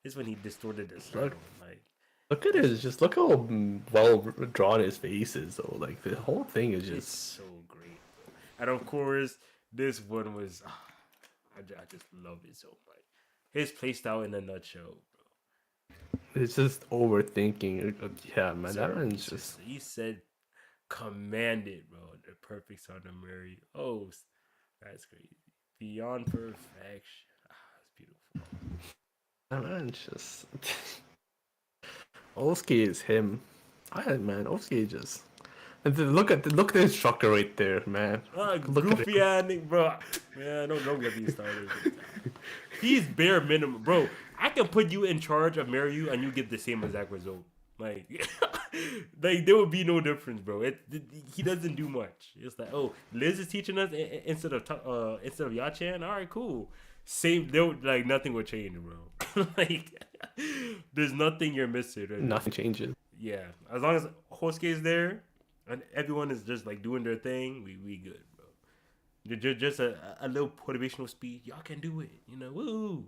This when he distorted the Look, circle. Like look at it. Just look how well drawn his face is. Though, like the whole thing is it's just. so great, bro. And of course, this one was I just love it so much. His playstyle in a nutshell, It's just overthinking. Yeah, man, bro. that one's just. He said commanded, bro. The perfect son of Mary. Oh, that's crazy. Beyond perfection. It's beautiful. That man's just. Osuke is him. Man, Osuke just. And then look at the instructor right there, man. Look at Goofy ass nigga, bro. Man, don't get me started. He's bare minimum, bro. I can put you in charge of Maryu and you get the same exact result. Like, like there would be no difference, bro. He doesn't do much. It's like, oh, Liz is teaching us instead of Yachan. All right, cool. Same, like nothing would change, bro. Like, there's nothing you're missing. Right? Nothing changes. Yeah, as long as Hosuke is there and everyone is just like doing their thing, we good, bro. Just a little motivational speech. Y'all can do it, you know. Woo,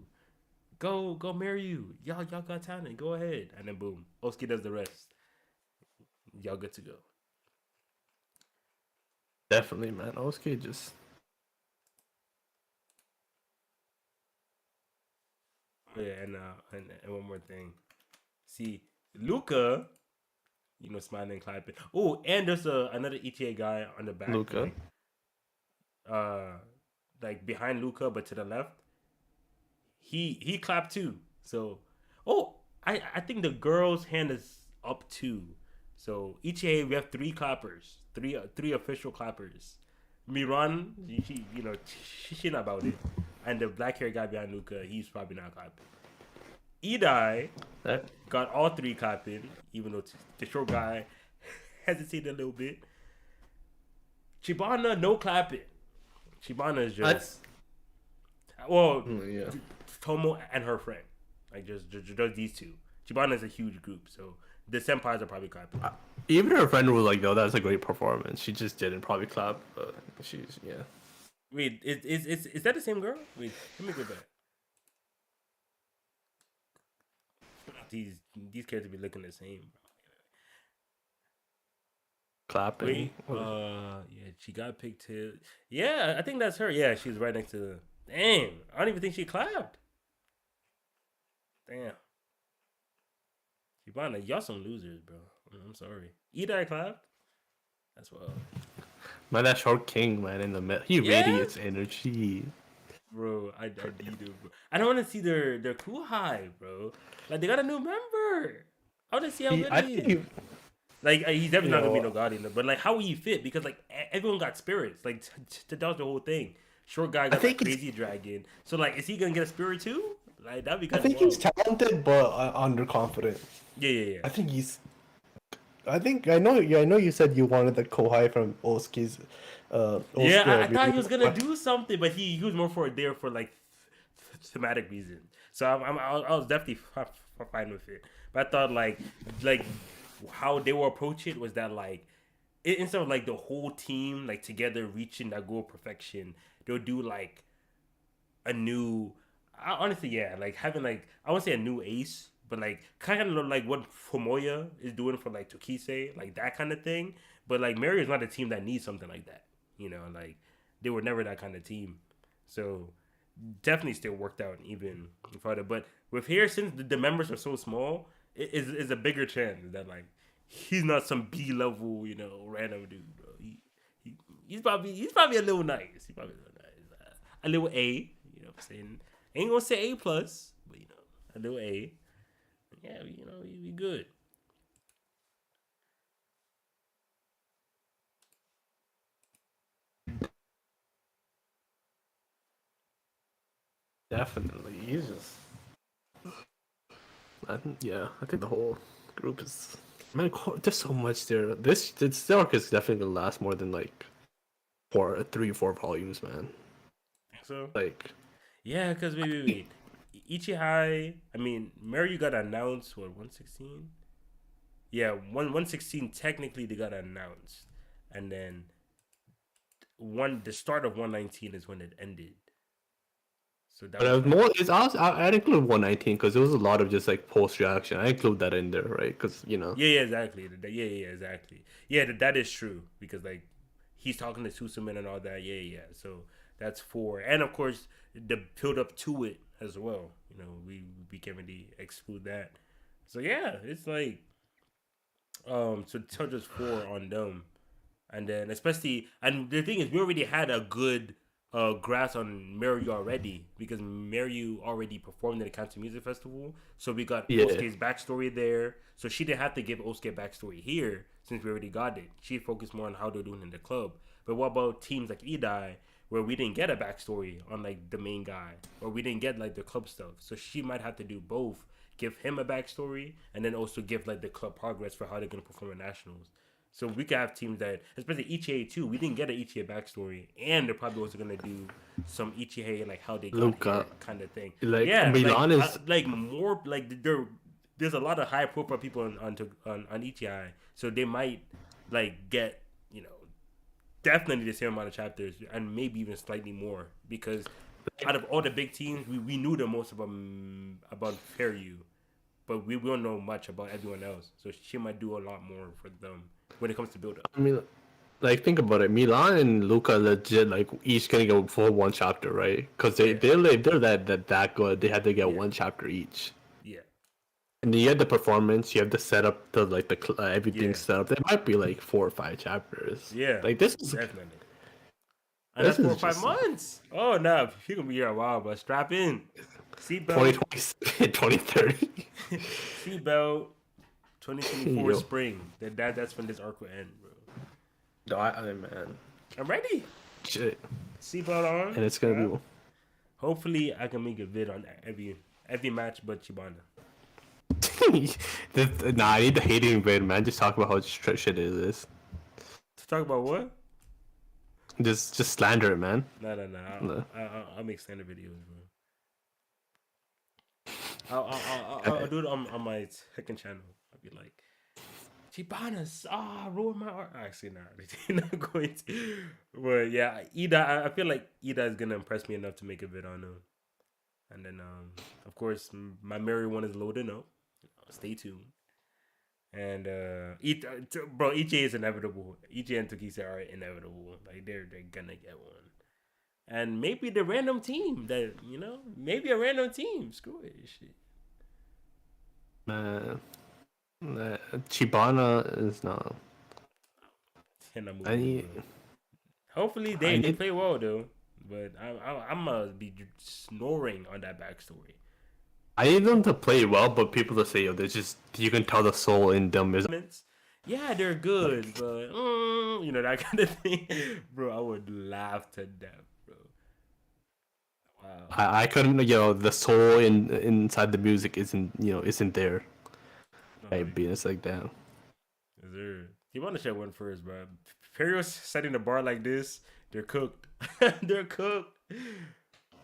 go marry you. Y'all got talent. Go ahead, and then boom, Hosuke does the rest. Y'all good to go. Definitely, man. Osuke just. Oh, yeah, and one more thing. See, Luca, you know, smiling and clapping. Oh, and there's another ETA guy on the back. Luca. Like behind Luca, but to the left. He clapped too. So, oh, I think the girl's hand is up too. So ETA we have three clappers, three official clappers. Miran, she not about it, and the black hair guy behind Luca, he's probably not clapping. Edai got all three clapping, even though the short guy hesitated a little bit. Chibana, no clapping. Chibana is just Yeah. Tomo and her friend, like just these two. Chibana is a huge group, so the senpais are probably clapping. Even her friend was like, "No, that's a great performance." She just didn't probably clap, but she's yeah. Wait, is that the same girl? Wait, let me go back. These characters be looking the same, bro. Clapping. Wait, yeah, she got pigtail. Yeah, I think that's her. Yeah, she's right next to. Damn, I don't even think she clapped. Damn. Shibana, y'all some losers, bro. I'm sorry. Edai clapped. That's well. Man, that short king, man, in the middle, he radiates energy. Bro, I need it, bro. I don't want to see their cool high, bro. Like they got a new member. I want to see how good he is. Like he's definitely not gonna be no guardian, but like how will he fit? Because like everyone got spirits. Like to dodge the whole thing. Short guy got like crazy dragon. So like, is he gonna get a spirit too? Like that'd be kind I think he's talented but underconfident. Yeah. I think he's. I know you said you wanted the Kohai from Osuke's. Yeah, I thought he was gonna do something, but he was more for like thematic reasons. So I was definitely fine with it. But I thought like how they will approach it was that like instead of like the whole team like together reaching that goal of perfection, they'll do like a new. Honestly, yeah, like having like I won't say a new ace, but like kind of like what Fumoya is doing for like Tokisei, like that kind of thing. But like Mary is not a team that needs something like that. You know, like they were never that kind of team. So definitely still worked out even further. But with here, since the members are so small, it is a bigger chance that like he's not some B level, you know, random dude, bro. He's probably a little nice. He's probably a little nice. A little A, you know what I'm saying? Ain't gonna say A plus, but you know, a little A. Yeah, you know, we good. Definitely, he's just I think the whole group is. Man, there's so much there. This arc is definitely gonna last more than like 4 volumes, man. So Like, yeah, because wait. Ichihai, I mean, Mario got announced, what, 116? Yeah, 116 technically they got announced. And then the start of 119 is when it ended. So that but I was was like, more. I'd include 119 because there was a lot of just like post reaction. I include that in there, right? Because yeah, exactly. Yeah, exactly. Yeah, that is true because like he's talking to Susuman and all that. Yeah. So that's 4, and of course the build up to it as well. We can't really exclude that. So yeah, it's like so tell just 4 on them. And then especially, and the thing is, we already had a good grasp on Mario already because Mario already performed at the Canton Music Festival. So we got yeah, Osuke's backstory there. So she didn't have to give Osuke backstory here since we already got it. She focused more on how they're doing in the club. But what about teams like Idai where we didn't get a backstory on like the main guy or we didn't get like the club stuff? So she might have to do both. Give him a backstory and then also give like the club progress for how they're gonna perform at nationals. So we could have teams that, especially Ichihei too. We didn't get an Ichihei backstory, and they're probably also gonna do some Ichihei like how they got Luca. here kind of thing. Like Yeah, Milan is like more like there's a lot of high profile people on Ichihei, so they might like get definitely the same amount of chapters and maybe even slightly more because out of all the big teams, we knew the most about Fairview, but we don't know much about everyone else. So she might do a lot more for them when it comes to build up. I mean, like think about it. Milan and Luca legit like each gonna go for one chapter, right? Because they're that good. They had to get Yeah. one chapter each. Yeah. And then you have the performance. You have the setup. Everything Yeah. set up. There might be like 4 or 5 chapters. Yeah. Like this is Definitely. And this that's 4 or is 5 just months. Oh no, you're gonna be here a while, but strap in. Seatbelt. 2020, 2030. Seatbelt. 2024 Yo. spring. That's when this arc will end, bro. No, I man, I'm ready. shit. Seatbelt on. And it's gonna strap. be. Hopefully, I can make a vid on every match, but Chibana. Nah, I need the hating vid, man. Just talk about how shit it is. To talk about what? Just slander it, man. No. No. I'll make standard videos, bro. I'll do it on my second channel. I'll be like, Chibanas, ruin my art. Actually, not going to. But yeah, Ida, I feel like Ida is gonna impress me enough to make a vid on him. And then, of course, my Mary one is loading up. Stay tuned. And bro, EJ is inevitable. EJ and Tokisa are inevitable. Like they're gonna get one. And maybe the random team that maybe a random team. Screw it, shit. Man, Chibana is not. And I'm I moving need. on. Hopefully I they need- play well though. But I'm gonna be snoring on that backstory. I need them to play well, but people to say, yo, there's just you can tell the soul in them is. Yeah, they're good, but that kind of thing, bro. I would laugh to death, bro. Wow. I couldn't, the soul inside the music isn't there. Right, being it's like that. Is there? You want to share one first, bro? Perio's setting the bar like this. They're cooked. They're cooked.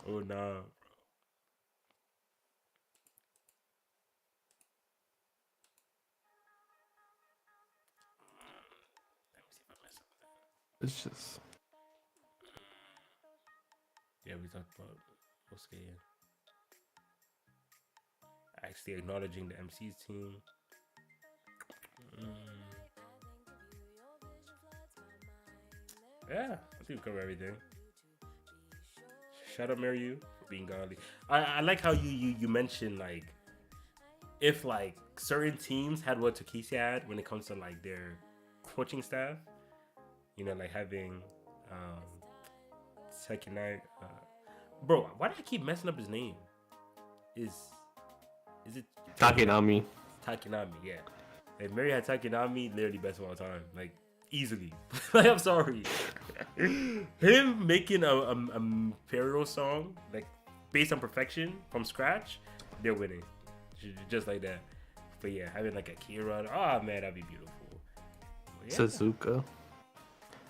Oh nah. It's just. Yeah, we talked about Osuke. Actually acknowledging the MC's team. Yeah, I think we cover everything. Shout out Mario for being godly. I like how you mentioned like if like certain teams had what Takisi had when it comes to like their coaching staff. Like having second night. Bro, why do I keep messing up his name? Is it Takinami. Takinami? Yeah. If Mary had Takinami, literally best of all time, like easily. Like I'm sorry, him making a Imperial song like based on perfection from scratch, they're winning. just like that. But yeah, having like a Kira, oh man, that'd be beautiful. But yeah. Suzuka.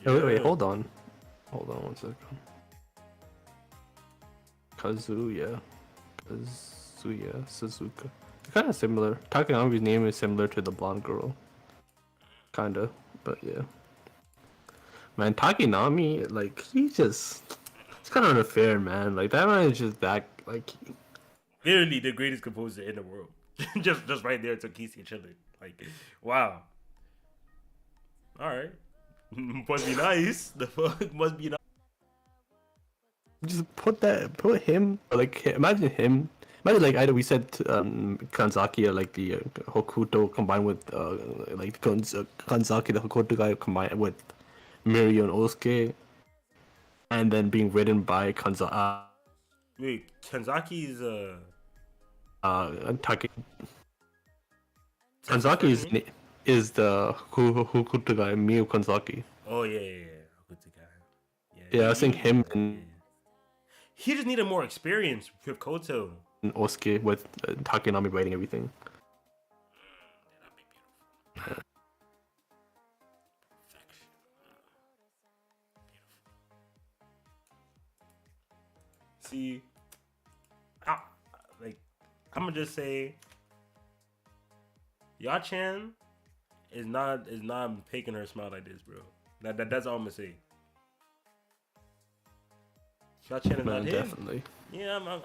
Yeah. Wait, hold on. Hold on 1 second. Kazuya. Suzuka. Kind of similar. Takanami's name is similar to the blonde girl. Kinda, but yeah. Man, Takanami, like, it's kind of unfair, man. Like, that man is just that, like, Literally the greatest composer in the world. just right there, Tokishi chilling. Like, wow. All right. Must be nice. The fuck must be nice. just put him, like, imagine him. Imagine, like, either we said Kanzaki or, like, the Hokuto combined with, like, Kanzaki, the Hokuto guy combined with Mirio and Osuke, and then being written by Wait, Kanzaki's Taki. That's his Kanzaki first name? is the Hokuto guy, Miyu Kanzaki. Oh yeah. Who's the guy? Yeah, I think him and He just needed more experience with Koto. Osuke with Takanami writing everything. That'd be beautiful. Perfection. Beautiful. See, like I'm gonna just say, Yachan is not making her smile like this, bro. That's all I'm gonna say. Yachan is Man, not him. definitely. Yeah,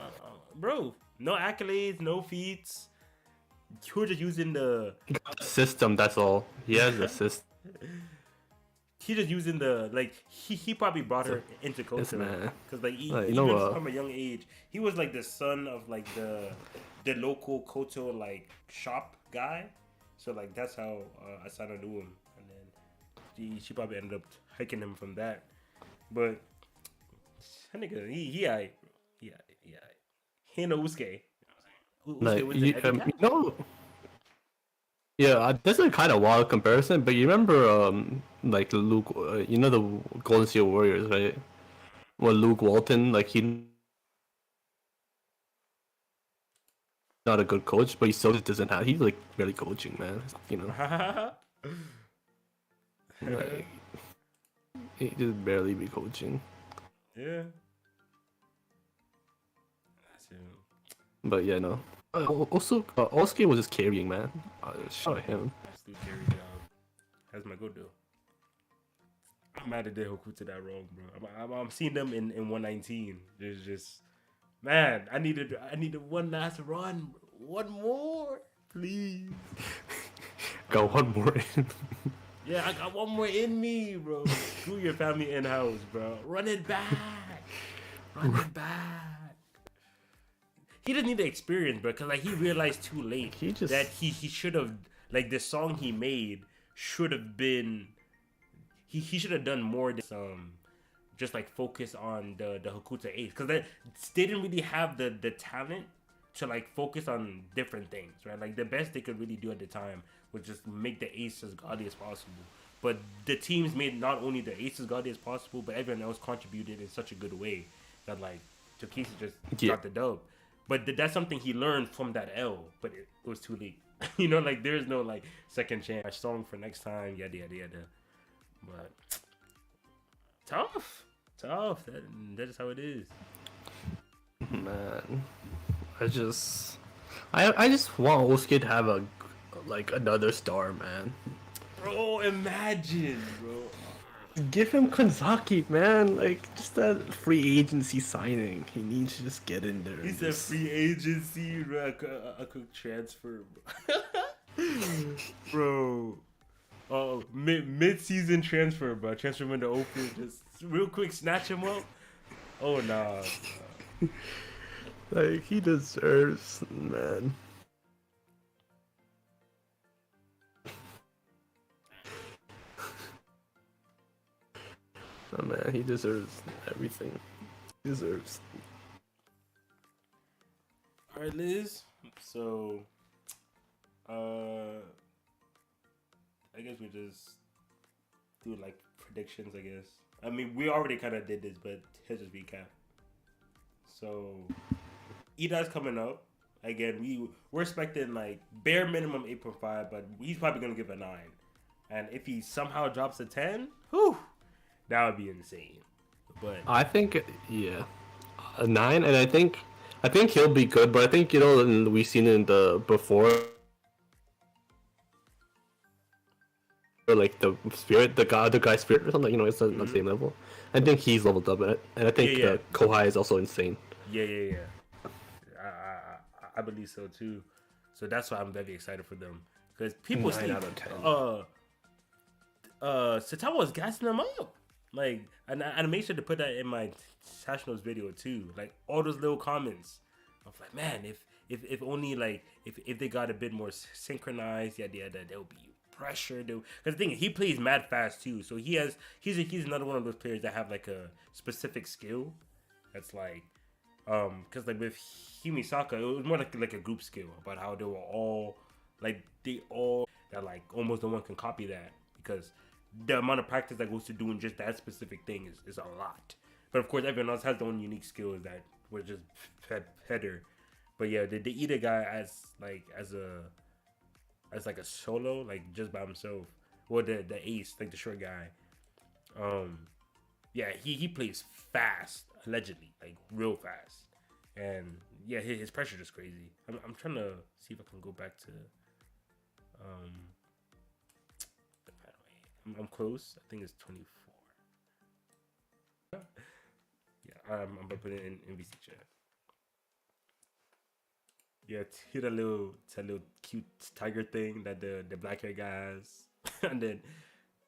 bro. No accolades, no feats. You're just using the. He got the system, that's all. He has the system. He just using the like. He probably brought her into Yes, culture man. because like You even know, from a young age, he was like the son of like the local Koto like shop guy. So like that's how Asana knew him, and then she probably ended up hiking him from that. But that nigga, he aight. He ain't no Usuke. like, Was the heavy cat? you know, yeah, this is kind of wild comparison, but you remember, like Luke, you know the Golden Steel Warriors, right? Well, Luke Walton, like he not a good coach, but he still just doesn't have. He's like barely coaching, man. You know, like he just barely be coaching. Yeah. That's it. But yeah, no. Also, Osuke was just carrying, man. Shout out him. Absolute carry job. That's my good though. I'm mad at they Hokuto that wrong, bro. I'm seeing them in 119. There's just man, I needed one last run. One more, please. Got one more in. Yeah, I got one more in me, bro. Screw your family in house, bro. Run it back. Run it back. He didn't need the experience, bro, because like he realized too late that he should have like the song he made should have been he should have done more than just like focus on the Hokuto Ace because they didn't really have the talent to like focus on different things, right? Like the best they could really do at the time was just make the Ace as gaudy as possible. But the teams made not only the Ace as gaudy as possible, but everyone else contributed in such a good way that like Tokishi just got the dub. But that's something he learned from that L, but it was too late. You know, like there's no like second chance song for next time, yada yada yada. But tough. That is how it is. Man, I just want Osuke to have another star, man. Bro, imagine, bro. Give him Kanzaki, man. Like, just that free agency signing. He needs to just get in there. He's a free agency, bro. A quick transfer, bro. Bro. Oh, mid-season transfer, bro. Transfer window open. Just real quick, snatch him up. Oh, nah. Like, he deserves, man. Oh man, he deserves everything. He deserves. All right, Liz. So, I guess we just do like predictions. I guess. I mean, we already kind of did this, but here's just recap. So, Ida's coming up. Again, we're expecting like bare minimum 8.5, but he's probably gonna give a 9. And if he somehow drops a 10, whew, that would be insane. But I think yeah, a 9, and I think he'll be good. But I think we've seen in the before, like the spirit, the guy spirit or something. It's not the same level. I think he's leveled up in it, and I yeah, think yeah, Kohai is also insane. yeah. I believe so too. So that's why I'm very excited for them because people 9 see out of 10. Satawa was gassing them up. Like, and I made sure to put that in my Nationals video too. Like all those little comments. I was like, man, if only like if they got a bit more synchronized, yeah, they'll be pressure. Because the thing is, he plays mad fast too. So he's another one of those players that have like a specific skill. That's like, because like with Himisaka, it was more like a group skill about how they were all like that like almost no one can copy that because the amount of practice that goes to doing just that specific thing is a lot. But of course, everyone else has their own unique skills that were just better. But yeah, the Ida guy as like a solo, like just by himself. Well, the ace, like the short guy. Yeah, he plays fast, allegedly, like real fast. And yeah, his pressure is crazy. I'm trying to see if I can go back to um I'm close. I think it's 24. Yeah, I'm gonna put it in VC chat. Yeah, hit a little cute tiger thing that the black hair guys, and then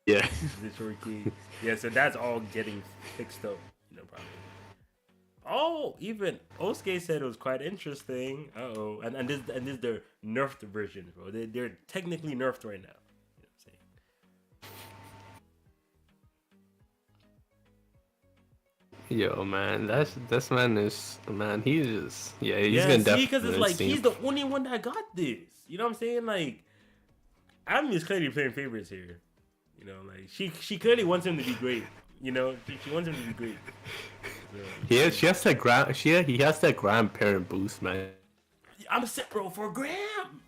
Yeah. the short key. Yeah, so that's all getting fixed up. Probably. Oh, even Osuke said it was quite interesting. And this their nerfed version, bro. They're technically nerfed right now. You know what I'm saying? Yo, man, this man is man. He's just he's Yeah, gonna see, because it's definitely like see. he's the only one that got this. You know what I'm saying? Like, I'm just clearly playing favorites here. Like she clearly wants him to be great. She wants him to be great. So, She has that he has that grandparent boost, man. I'm set, bro, for Graham.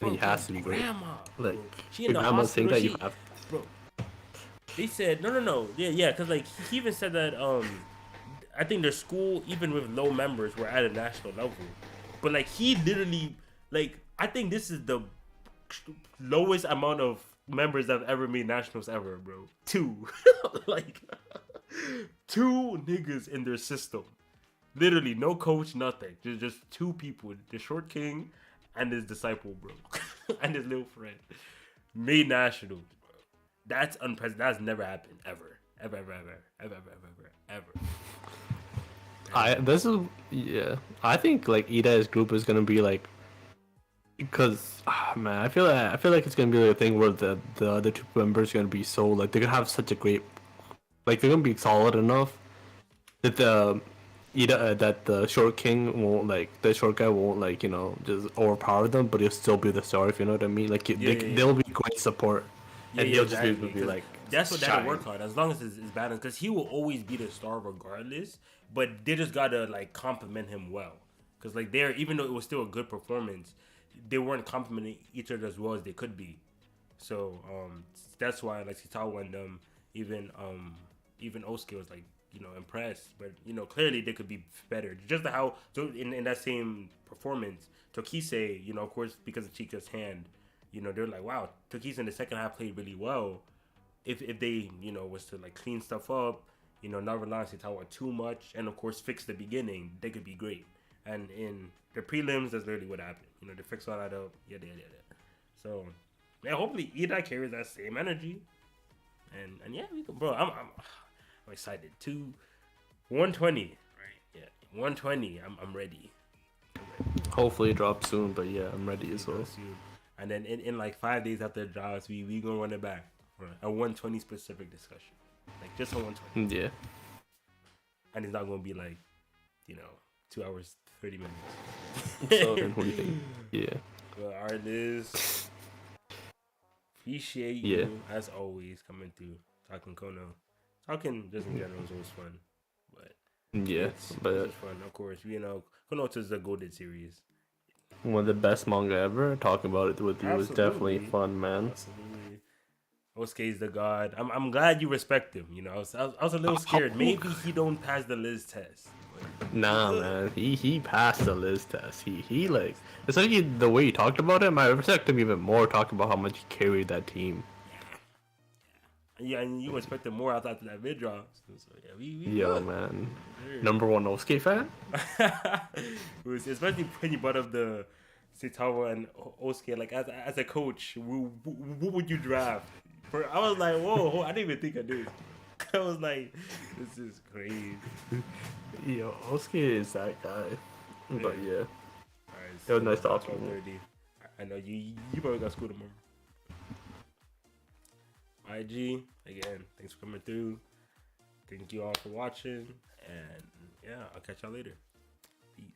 He has to be great. Grandma, Like bro. She in your the grandma's saying hospital. that you have. Bro. They said no. Yeah, because like he even said that I think their school, even with low members, were at a national level. But like he literally, like I think this is the lowest amount of members that have ever made nationals ever, bro. 2, like 2 niggas in their system. Literally, no coach, nothing. Just 2 people. The short king and his disciple, bro, and his little friend made nationals. Bro. That's unprecedented. That's never happened ever. I think like Ida's group is gonna be like because man, I feel like it's gonna be like a thing where the other 2 members are gonna be so like they're gonna have such a great like they're gonna be solid enough that that the short king won't like the short guy won't like just overpower them, but he'll still be the star if you know what I mean. Like they'll be great support, and Yeah, he'll just exactly. be like That's what they had to work shine. on, as long as it's balanced, because he will always be the star regardless. But they just gotta like compliment him well, because like they're even though it was still a good performance, they weren't complimenting each other as well as they could be. So that's why like Sitawa and them, even Osuke was like impressed, but clearly they could be better. Just how so in that same performance, Tokise, of course because of Chica's hand, they're like wow, Tokise in the second half played really well. If they was to like clean stuff up, not rely on Sitawa too much, and of course fix the beginning, they could be great. And in the prelims, that's literally what happened. They fix all that up. Yeah. So yeah, hopefully Ida carries that same energy, and yeah, we can, bro. I'm excited. 120, right? Yeah, 120. I'm ready. Hopefully it drops soon, but yeah, I'm ready as well. And then in like 5 days after it drops, we gonna run it back for a 120 specific discussion, like just a 120. Yeah. And it's not gonna be like 2 hours 30 minutes. So then what do you think? Yeah. Well, artists, appreciate you as always coming through, talking Kono, talking just in general is always fun. But Yeah, It's but just fun, of course. You know, Konoha is the golden series. one of the best manga ever. Talking about it with you was definitely Absolutely, fun, man. absolutely. Osuke is the god. I'm glad you respect him. You know, I was a little scared. Maybe he don't pass the Liz test. But he Nah, could. man, he passed the Liz test. He like, especially the way he talked about him. I respect him even more. Talking about how much he carried that team. Yeah, and you expected more after that mid drop. So yeah, we Yo, good. man, Yes, number one Osuke fan. sir. It was especially when you brought up the Sitawa and Osuke. Like as a coach, what would you draft? I was like, whoa, I didn't even think of this. I was like, this is crazy. Yo, Osuke is that guy. But Yeah. yeah, All right, it was so nice about talking. 12:30. I know you probably got school tomorrow. IG again. Thanks for coming through. Thank you all for watching, and yeah, I'll catch y'all later. Peace.